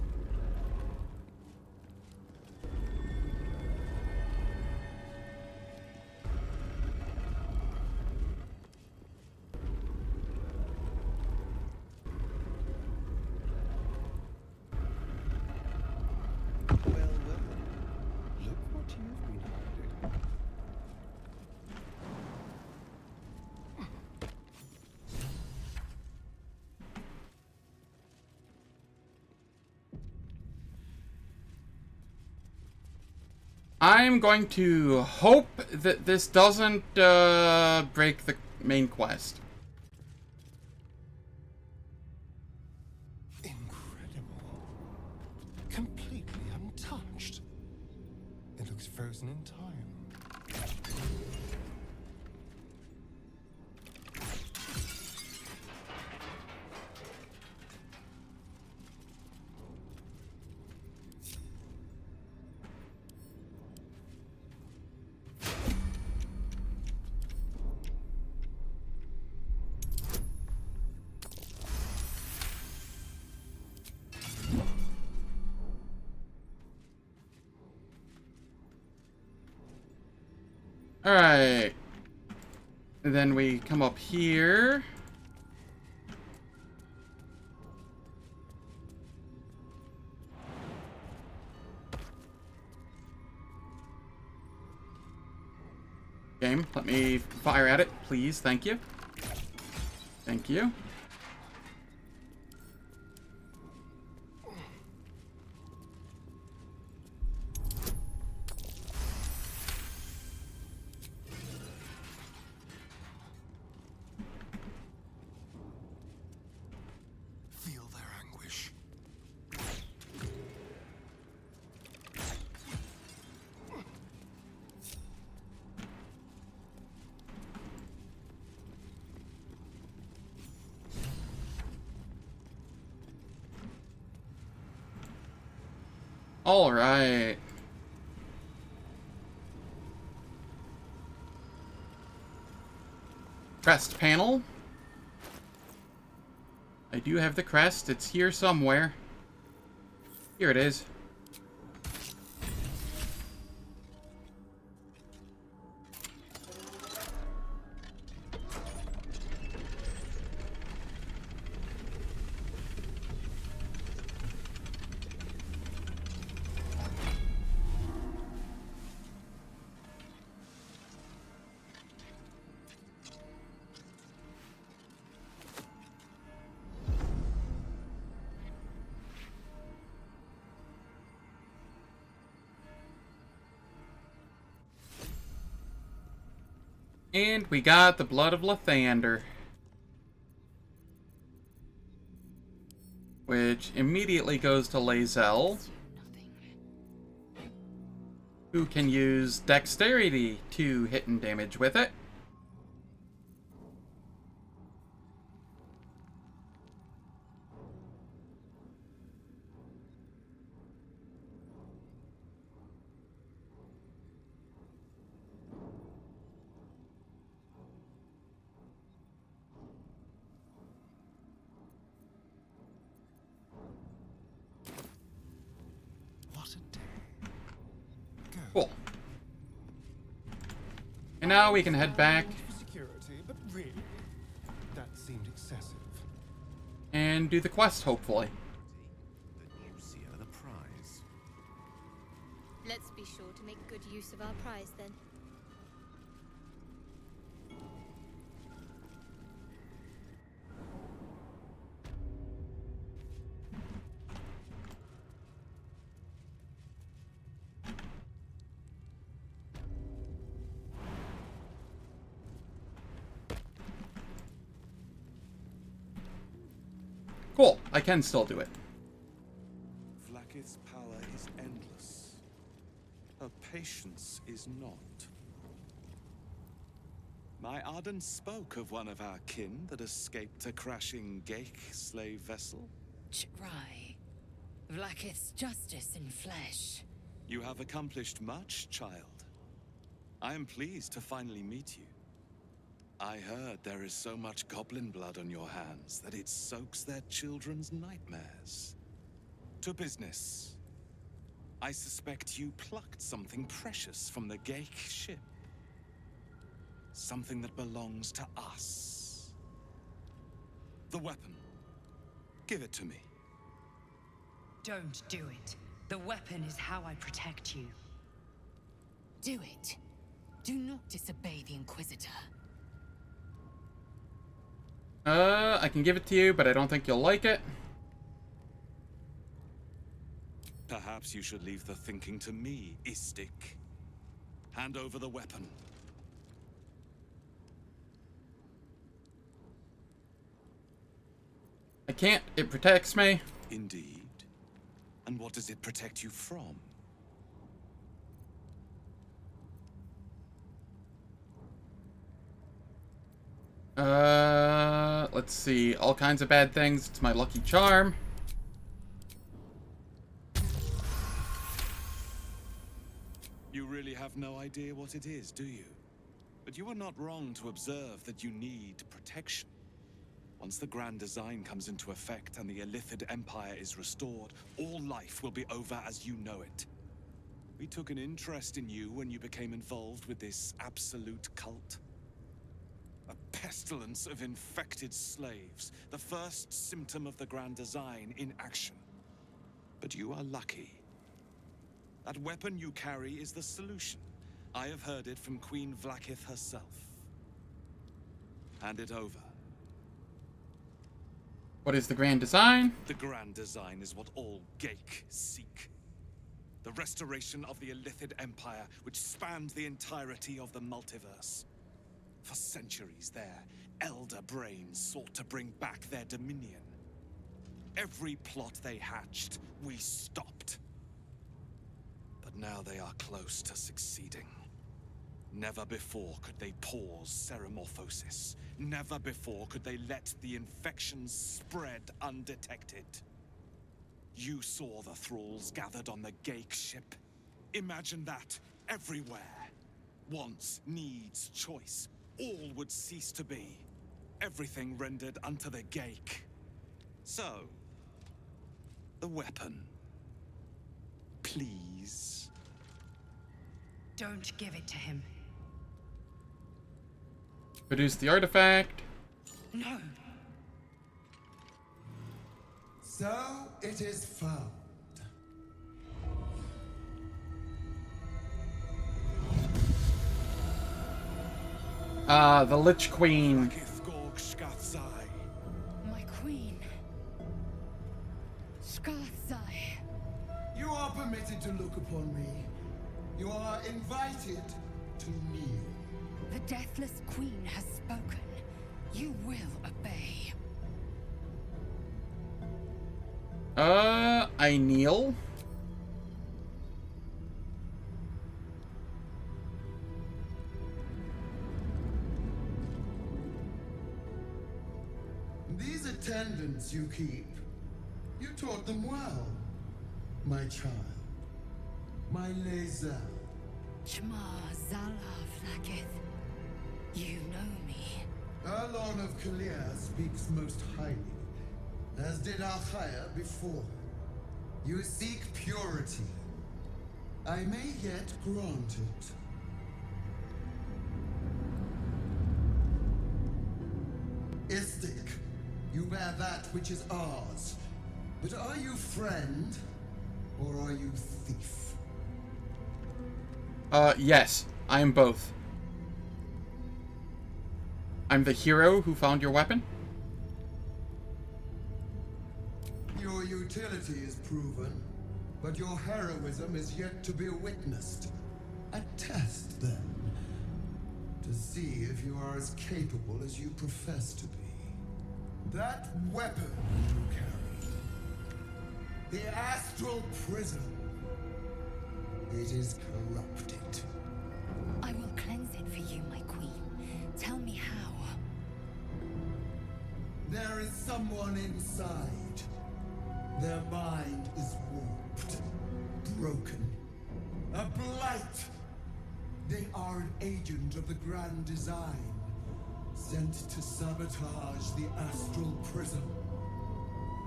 Well, well. Look what you've been hiding. I'm going to hope that this doesn't break the main quest. Incredible. Completely untouched. It looks frozen in time. Alright. And then we come up here. Game, let me fire at it, please. Thank you. Thank you. Feel their anguish. All right. Crest panel. I do have the crest. It's here somewhere. Here it is. And we got the blood of Lathander. Which immediately goes to Lae'zel, who can use dexterity to hit and damage with it. What a day. Cool. And now we can head back For security, but really, that seemed excessive. and do the quest, hopefully. The juicier the prize. Let's be sure to make good use of our prize then. Cool, I can still do it. Vlaakith's power is endless. Her patience is not. My Arden spoke of one of our kin that escaped a crashing Geik slave vessel. Right. Vlaakith's justice in flesh. You have accomplished much, child. I am pleased to finally meet you. I heard there is so much goblin blood on your hands that it soaks their children's nightmares. To business. I suspect you plucked something precious from the Geik ship. Something that belongs to us. The weapon. Give it to me. Don't do it. The weapon is how I protect you. Do it. Do not disobey the Inquisitor. I can give it to you, but I don't think you'll like it. Perhaps you should leave the thinking to me, Istik. Hand over the weapon. I can't. It protects me. Indeed. And what does it protect you from? Let's see. All kinds of bad things. It's my lucky charm. You really have no idea what it is, do you? But you are not wrong to observe that you need protection. Once the Grand Design comes into effect and the Illithid Empire is restored, all life will be over as you know it. We took an interest in you when you became involved with this absolute cult. A pestilence of infected slaves, the first symptom of the Grand Design in action. But you are lucky. That weapon you carry is the solution. I have heard it from Queen Vlaakith herself. Hand it over. What is the Grand Design? The Grand Design is what all Geik seek. The restoration of the Illithid Empire, which spans the entirety of the multiverse. For centuries, their elder brains sought to bring back their dominion. Every plot they hatched, we stopped. But now they are close to succeeding. Never before could they pause ceremorphosis. Never before could they let the infections spread undetected. You saw the thralls gathered on the Geik ship. Imagine that everywhere. Wants, needs, choice. All would cease to be. Everything rendered unto the Geik. So, the weapon. Please. Don't give it to him. Produce the artifact. No. So it is found. The Lich Queen. My queen. Skathzai. You are permitted to look upon me. You are invited to kneel. The Deathless Queen has spoken. You will obey. I kneel. These attendants you keep, you taught them well, my child. My Lae'zel. Chma Zala Vlaakith. You know me. Our Lord of Kalir speaks most highly, as did Alchaya before her. You seek purity. I may yet grant it. Istik, you bear that which is ours. But are you friend, or are you thief? Yes. I am both. I'm the hero who found your weapon. Your utility is proven, but your heroism is yet to be witnessed. A test, then, to see if you are as capable as you profess to be. That weapon you carry, the astral prism, it is corrupted. I will cleanse it for you, my queen. Tell me how. There is someone inside. Their mind is warped, broken, a blight. They are an agent of the Grand Design, sent to sabotage the astral prism.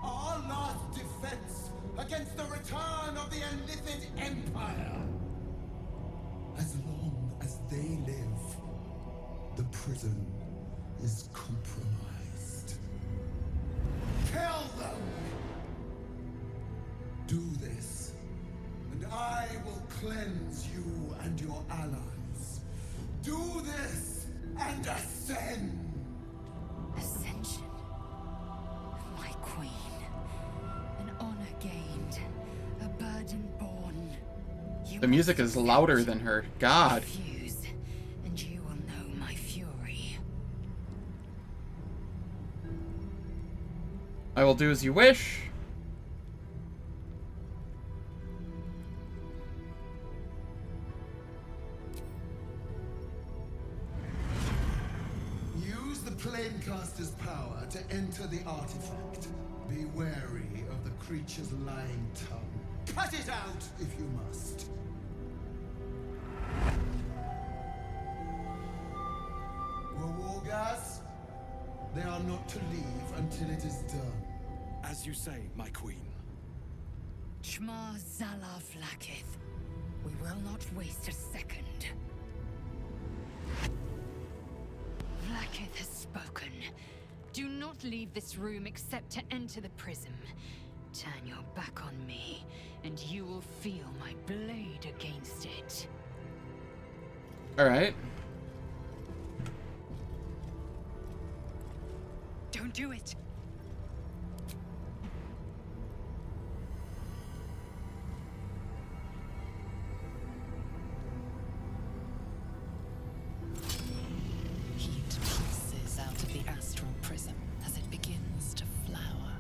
Our last defense against the return of the Illithid Empire. As long as they live, the prism is compromised. Kill them! Do this, and I will cleanse you and your allies. Do this, and ascend! Ascension. My queen. An honor gained. A burden borne. The music is louder than her. God. Refuse, and you will know my fury. I will do as you wish. Use the Planecaster's power to enter the artifact. Be wary of the creature's lying tongue. Cut it out if you must. Wargas, they are not to leave until it is done. As you say, my queen. Shma Zalav Lakith. We will not waste a second. Lakith has spoken. Do not leave this room except to enter the prism. Turn your back on me, and you will feel my blade against it. Alright. Don't do it! Heat pulses out of the astral prism as it begins to flower.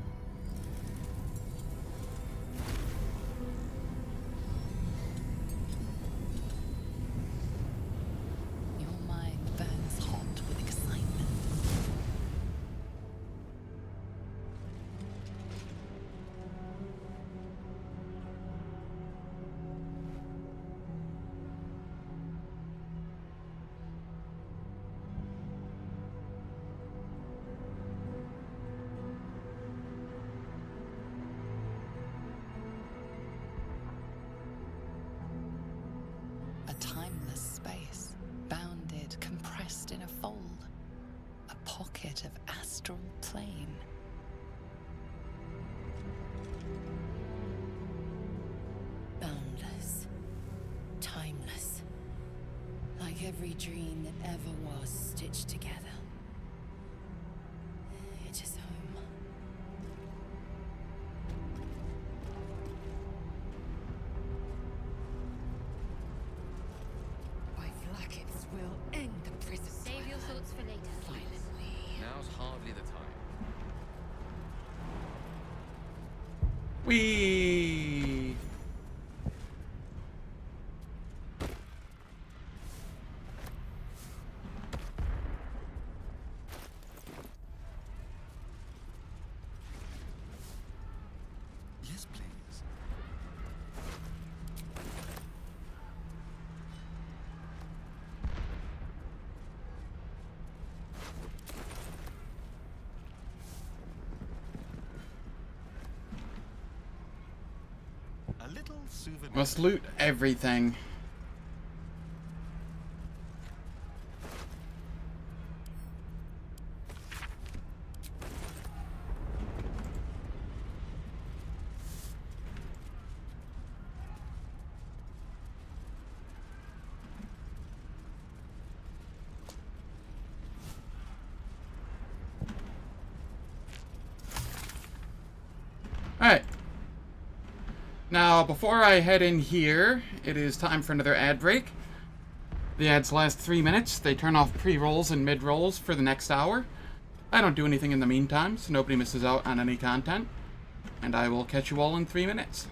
Your mind burns hot with excitement. A timeless space, bounded, compressed in a fold. A pocket of astral plane. Boundless. Timeless. Like every dream that ever was stitched together. It is home. By Vlaakith's will end the prison. Save your thoughts for later. Violently. Now's hardly the time. Whee! Yes, please. A little souvenir. Must loot everything. Alright. Now, before I head in here, it is time for another ad break. The ads last 3 minutes. They turn off pre-rolls and mid-rolls for the next hour. I don't do anything in the meantime, so nobody misses out on any content. And I will catch you all in 3 minutes.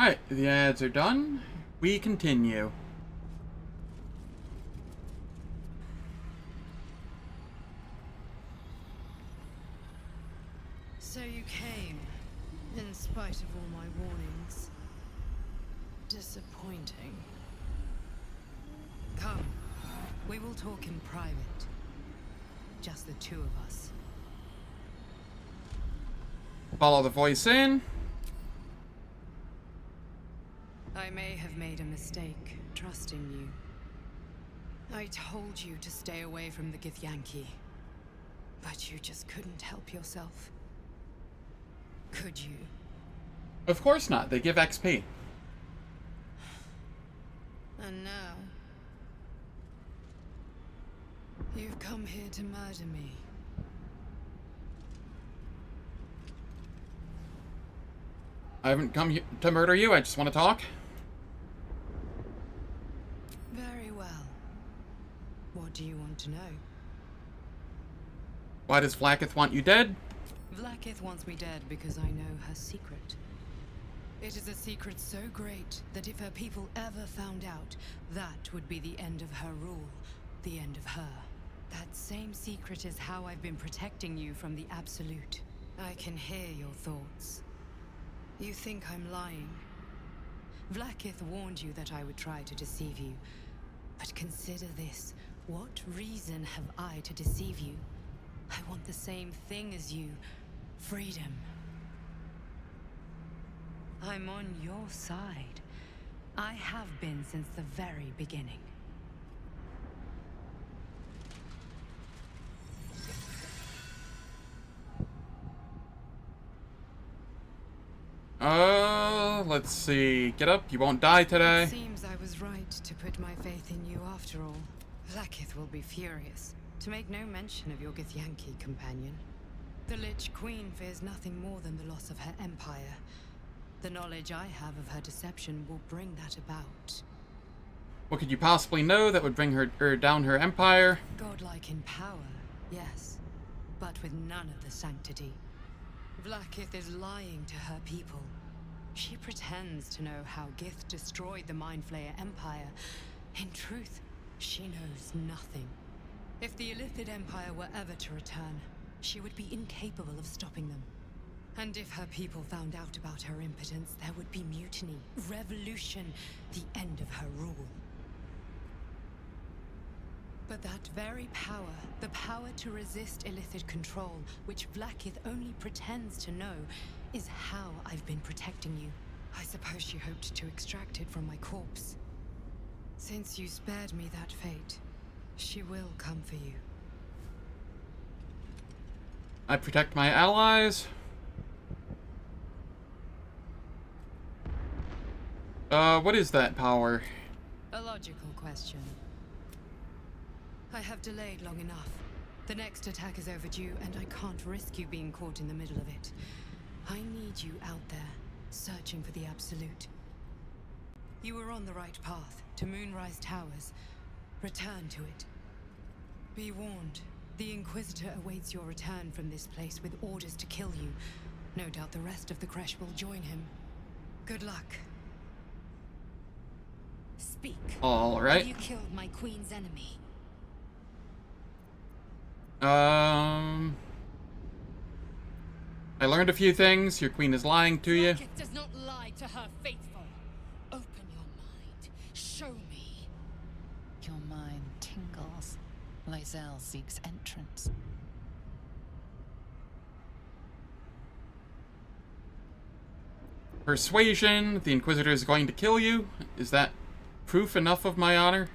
Alright, the ads are done. We continue. So you came, in spite of all my warnings. Disappointing. Come, we will talk in private. Just the two of us. Follow the voice in. I may have made a mistake trusting you. I told you to stay away from the Githyanki, but you just couldn't help yourself. Could you? Of course not. They give XP. And now, you've come here to murder me. I haven't come here to murder you. I just want to talk. Very well. What do you want to know? Why does Vlaakith want you dead? Vlaakith wants me dead because I know her secret. It is a secret so great that if her people ever found out, that would be the end of her rule, the end of her. That same secret is how I've been protecting you from the Absolute. I can hear your thoughts. You think I'm lying. Vlaakith warned you that I would try to deceive you. But consider this. What reason have I to deceive you? I want the same thing as you. Freedom. I'm on your side. I have been since the very beginning. Let's see. Get up, you won't die today. It seems I was right to put my faith in you after all. Vlaakith will be furious, to make no mention of your Githyanki companion. The Lich Queen fears nothing more than the loss of her empire. The knowledge I have of her deception will bring that about. What could you possibly know that would bring her down her empire? Godlike in power, yes, but with none of the sanctity. Vlaakith is lying to her people. She pretends to know how Gith destroyed the Mindflayer Empire. In truth, she knows nothing. If the Illithid Empire were ever to return, she would be incapable of stopping them. And if her people found out about her impotence, there would be mutiny, revolution, the end of her rule. But that very power, the power to resist Illithid control, which Vlaakith only pretends to know, is how I've been protecting you. I suppose she hoped to extract it from my corpse. Since you spared me that fate, she will come for you. I protect my allies. What is that power? A logical question. I have delayed long enough. The next attack is overdue, and I can't risk you being caught in the middle of it. I need you out there, searching for the Absolute. You were on the right path, to Moonrise Towers. Return to it. Be warned, the Inquisitor awaits your return from this place with orders to kill you. No doubt the rest of the Kresh will join him. Good luck. Speak. All right. Have you killed my queen's enemy? I learned a few things. Your queen is lying to you. It does not lie to her faithful. Open your mind. Show me. Your mind tingles. Lae'zel seeks entrance. Persuasion. The Inquisitor is going to kill you. Is that proof enough of my honor?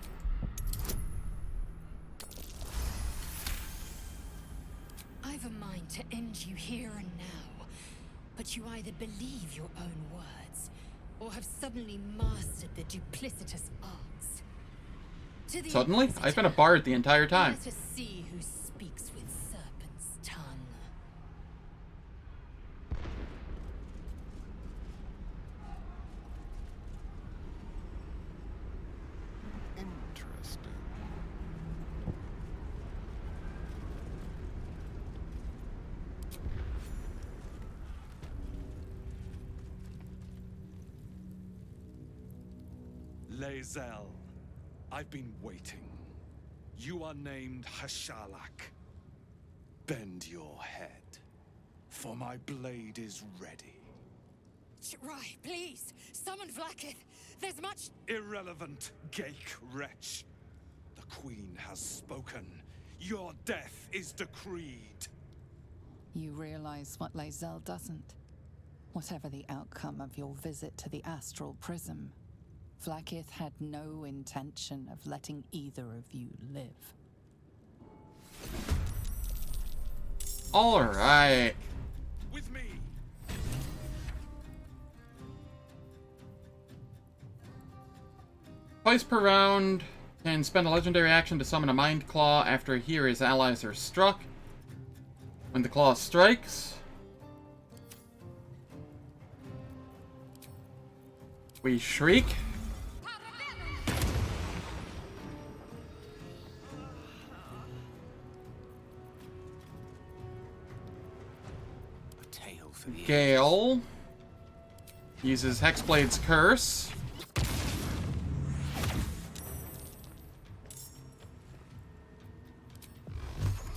I've a mind to end you here and now, but you either believe your own words, or have suddenly mastered the duplicitous arts. To the Suddenly? I've been a bard the entire time. Let us see who speaks with serpent's tongue. Interesting. Lae'zel, I've been waiting. You are named Hashalak. Bend your head, for my blade is ready. Rai, please, summon Vlaakith. There's much... Irrelevant, Gake wretch. The Queen has spoken. Your death is decreed. You realize what Lae'zel doesn't. Whatever the outcome of your visit to the Astral Prism, Vlaakith had no intention of letting either of you live. All right. With me. Twice per round, can spend a legendary action to summon a Mind Claw after he or his allies are struck. When the claw strikes, we shriek. Gale uses Hexblade's Curse.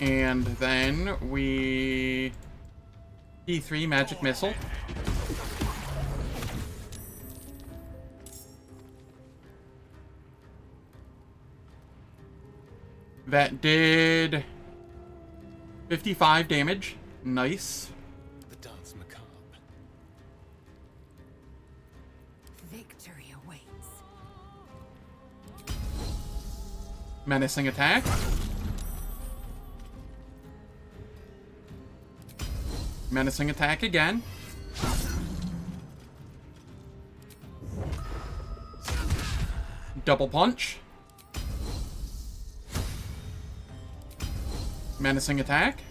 And then we E3 Magic Missile. That did 55 damage. Nice. The dance macabre. awaits. Menacing attack. Menacing attack again. Double punch. Menacing attack.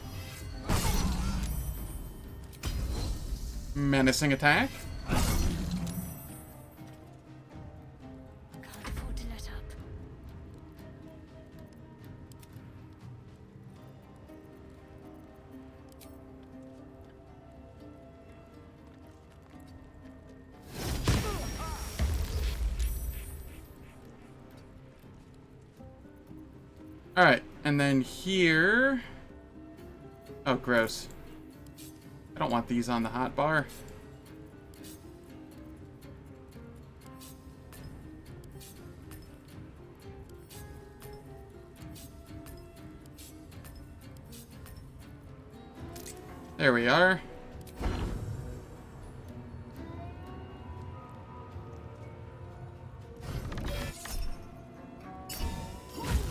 Menacing attack. Can't afford to let up. Alright, and then here... Oh, gross. I don't want these on the hot bar. There we are.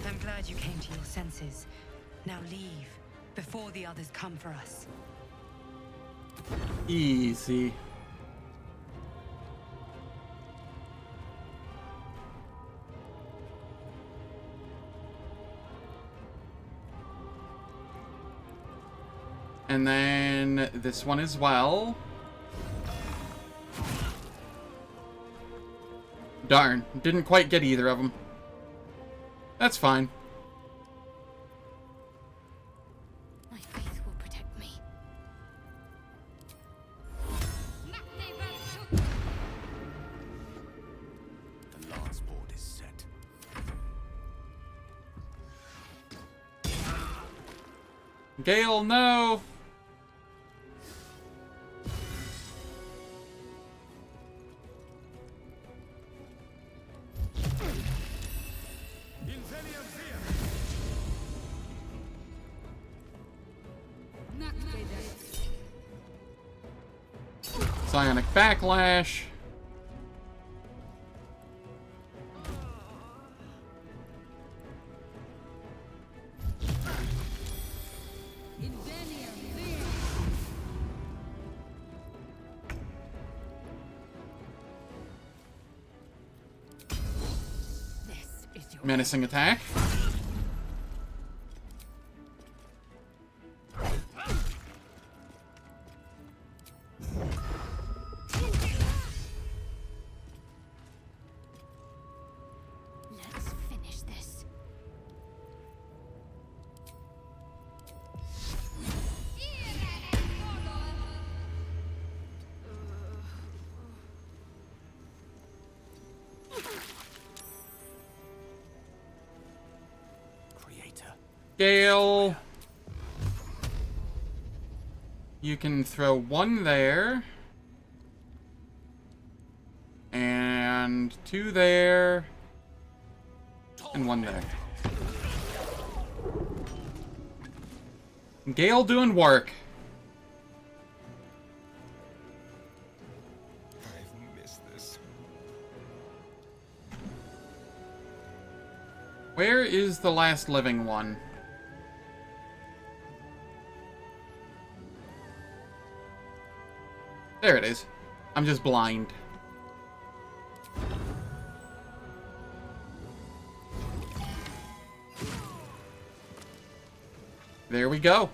I'm glad you came to your senses. Now leave, before the others come for us. Easy. And then this one as well. Darn, didn't quite get either of them. That's fine. My faith will protect me. The lance board is set. Gale, no! Psionic Backlash. Menacing attack. Let's finish this. Gale. You can throw one there. And two there. And one there. Gale doing work. I've missed this. Where is the last living one? There it is. I'm just blind. There we go.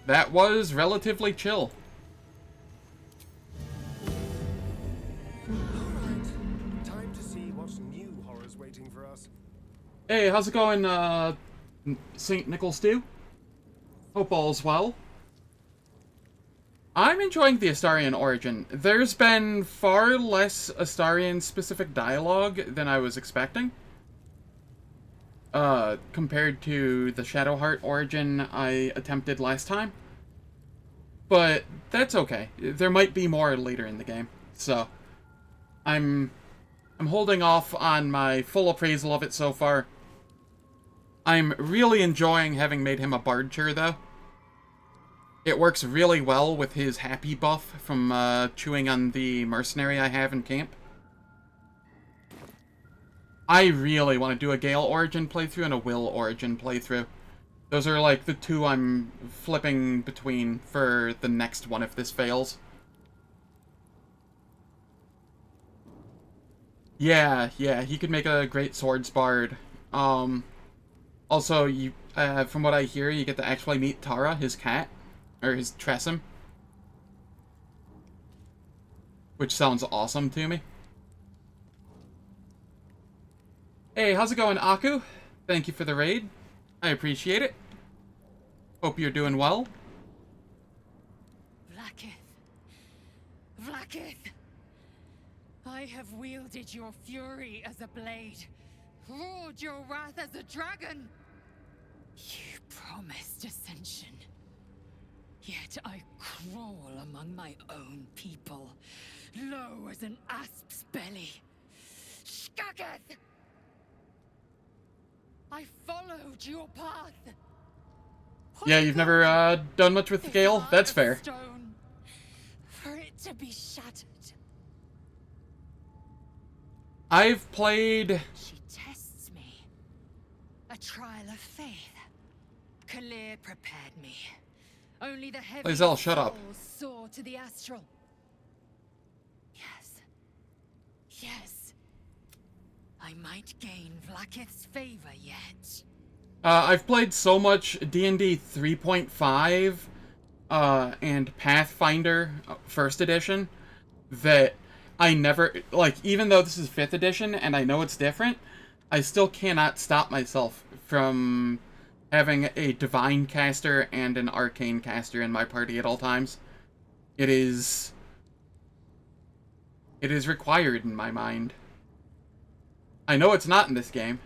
That was relatively chill. Time to see what new horrors waiting for us. Hey, how's it going, St. Nicholas Stew? Hope all's well. I'm enjoying the Astarian origin. There's been far less Astarian-specific dialogue than I was expecting. Compared to the Shadowheart origin I attempted last time. But that's okay. There might be more later in the game. So, I'm holding off on my full appraisal of it so far. I'm really enjoying having made him a Bardcher, though. It works really well with his happy buff from chewing on the mercenary I have in camp. I really want to do a Gale Origin playthrough and a Will Origin playthrough. Those are like the two I'm flipping between for the next one if this fails. Yeah, he could make a great swords bard. Also, you, from what I hear, you get to actually meet Tara, his cat, or his Tressym, which sounds awesome to me. Hey, how's it going, Aku? Thank you for the raid. I appreciate it. Hope you're doing well. Vlaakith! I have wielded your fury as a blade, roared your wrath as a dragon. You promised ascension. Yet I crawl among my own people, low as an asp's belly. Skageth! I followed your path. Yeah, you've never done much with Gale? That's fair. Stone, for it to be shattered. I've played... She tests me. A trial of faith. Kalir prepared me. Only the heavy Lae'zel, shut up. soar to the astral. Yes. I might gain Vlaakith's favor yet. I've played so much D&D 3.5 and Pathfinder 1st edition that I never, like, even though this is 5th edition and I know it's different, I still cannot stop myself from having a divine caster and an arcane caster in my party at all times. It is required in my mind. I know it's not in this game,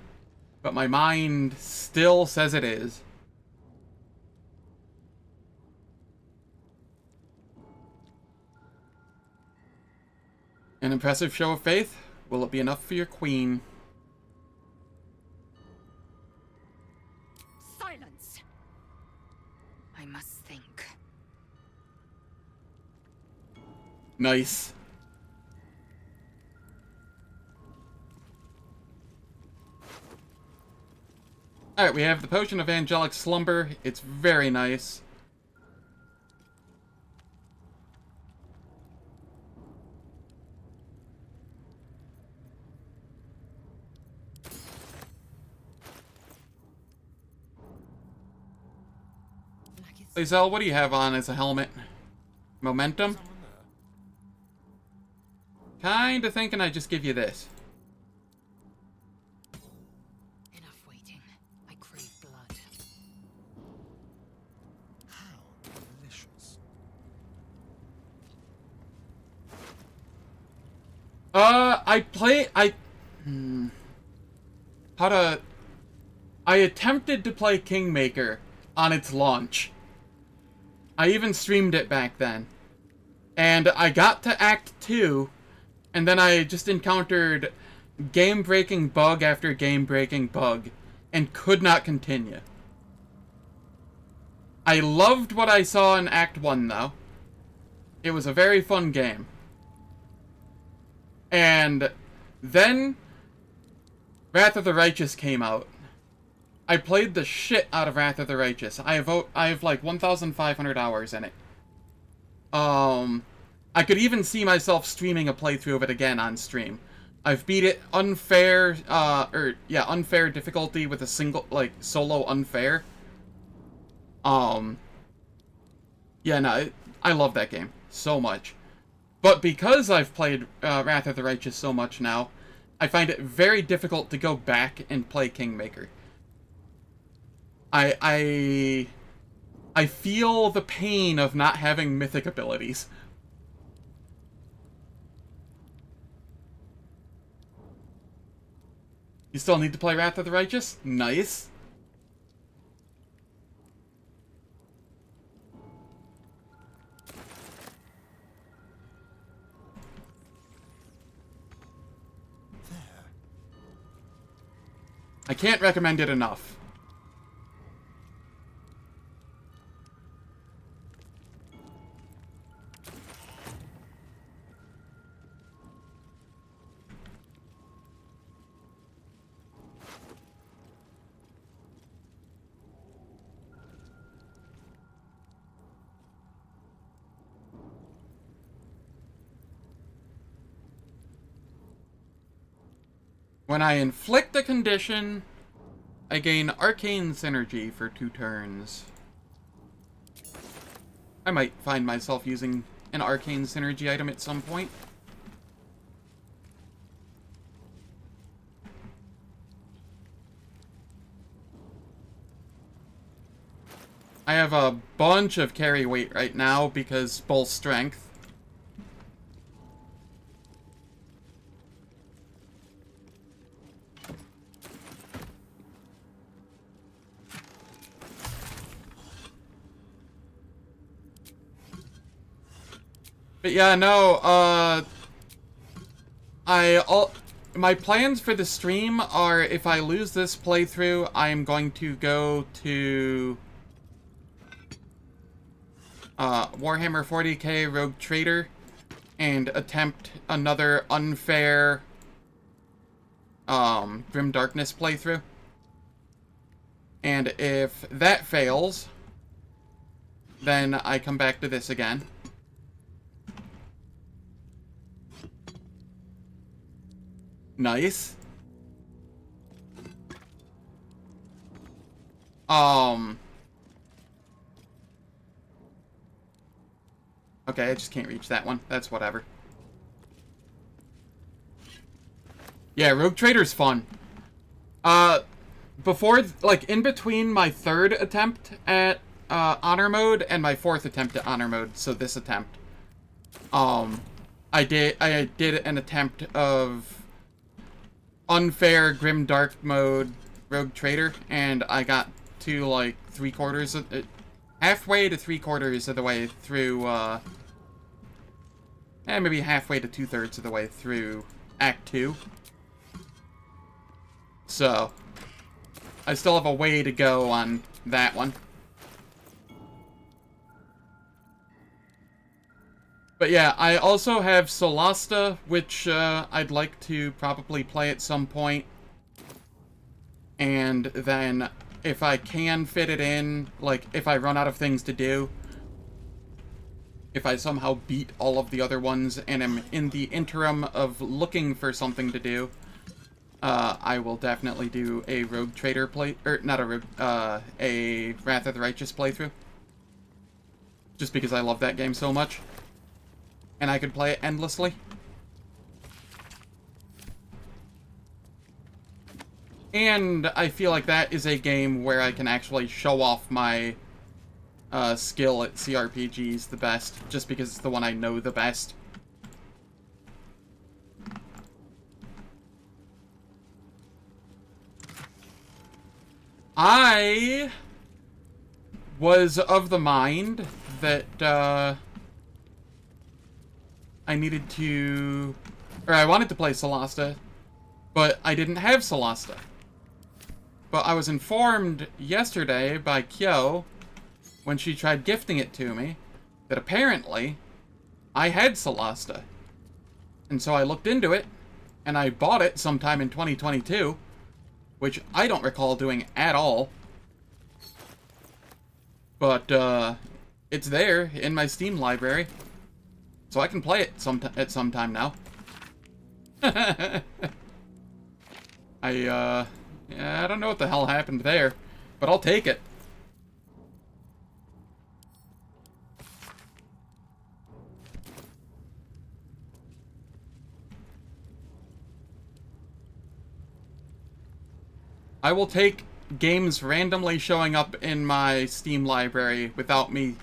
but my mind still says it is. An impressive show of faith? Will it be enough for your queen? Silence! I must think. Nice. Alright, we have the Potion of Angelic Slumber. It's very nice. Lae'zel, what do you have on as a helmet? Momentum? Kinda thinking I'd just give you this. Enough waiting. I crave blood. How delicious. I attempted to play Kingmaker on its launch. I even streamed it back then. And I got to Act 2, and then I just encountered game-breaking bug after game-breaking bug, and could not continue. I loved what I saw in Act 1, though. It was a very fun game. And then Wrath of the Righteous came out. I played the shit out of Wrath of the Righteous. I have like 1,500 hours in it. I could even see myself streaming a playthrough of it again on stream. I've beat it unfair, unfair difficulty with a single, like, solo unfair. Yeah, no, I love that game so much. But because I've played Wrath of the Righteous so much now, I find it very difficult to go back and play Kingmaker. I feel the pain of not having mythic abilities. You still need to play Wrath of the Righteous? Nice. I can't recommend it enough. When I inflict a condition, I gain arcane synergy for 2 turns. I might find myself using an arcane synergy item at some point. I have a bunch of carry weight right now because both strength. But yeah, no, my plans for the stream are if I lose this playthrough, I am going to go to Warhammer 40k Rogue Trader and attempt another unfair Grim Darkness playthrough. And if that fails, then I come back to this again. Nice. Okay, I just can't reach that one. That's whatever. Yeah, Rogue Trader's fun. Before, like, in between my 3rd attempt at, Honor Mode and my 4th attempt at Honor Mode, so this attempt, I did an attempt of unfair Grim Dark Mode Rogue Trader, and I got to, like, 3/4 of it, halfway to 3/4 of the way through, maybe halfway to 2/3 of the way through Act 2. So, I still have a way to go on that one. But yeah, I also have Solasta, which I'd like to probably play at some point. And then, if I can fit it in, like, if I run out of things to do, if I somehow beat all of the other ones and am in the interim of looking for something to do, I will definitely do a Rogue Trader play, or not a Rogue, a Wrath of the Righteous playthrough. Just because I love that game so much. And I could play it endlessly. And I feel like that is a game where I can actually show off my skill at CRPGs the best, just because it's the one I know the best. I was of the mind that I needed to, or I wanted to play Solasta, but I didn't have Solasta. But I was informed yesterday by Kyo, when she tried gifting it to me, that apparently I had Solasta. And so I looked into it, and I bought it sometime in 2022, which I don't recall doing at all. But, it's there in my Steam library, so I can play it at some time now. Yeah, I don't know what the hell happened there, but I'll take it. I will take games randomly showing up in my Steam library without me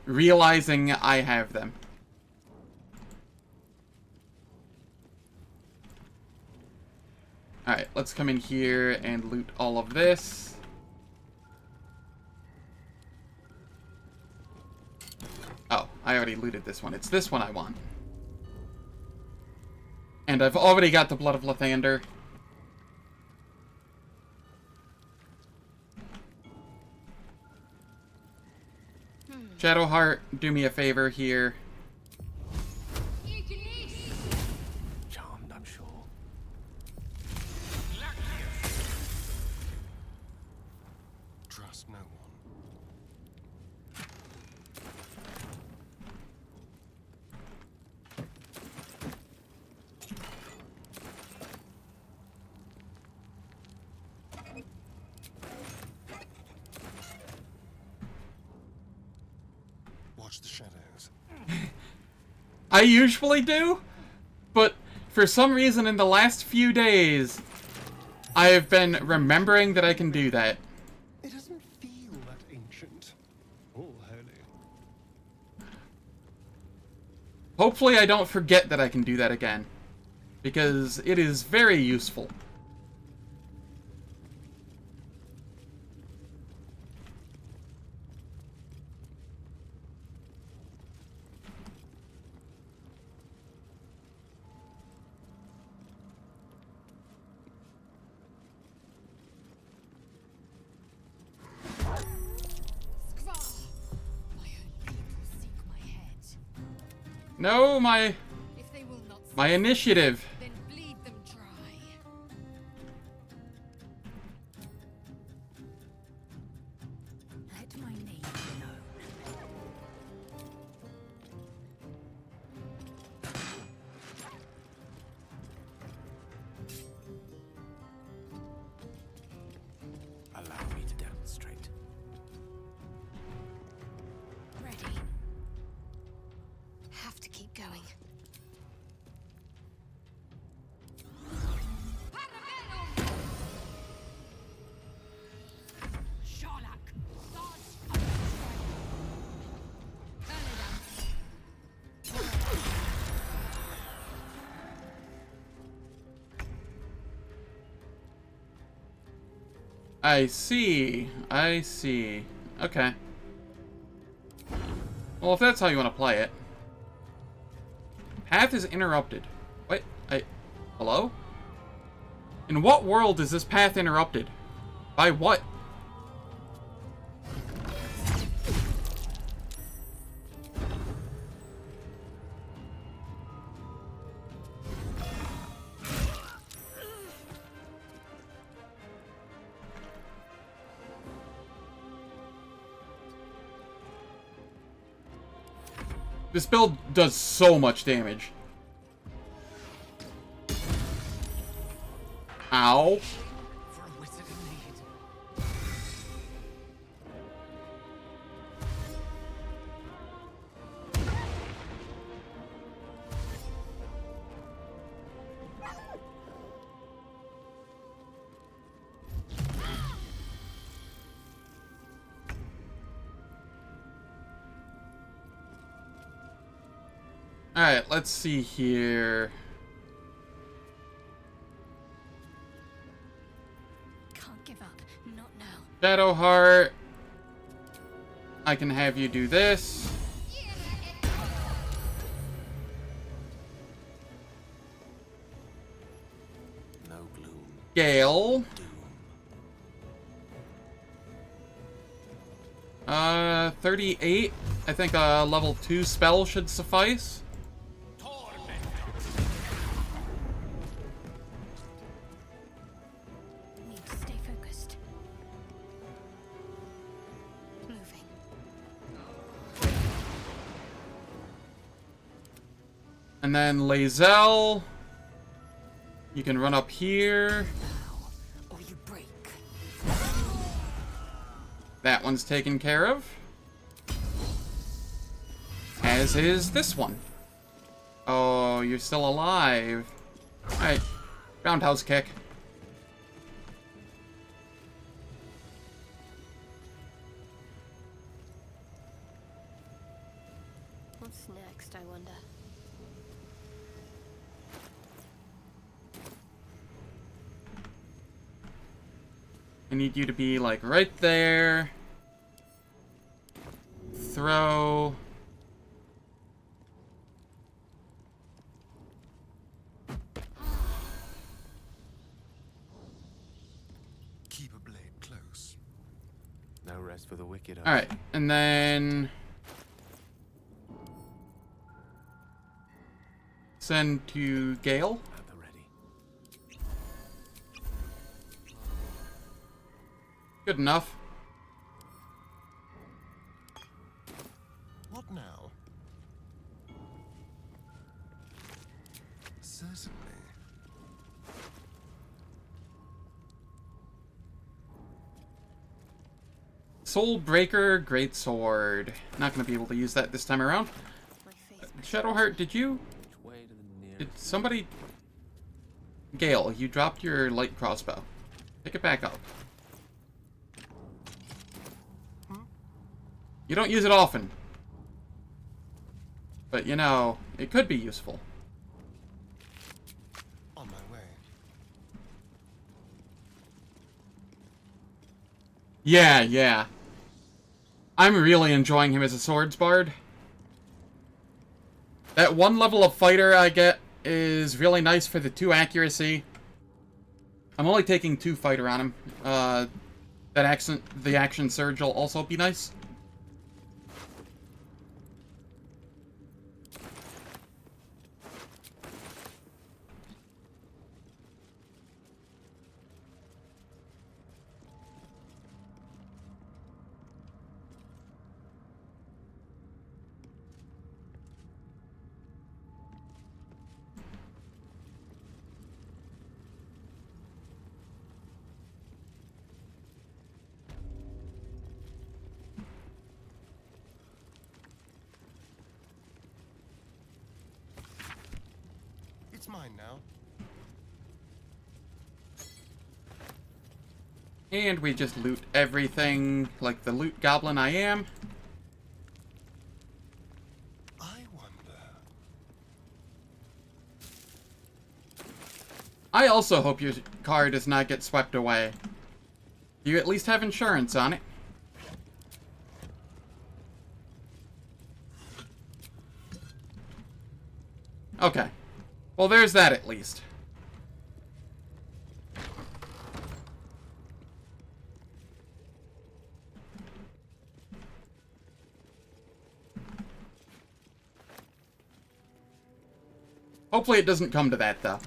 realizing I have them. Alright, let's come in here and loot all of this. Oh, I already looted this one. It's this one I want. And I've already got the Blood of Lathander. Shadowheart, do me a favor here. Charmed, I'm sure. Trust no one. watch the shadows. I usually do, but for some reason in the last few days, I have been remembering that I can do that. It doesn't feel that ancient or holy. Hopefully I don't forget that I can do that again, because it is very useful. No, my initiative. Then bleed them dry. Let my name be known. Allow me to demonstrate. Ready. Have to keep going. I see. I see. Okay. Well, if that's how you want to play it. Path is interrupted. Wait, hello? In what world is this path interrupted? By what? This build does so much damage. Ow. Alright, let's see here. Can't give up. Not now. Shadowheart. I can have you do this. No gloom. Gale. 38. I think a level 2 spell should suffice. Need to stay focused. Moving. And then Lae'zel. You can run up here. Or you break. That one's taken care of. As is this one. Oh, you're still alive. Alright. Roundhouse kick. What's next, I wonder? I need you to be, like, right there. Throw. Keep a blade close. No rest for the wicked. Alright, and then send to Gale. At the ready. Good enough. What now? Certainly. Soul Breaker, Greatsword. Not gonna be able to use that this time around. Shadowheart, did you... Did somebody... Gale, you dropped your light crossbow. Pick it back up. You don't use it often. But, you know, it could be useful. On my way. Yeah. I'm really enjoying him as a swords bard. That one level of fighter I get is really nice for the 2 accuracy. I'm only taking 2 fighter on him. The action surge will also be nice. It's mine now. And we just loot everything like the loot goblin I am. I wonder. I also hope your car does not get swept away. Do you at least have insurance on it? Okay. Well, there's that at least. Hopefully it doesn't come to that, though.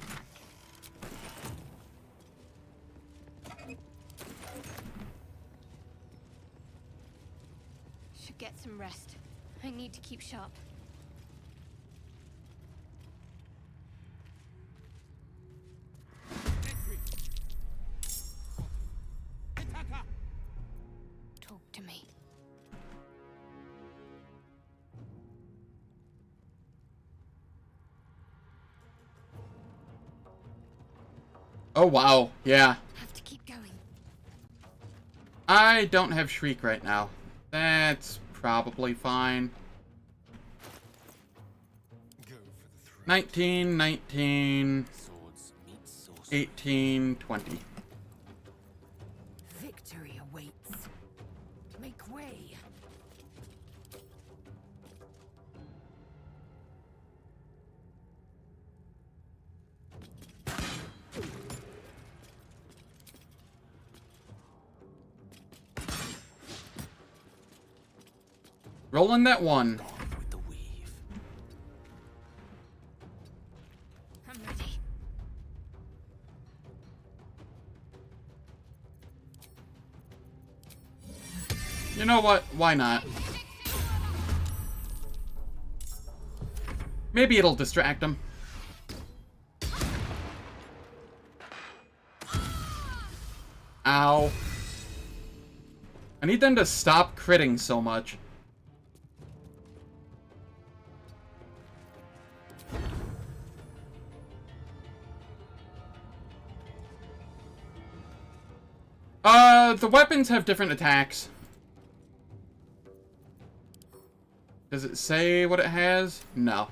Should get some rest. I need to keep sharp. Talk to me. Oh, wow. Yeah. Have to keep going. I don't have Shriek right now. That's probably fine. 19, 19, 18, 20. Victory awaits. Make way. Rolling that 1. I'm ready. You know what? Why not? Maybe it'll distract him. Ow. I need them to stop critting so much. The weapons have different attacks. Does it say what it has? No.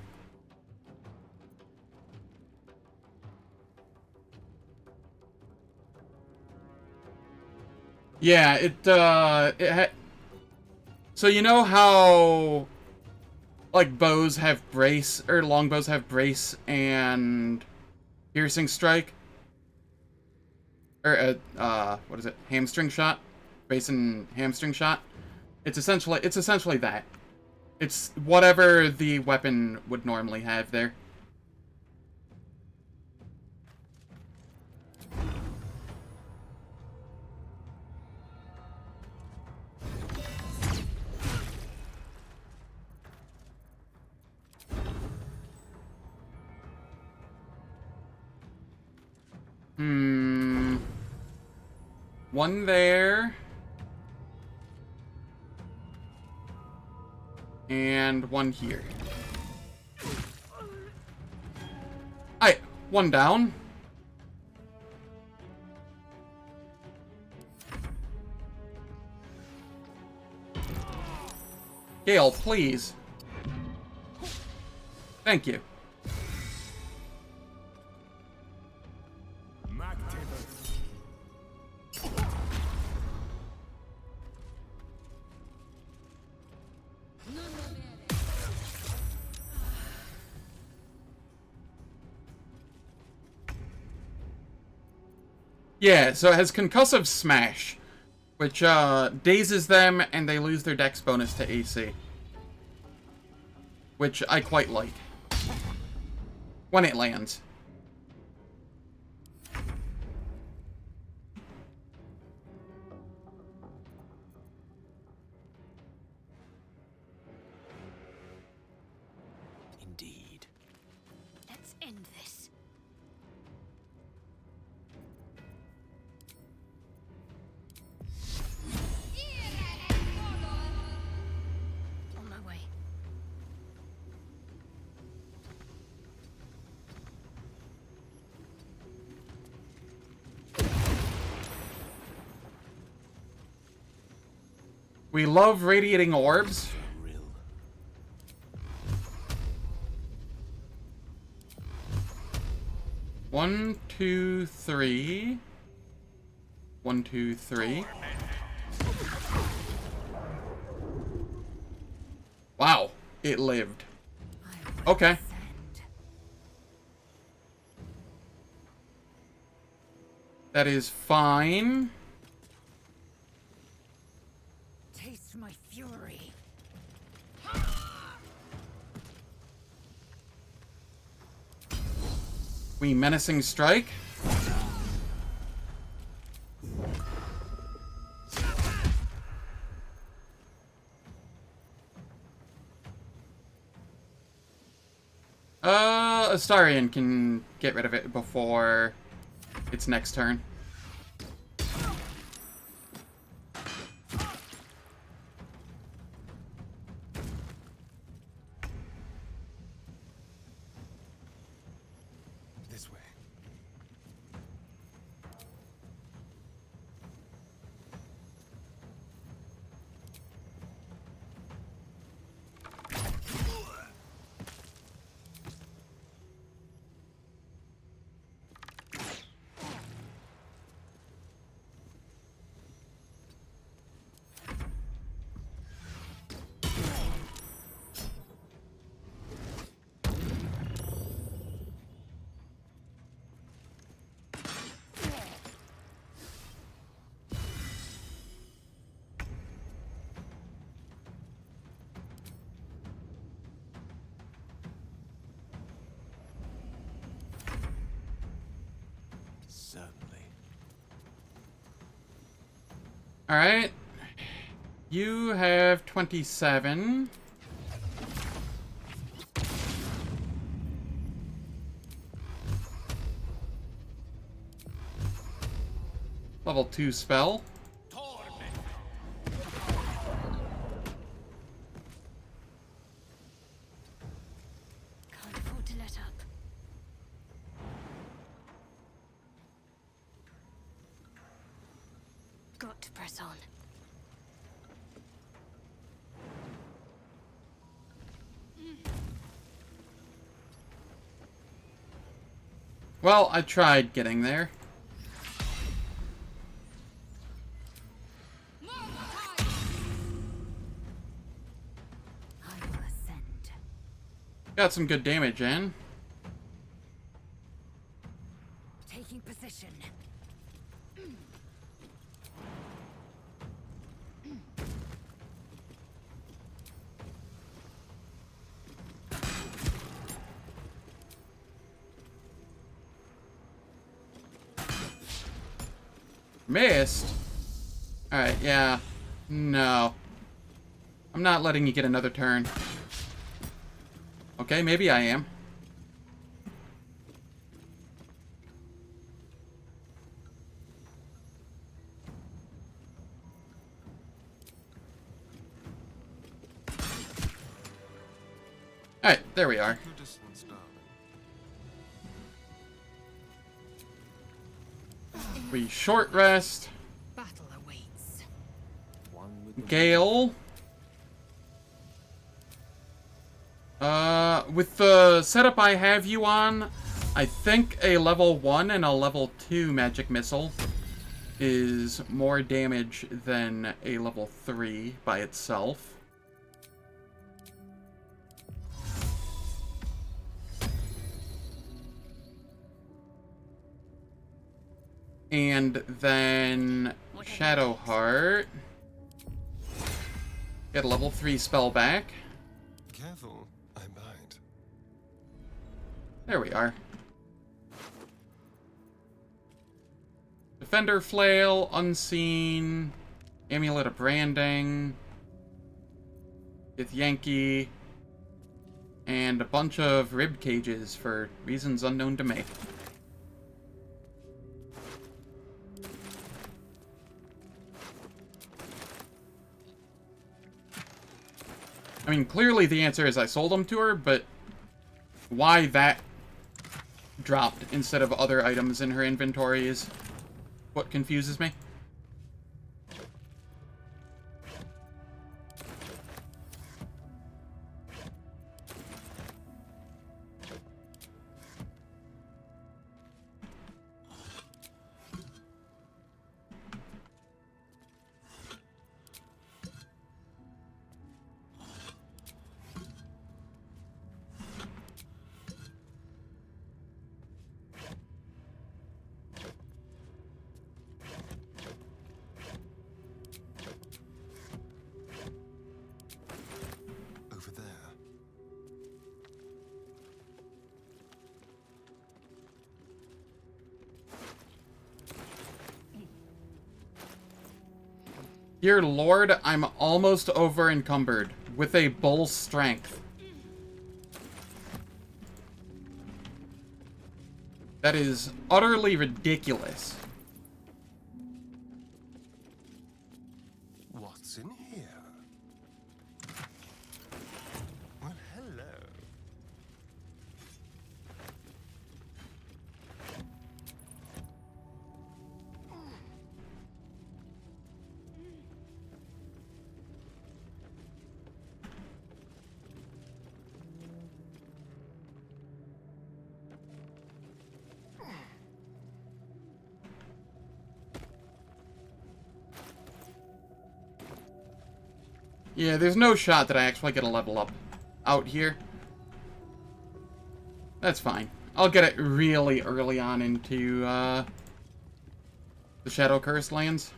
Yeah, so you know how, like, bows have brace, or longbows have brace and piercing strike? Or, what is it? Hamstring shot? Brace and hamstring shot? It's essentially that. It's whatever the weapon would normally have there. One there. And one here. Alright, one down. Gale, please. Thank you. Yeah, so it has concussive smash, which dazes them and they lose their dex bonus to AC. Which I quite like. When it lands. Indeed. Let's end this. On my way. We love radiating orbs. One, two, three. 1, 2, 3. Wow, it lived. Okay. That is fine. Taste my fury. We menacing strike. Astarion can get rid of it before its next turn. This way. Certainly. Alright. You have 27. Level 2 spell. Can't afford to let up. Got to press on. Well, I tried getting there. Got some good damage in. Taking position. Missed? Alright, yeah. No. I'm not letting you get another turn. Okay, maybe I am. Alright, there we are. Your distance, darling. We short rest. Battle awaits. Gale. With the setup I have you on, I think a level 1 and a level 2 magic missile is more damage than a level 3 by itself. And then Shadowheart. Get a level 3 spell back. Careful, I bite. There we are. Defender Flail, Unseen, Amulet of Branding, Yankee, and a bunch of rib cages for reasons unknown to me. I mean, clearly the answer is I sold them to her, but why that dropped instead of other items in her inventory is what confuses me. Over there. Dear Lord, I'm almost over encumbered with a bull's strength. That is utterly ridiculous. What's in here? Well, hello. Yeah, there's no shot that I actually get a level up out here. That's fine. I'll get it really early on into the Shadow Curse lands.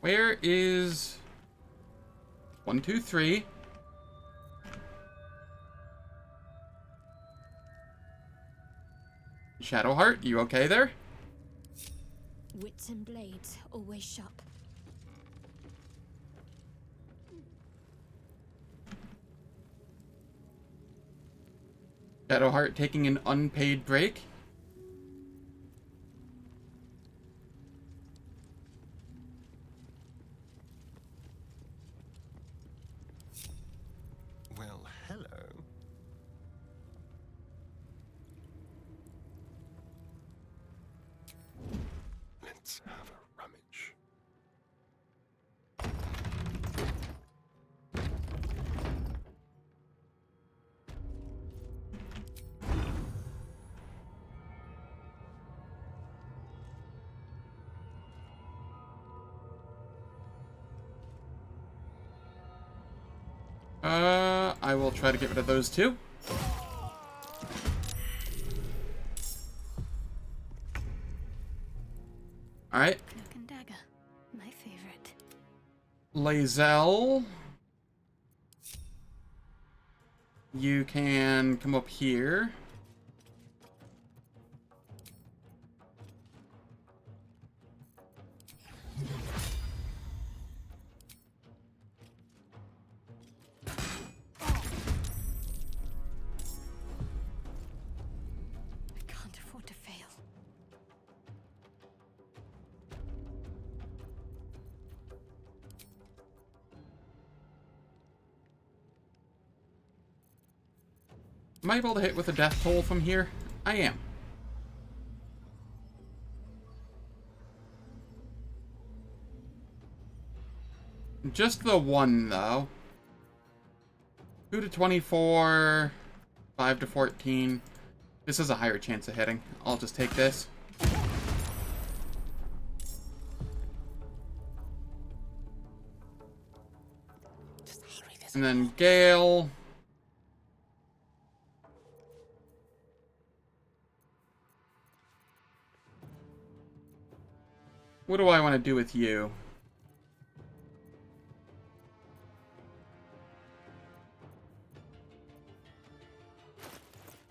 Where is 1, 2, 3? Shadowheart, you okay there? Wits and blades, always sharp. Shadowheart taking an unpaid break. Well, hello. Let's have a rummage. I will try to get rid of those two. Alright. Cloak and dagger, my favorite. Lae'zel. You can come up here. I can't afford to fail. Am I able to hit with a death toll from here? I am. Just the one, though. 2 to 24, 5 to 14. This has a higher chance of hitting. I'll just take this. And then Gale. What do I want to do with you?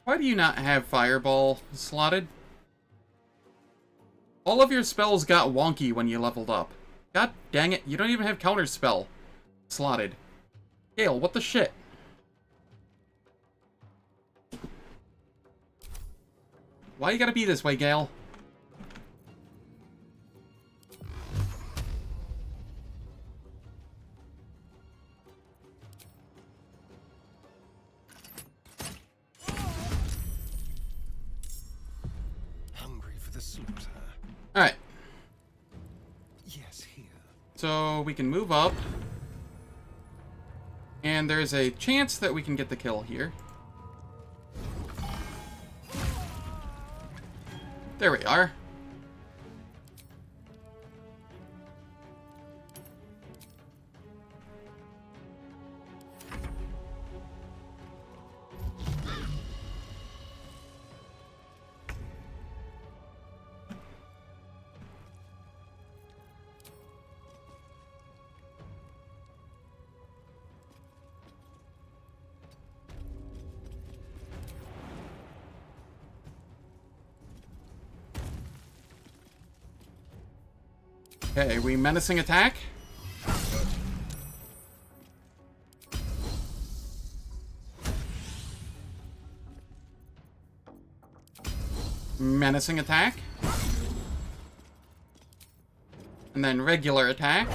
Why do you not have Fireball slotted? All of your spells got wonky when you leveled up. God dang it, you don't even have Counterspell slotted. Gale, what the shit? Why you gotta be this way, Gale? Hungry for the slaughter. Alright. Yes, here. So we can move up. And there's a chance that we can get the kill here. There we are. Okay, we menacing attack? Menacing attack? And then regular attack?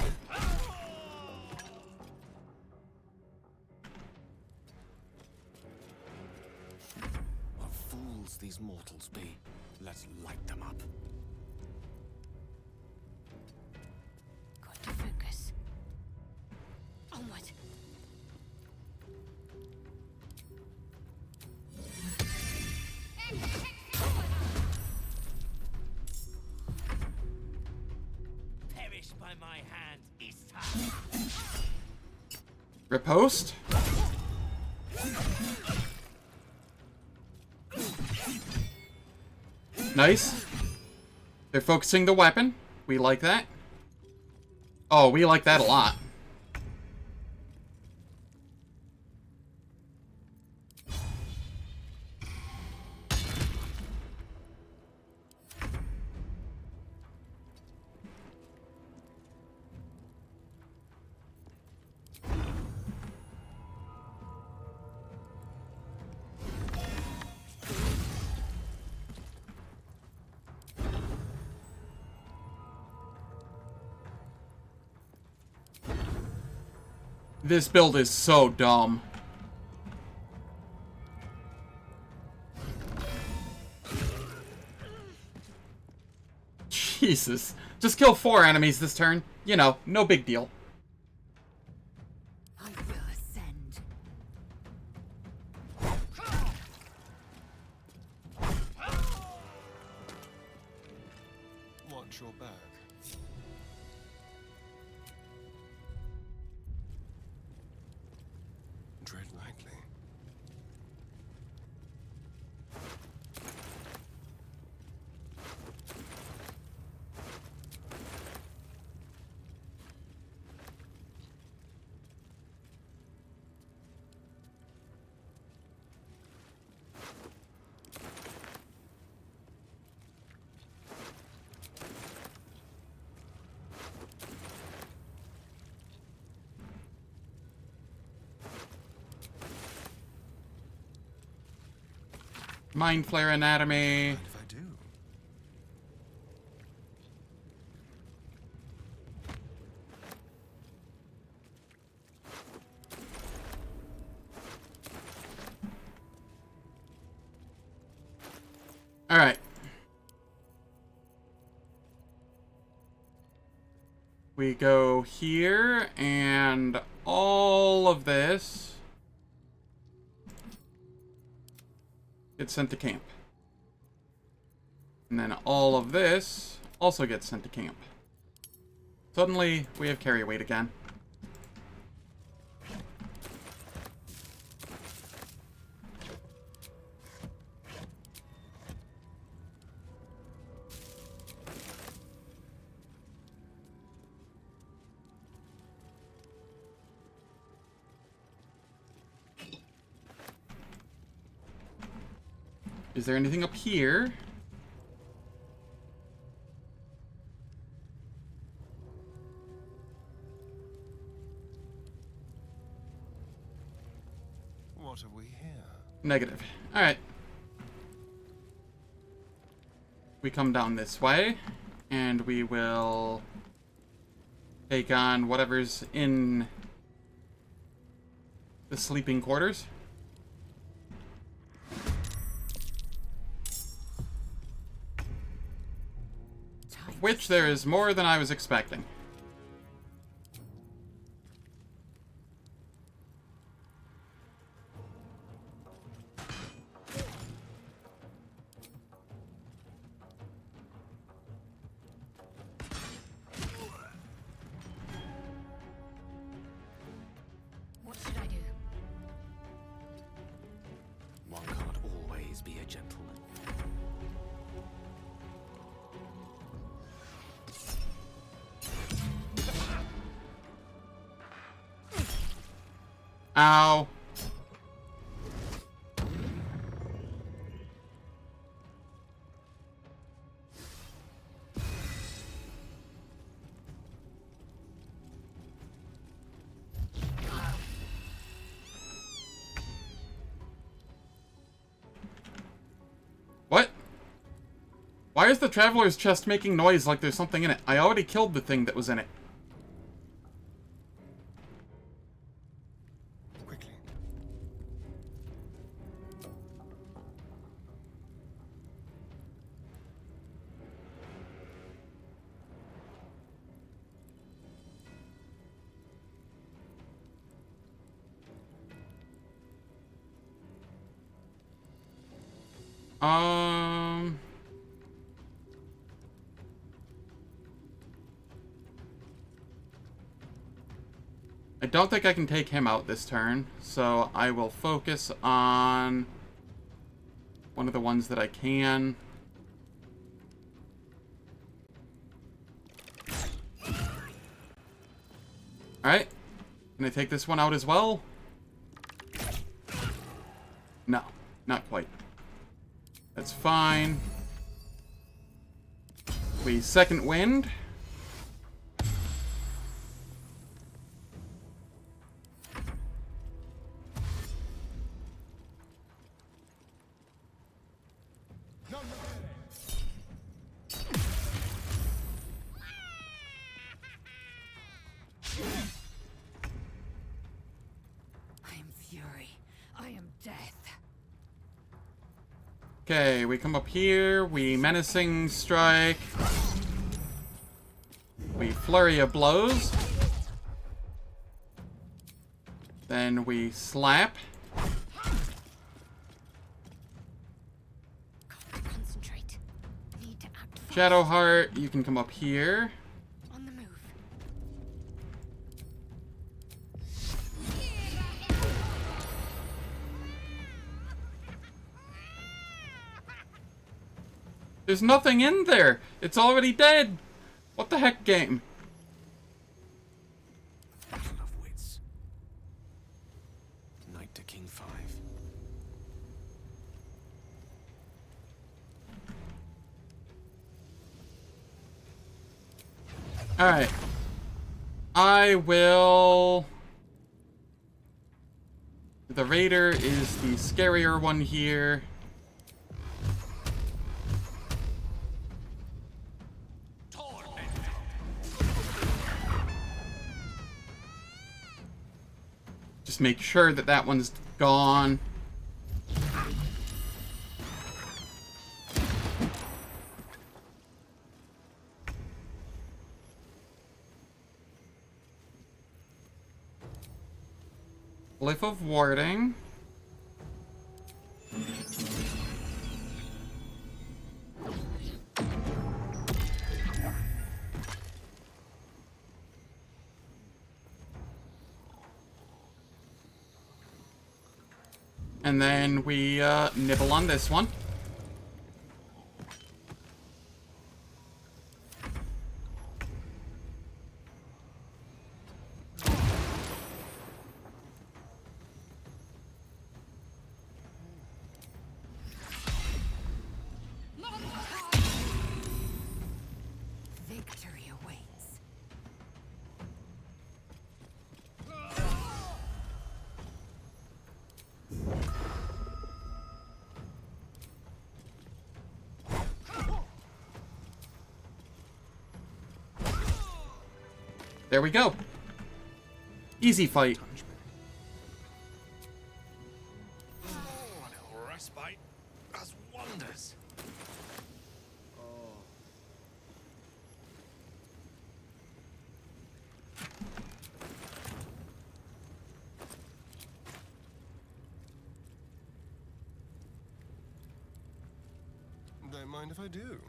What fools these mortals be. Let's light them up. Got to focus. Onward. Perish by my hand, Ishtar. Riposte? Nice. They're focusing the weapon. We like that. Oh, we like that a lot. This build is so dumb. Jesus. Just kill 4 enemies this turn. You know, no big deal. I will ascend. Watch your back. Tread lightly. Mind Flare Anatomy. Mind if I do? Alright. We go here, and all of this gets sent to camp. And then all of this also gets sent to camp. Suddenly, we have carry weight again. Is there anything up here? What have we here? Negative. Alright. We come down this way, and we will take on whatever's in the sleeping quarters. Which there is more than I was expecting. What should I do? One can't always be a gentleman. Ow. What? Why is the traveler's chest making noise like there's something in it? I already killed the thing that was in it. I don't think I can take him out this turn, so I will focus on one of the ones that I can. Alright. Can I take this one out as well? No, not quite. That's fine. We second wind. I am fury. I am death. Okay, we come up here, we menacing strike. We flurry of blows. Then we slap. Concentrate. Need to act fast. Shadowheart, you can come up here. On the move. There's nothing in there. It's already dead. What the heck, game? Battle of wits. Knight to King 5. Alright. I will... The Raider is the scarier one here. Just make sure that that one's gone. Glyph of Warding. And then we nibble on this one. Victory awaits. There we go. Easy fight. Oh, a little respite does wonders. Don't mind if I do.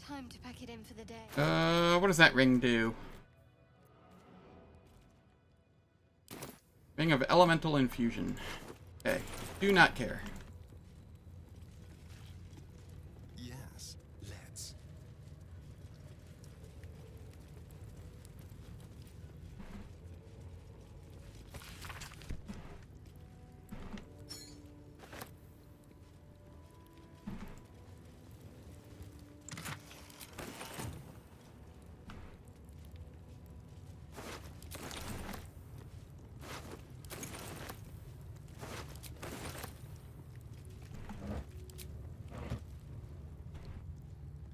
Time to pack it in for the day. What does that ring do? Ring of Elemental Infusion. Okay. Do not care. Yes, let's.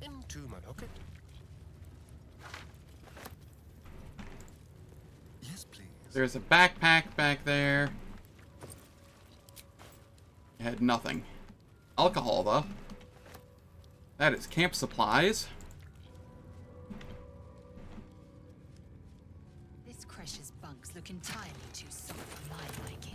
Into my pocket. Yes, please. There's a backpack back there. It had nothing. Alcohol, though. That is camp supplies. This Cresh's bunks look entirely too soft for my liking.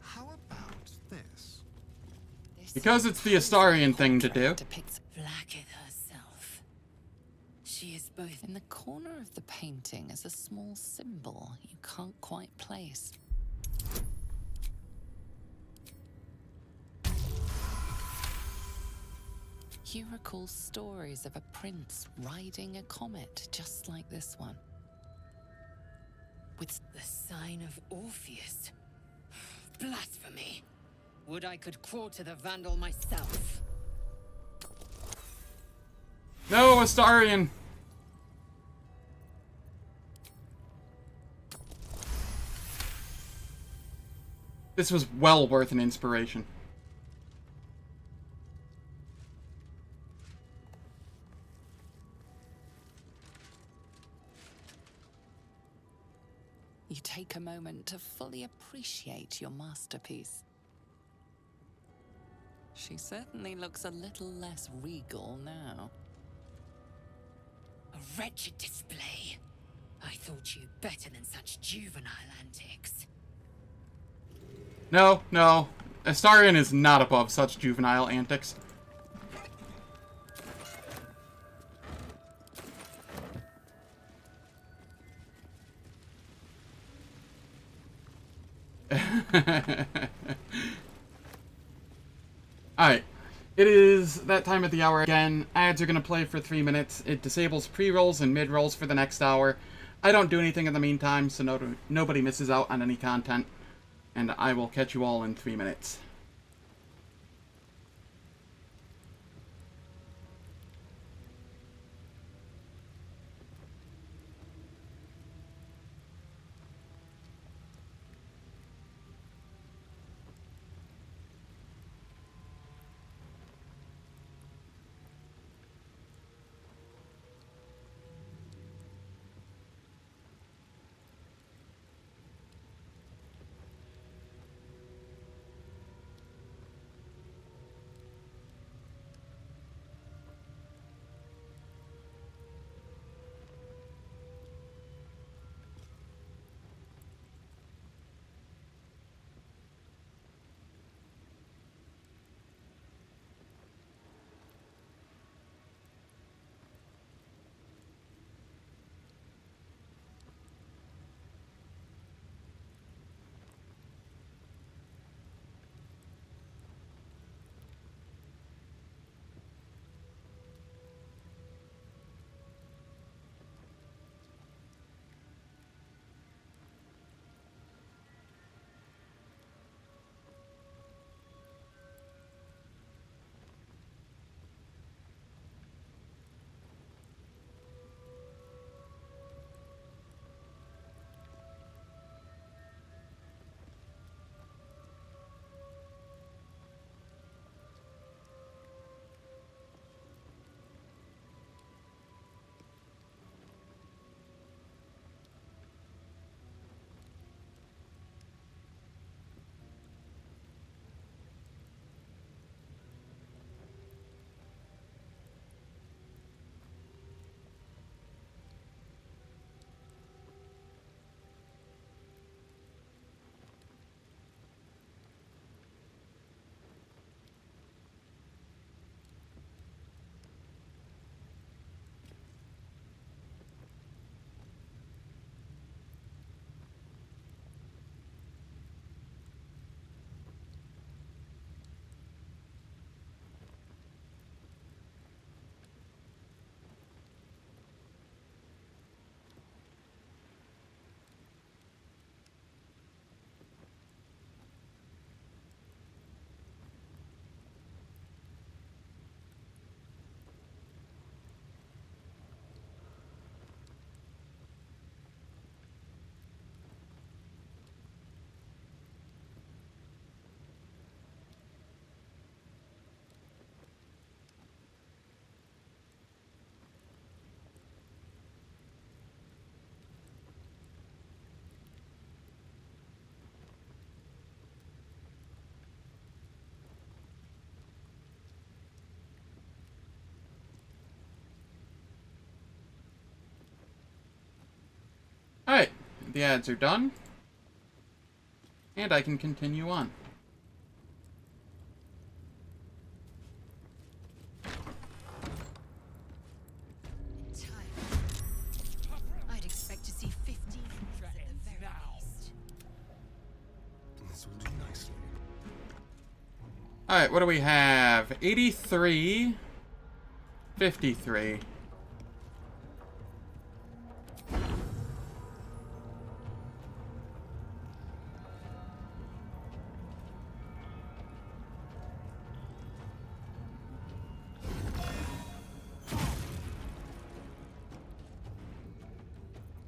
How about this? Because it's the Astarian thing to do. Blacketh herself. She is both In the corner of the painting is a small symbol you can't quite place. You recall stories of a prince riding a comet just like this one. with the sign of Orpheus. Blasphemy! Would I could quarter the Vandal myself. No, Astarian! This was well worth an inspiration. You take a moment to fully appreciate your masterpiece. She certainly looks a little less regal now. A wretched display. I thought you better than such juvenile antics. No, no. Astarian is not above such juvenile antics. Alright. It is that time of the hour again. Ads are going to play for 3 minutes. It disables pre-rolls and mid-rolls for the next hour. I don't do anything in the meantime, so nobody misses out on any content. And I will catch you all in 3 minutes. the ads are done. And I can continue on. I'd expect to see 15 at the very least. This will do nicely. Alright, what do we have? 83. 53.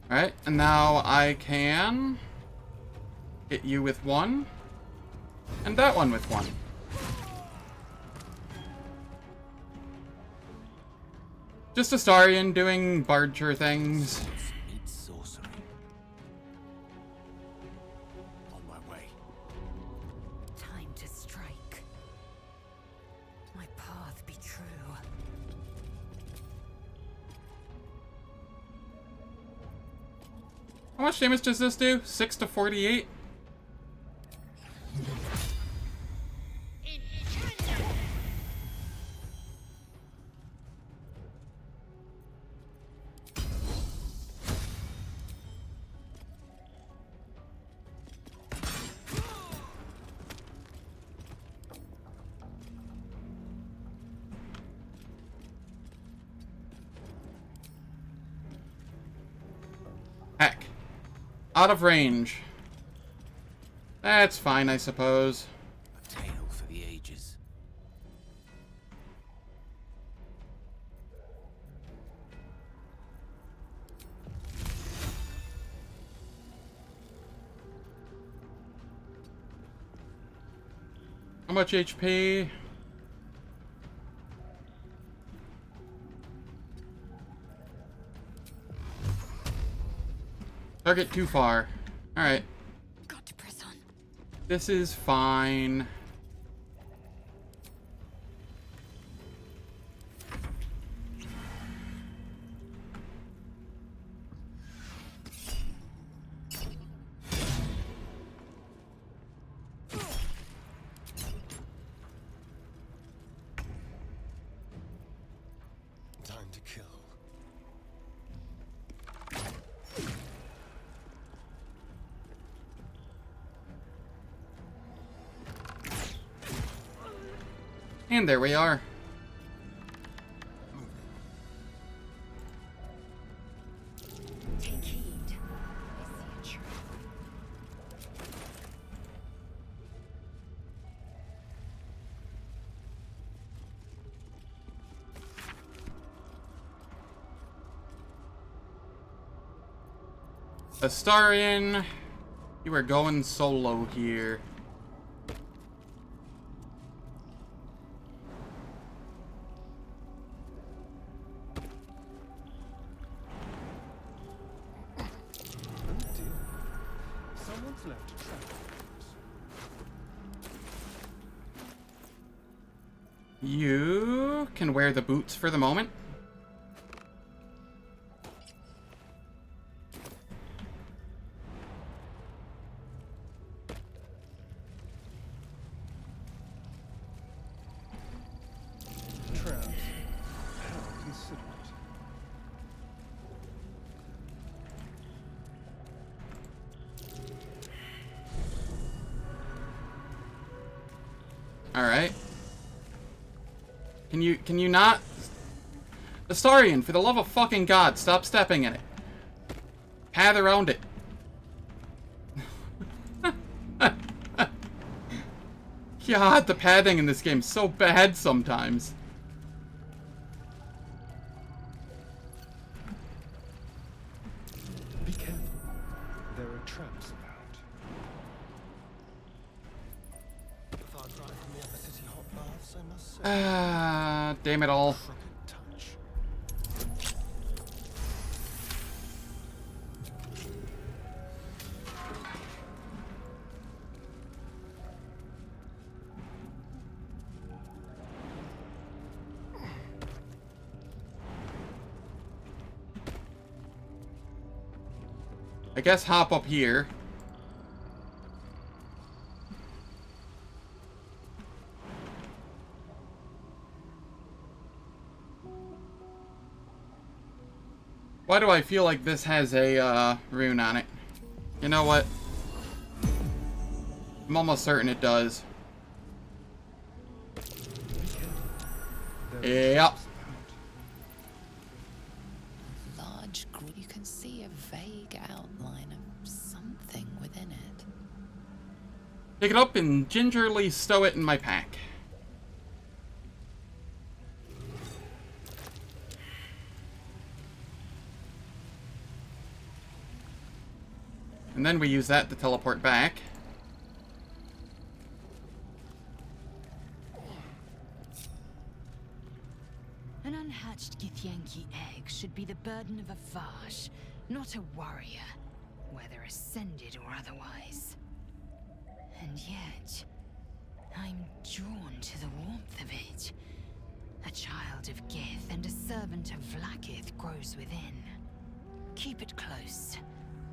Alright, and now I can hit you with one, and that one with one. Just Astarion doing Barger things. Meet sorcery. On my way. Time to strike. My path be true. How much damage does this do? 6 to 48? Heck. Out of range. That's fine, I suppose. A tale for the ages. How much HP? Target too far. Alright. Got to press on. This is fine. Time to kill. And there we are. Take heed. I see a trap. Astarion, you are going solo here. Someone's left a trap. You can wear the boots for the moment. Traps. How considerate. Alright. Can you not? Astarion, for the love of fucking God, stop stepping in it. Path around it. God, the pathing in this game is so bad sometimes. Be careful. There are traps about. Far drive from the upper city hot baths, I must say. Ah, damn it all. I guess hop up here. Why do I feel like this has a rune on it? You know what? I'm almost certain it does. Yep. Large group. You can see a vague outline of something within it. Pick it up and gingerly stow it in my pack. And then we use that to teleport back. An unhatched Githyanki egg should be the burden of a Vash, not a warrior, whether ascended or otherwise. And yet, I'm drawn to the warmth of it. A child of Gith and a servant of Vlaakith grows within. Keep it close.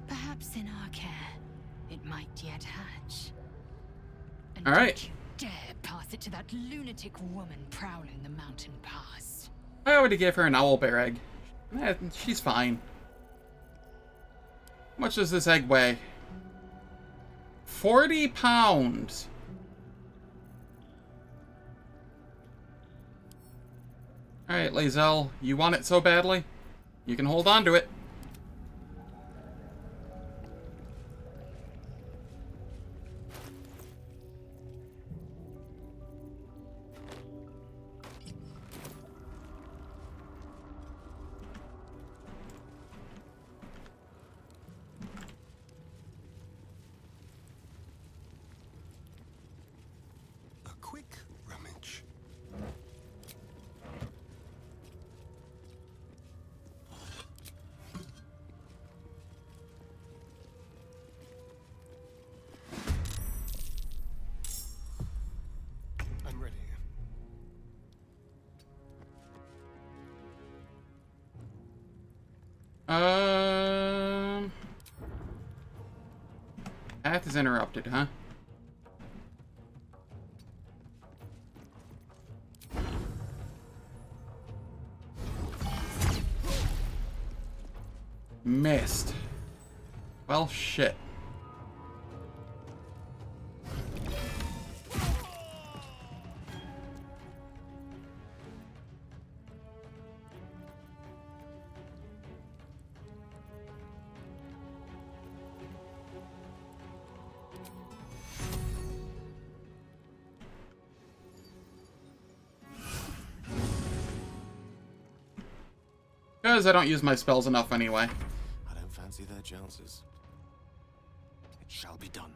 Perhaps in our care, it might yet hatch. And all right. don't you dare pass it to that lunatic woman prowling the mountain pass. I already gave her an owlbear egg. She's fine. How much does this egg weigh? 40 pounds. Alright, Lae'zel, you want it so badly? You can hold on to it. A quick rummage. I'm ready. Path is interrupted, huh? Missed. Well, shit. Because I don't use my spells enough anyway. I don't fancy their chances. It shall be done.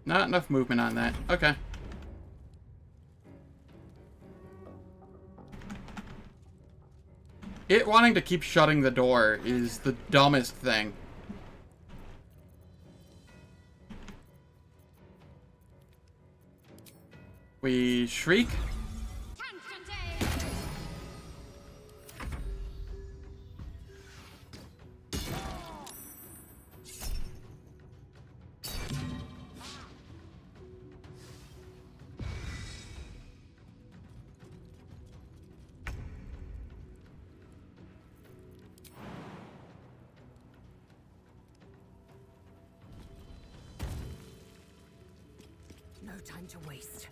Not enough movement on that. Okay. It wanting to keep shutting the door is the dumbest thing. We shriek. No time to waste.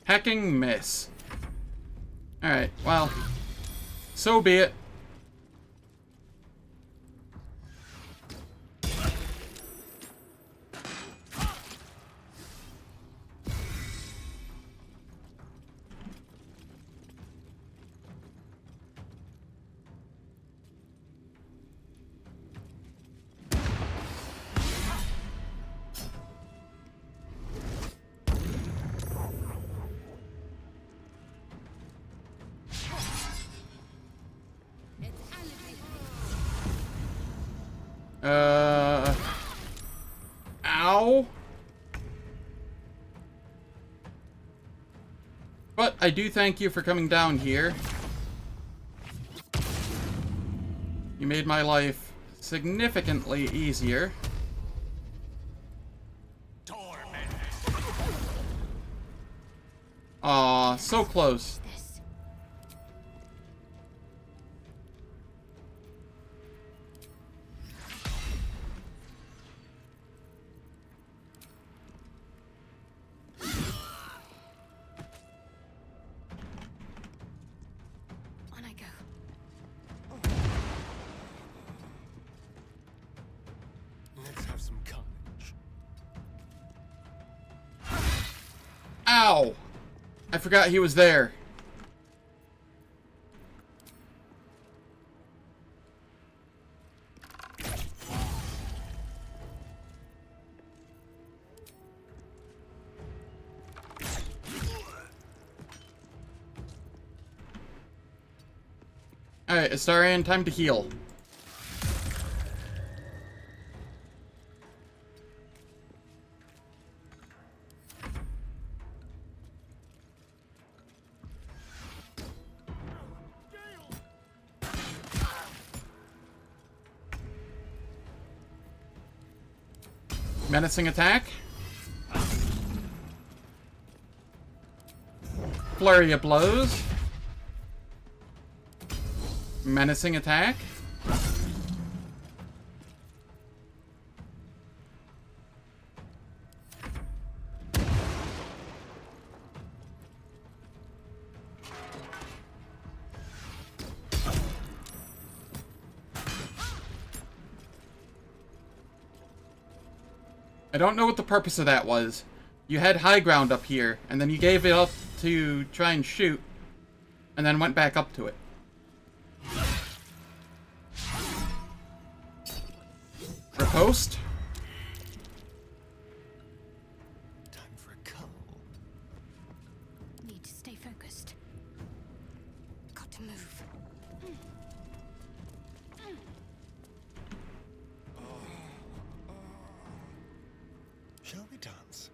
Hecking miss. Alright, well, so be it. I do thank you for coming down here. You made my life significantly easier. Aw, so close. On I go. Let's have some carnage. Ow! I forgot he was there. Alright, Astarion, time to heal. Menacing attack. Flurry of blows. Menacing attack. I don't know what the purpose of that was. You had high ground up here, and then you gave it up to try and shoot, and then went back up to it. Riposte. Time for a cull. Need to stay focused. Got to move. Shall we dance?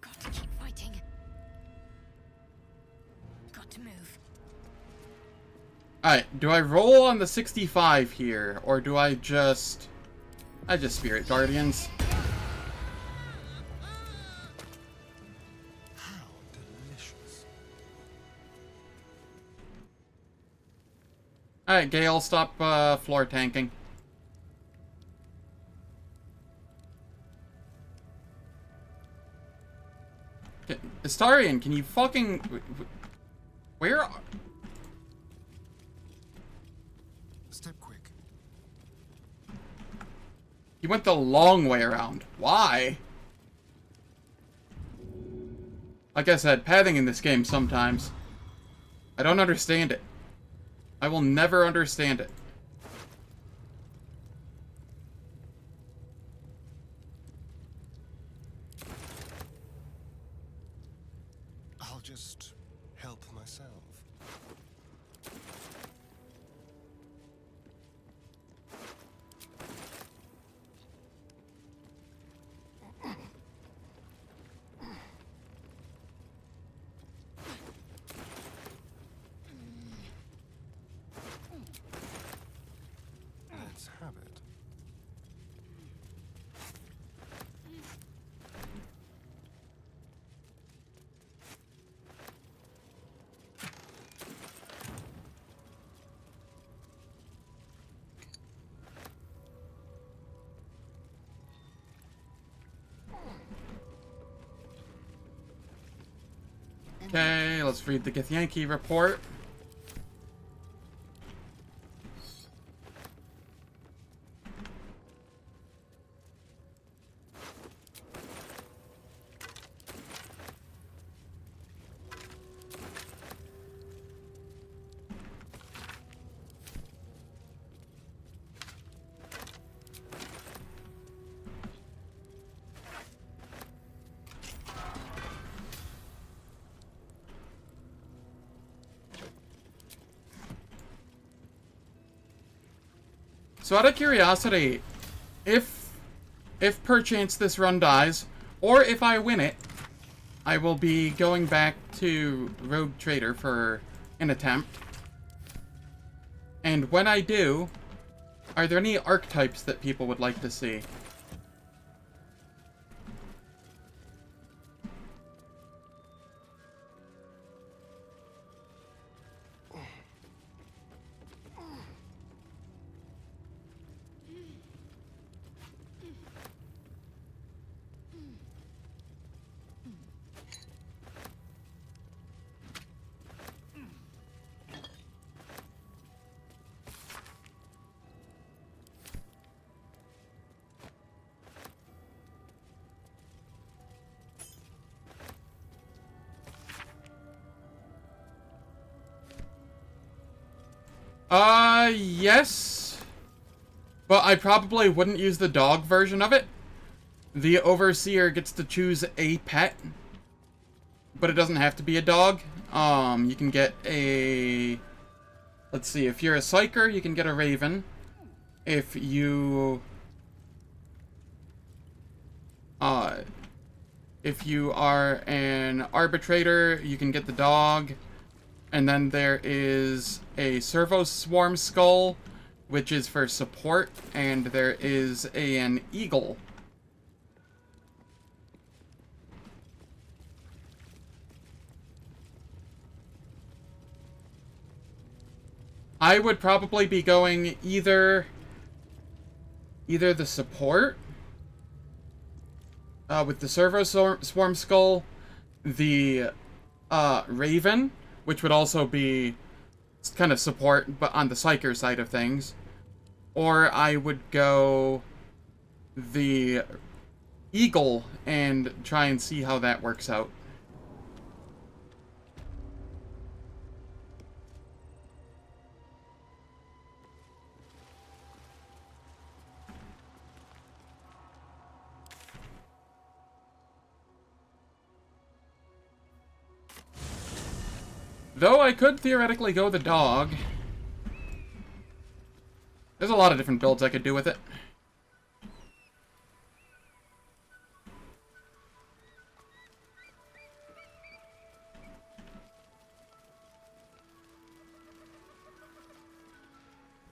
Got to keep fighting. Got to move. Alright, do I roll on the 65 here, or do I just Spirit Guardians? How delicious. Alright, Gale, stop floor tanking. Astarion, can you fucking... Where... Step quick. You went the long way around. Why? Like I said, pathing in this game sometimes. I don't understand it. I will never understand it. I'll just help myself. Let's have it. Okay, let's read the Githyanki report. So out of curiosity, if perchance this run dies, or if I win it, I will be going back to Rogue Trader for an attempt. And when I do, are there any archetypes that people would like to see? Yes. But I probably wouldn't use the dog version of it. The Overseer gets to choose a pet. But it doesn't have to be a dog. You can get a... Let's see, if you're a Psyker, you can get a Raven. If you... If you are an Arbitrator, you can get the dog. And then there is a Servo Swarm Skull, which is for support, and there is an Eagle. I would probably be going either the support, with the Servo Swarm Skull, the Raven, which would also be kind of support, but on the Psyker side of things. Or I would go the Eagle and try and see how that works out. Though I could theoretically go the dog. There's a lot of different builds I could do with it.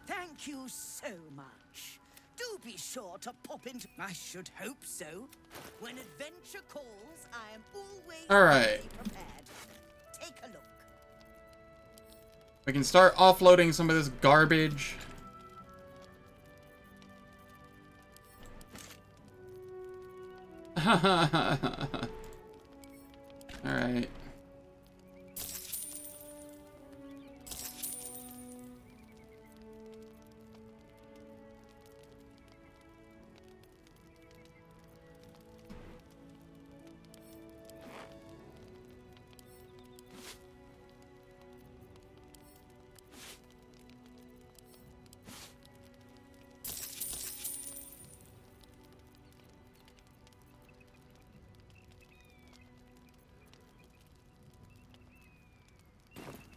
Thank you so much. Do be sure to pop into... I should hope so. When adventure calls, I am always Alright. prepared. Take a look. We can start offloading some of this garbage. Alright.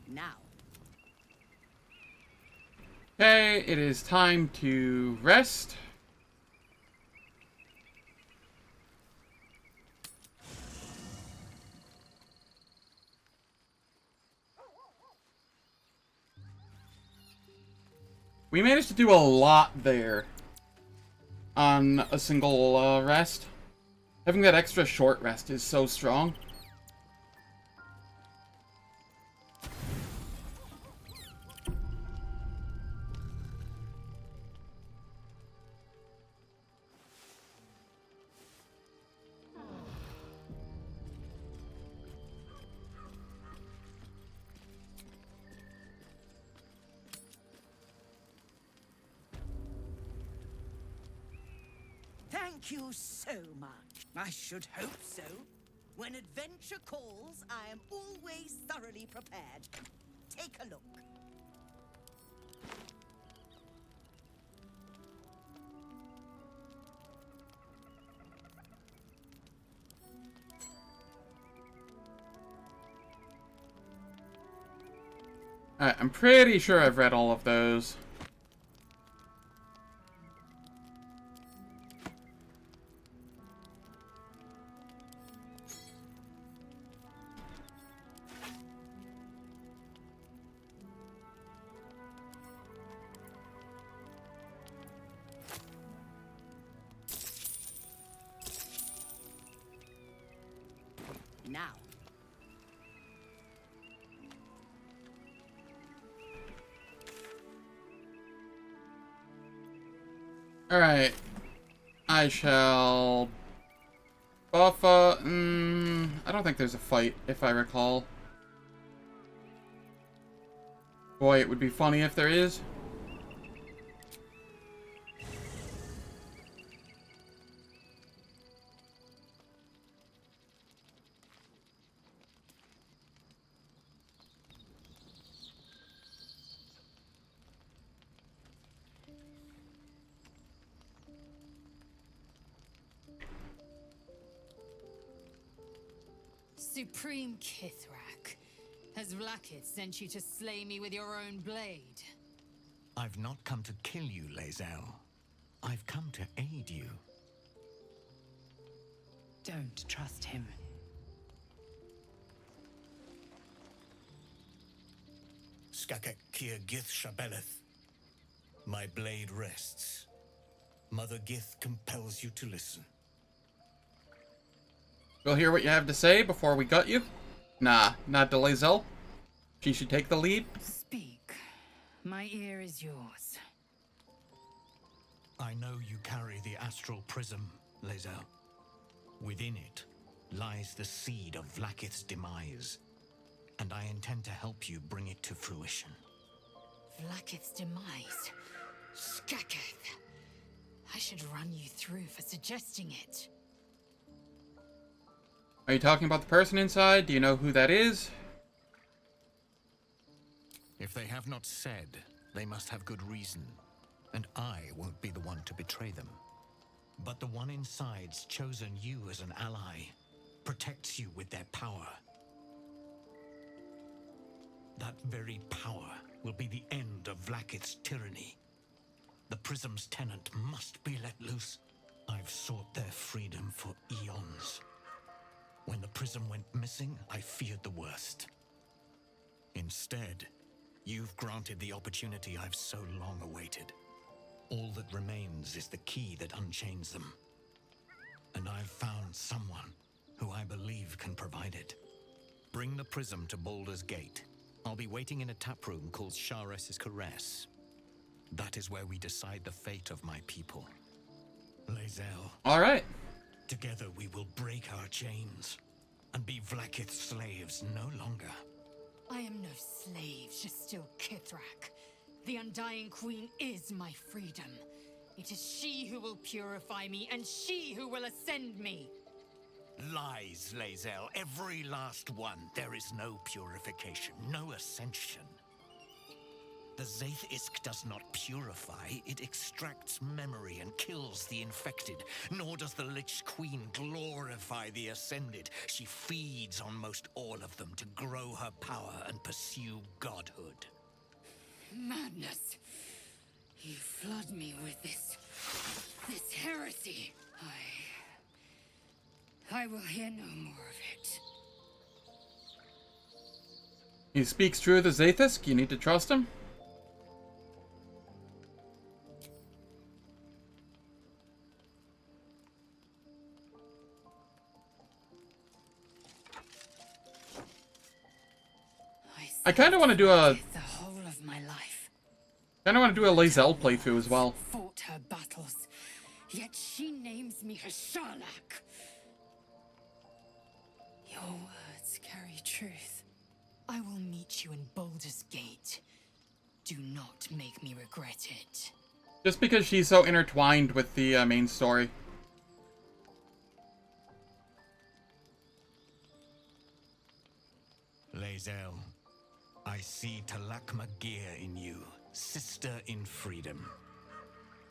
Now. Okay, it is time to rest. We managed to do a lot there on a single rest. Having that extra short rest is so strong. Thank you so much. I should hope so. When adventure calls, I am always thoroughly prepared. Take a look. Alright, I'm pretty sure I've read all of those. Now. Alright. I shall... Buffa... I don't think there's a fight, if I recall. Boy, it would be funny if there is. Supreme Kithrak, has Vlaakith sent you to slay me with your own blade? I've not come to kill you, Lae'zel. I've come to aid you. Don't trust him. Skakek Kier Gith Shabeleth. My blade rests. Mother Gith compels you to listen. We'll hear what you have to say before we gut you. Nah, not to Lae'zel. She should take the lead. Speak. My ear is yours. I know you carry the astral prism, Lae'zel. Within it lies the seed of Vlaakith's demise, and I intend to help you bring it to fruition. Vlaakith's demise? Skaketh! I should run you through for suggesting it. Are you talking about the person inside? Do you know who that is? If they have not said, they must have good reason, and I won't be the one to betray them. But the one inside's chosen you as an ally, protects you with their power. That very power will be the end of Vlaakith's tyranny. The Prism's tenant must be let loose. I've sought their freedom for eons. When the Prism went missing, I feared the worst. Instead, you've granted the opportunity I've so long awaited. All that remains is the key that unchains them. And I've found someone who I believe can provide it. Bring the Prism to Baldur's Gate. I'll be waiting in a taproom called Shares's Caress. That is where we decide the fate of my people. Lae'zel. All right. Together we will break our chains and be Vlaakith's slaves no longer. I am no slave, Jastil Kithrak. The Undying Queen is my freedom. It is she who will purify me, and she who will ascend me. Lies, Lae'zel. Every last one. There is no purification, no ascension. The Zaith-Isk does not purify, it extracts memory and kills the infected. Nor does the Lich Queen glorify the ascended. She feeds on most all of them to grow her power and pursue godhood. Madness. You flood me with this heresy. I will hear no more of it. He speaks true of the Zaithisk. You need to trust him. I kind of want to do a... The whole of my life. Kind of want to do a Lae'zel playthrough as well. Fought her battles, yet she names me her Sharlak. Your words carry truth. I will meet you in Baldur's Gate. Do not make me regret it. Just because she's so intertwined with the main story. Lae'zel, I see Talak Magir in you, sister in freedom.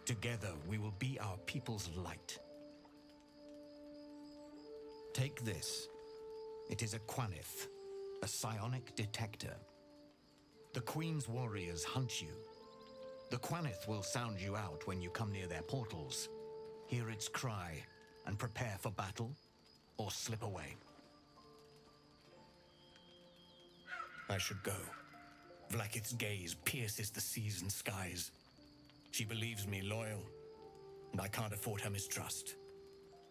Together we will be our people's light. Take this. It is a Quanith, a psionic detector. The Queen's warriors hunt you. The Quanith will sound you out when you come near their portals. Hear its cry and prepare for battle, or slip away. I should go. Vlaakith's gaze pierces the seas and skies. She believes me loyal, and I can't afford her mistrust.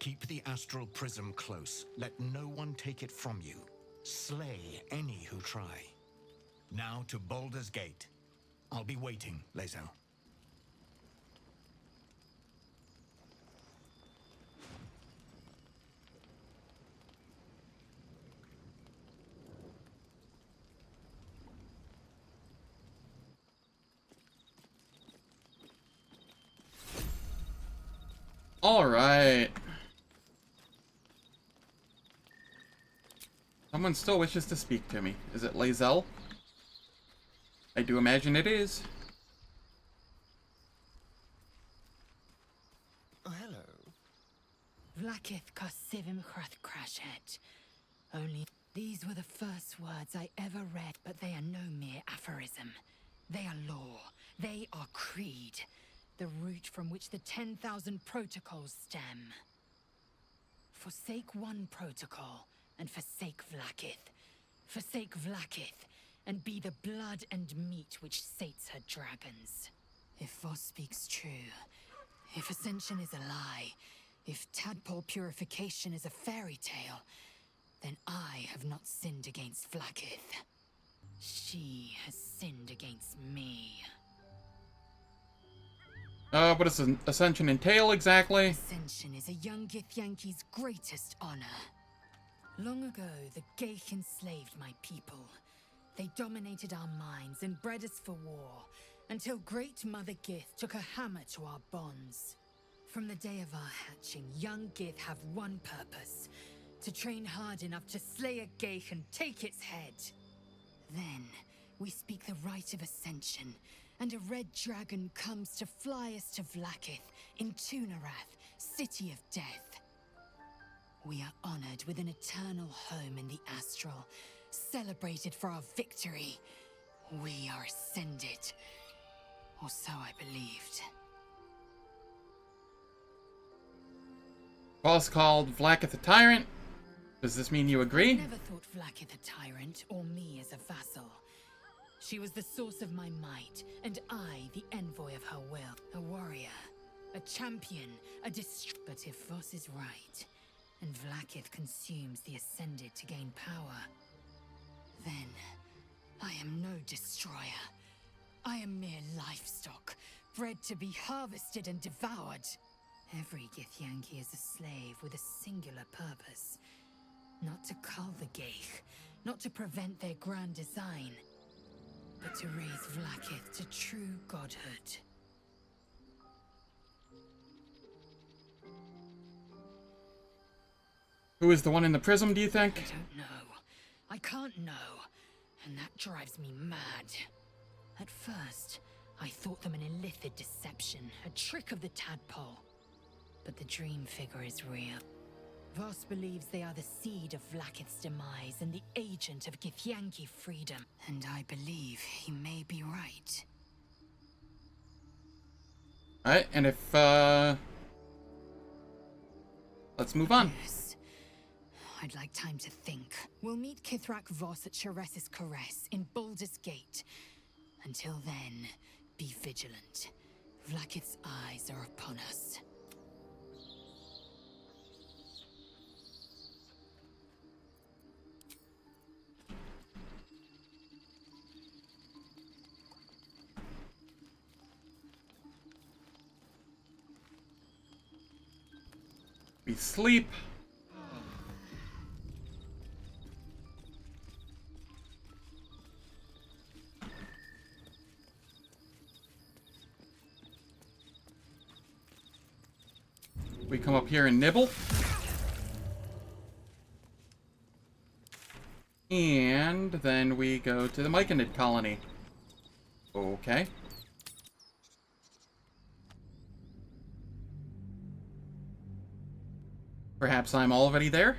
Keep the astral prism close. Let no one take it from you. Slay any who try. Now to Baldur's Gate. I'll be waiting, Lae'zel. Alright. Someone still wishes to speak to me. Is it Lae'zel? I do imagine it is. Oh, hello. Vlakith Kosivim Hrath Crashet. Only these were the first words I ever read, but they are no mere aphorism. They are law. They are creed. The root from which the 10,000 protocols stem. Forsake one protocol, and forsake Vlakith. Forsake Vlakith, and be the blood and meat which sates her dragons. If Voss speaks true, if Ascension is a lie, if tadpole purification is a fairy tale, then I have not sinned against Vlakith. She has sinned against me. What does Ascension entail exactly? Ascension is a young Githyanki's greatest honor. Long ago, the Geich enslaved my people. They dominated our minds and bred us for war, until Great Mother Gith took a hammer to our bonds. From the day of our hatching, young Gith have one purpose: to train hard enough to slay a Geich and take its head. Then, we speak the rite of Ascension, and a red dragon comes to fly us to Vlakith in Tunarath, City of Death. We are honored with an eternal home in the Astral, celebrated for our victory. We are ascended. Or so I believed. Boss called Vlakith a tyrant. Does this mean you agree? I never thought Vlakith a tyrant, or me as a vassal. She was the source of my might, and I the envoy of her will. A warrior, a champion, a But if Voss is right, and Vlakith consumes the Ascended to gain power, then I am no destroyer. I am mere livestock, bred to be harvested and devoured. Every Githyanki is a slave with a singular purpose. Not to cull the Geich, not to prevent their grand design, but to raise Vlakith to true godhood. Who is the one in the prism, do you think? I don't know. I can't know. And that drives me mad. At first, I thought them an illithid deception, a trick of the tadpole. But the dream figure is real. Voss believes they are the seed of Vlakith's demise and the agent of Githyanki freedom. And I believe he may be right. Alright, and if, let's move on. Yes. I'd like time to think. We'll meet Kithrak Voss at Shares's Caress in Baldur's Gate. Until then, be vigilant. Vlakith's eyes are upon us. We sleep. We come up here and nibble. And then we go to the Myconid colony. Okay. Perhaps I'm already there?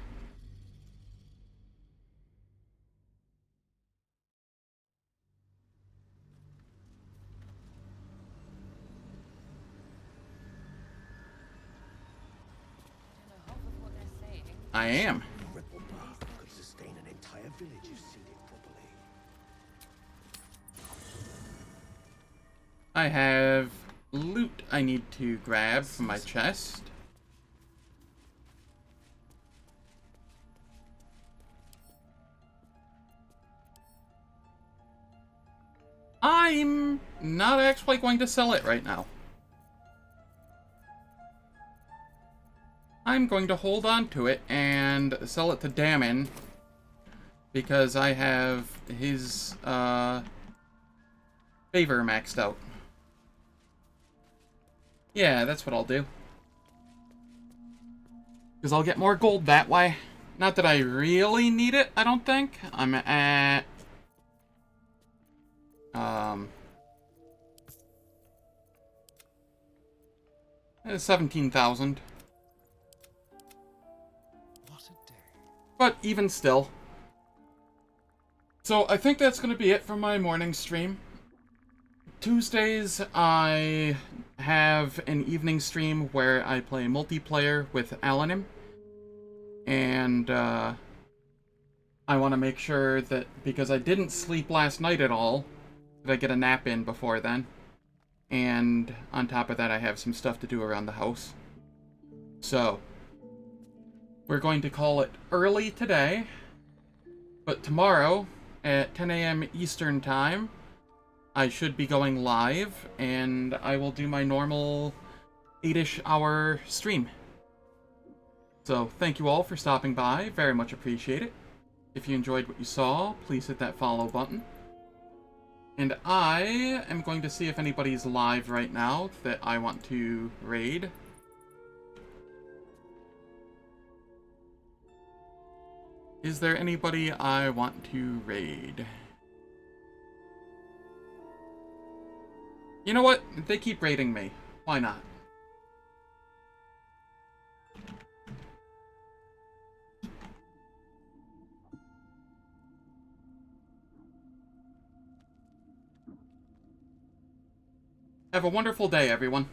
I am. Ripple path could sustain an entire village if seeded properly. I have loot I need to grab from my chest. not actually going to sell it right now. I'm going to hold on to it and sell it to Damon because I have his favor maxed out. Yeah, that's what I'll do. Because I'll get more gold that way. Not that I really need it, I don't think. I'm at 17,000. But even still. So I think that's going to be it for my morning stream. Tuesdays, I have an evening stream where I play multiplayer with Alanim. And I want to make sure that, because I didn't sleep last night at all, that I get a nap in before then. And on top of that, I have some stuff to do around the house. So, we're going to call it early today. But tomorrow, at 10 a.m. Eastern Time, I should be going live, and I will do my normal 8-ish hour stream. So, thank you all for stopping by. Very much appreciate it. If you enjoyed what you saw, please hit that follow button. And I am going to see if anybody's live right now that I want to raid. Is there anybody I want to raid? You know what? They keep raiding me. Why not? Have a wonderful day, everyone.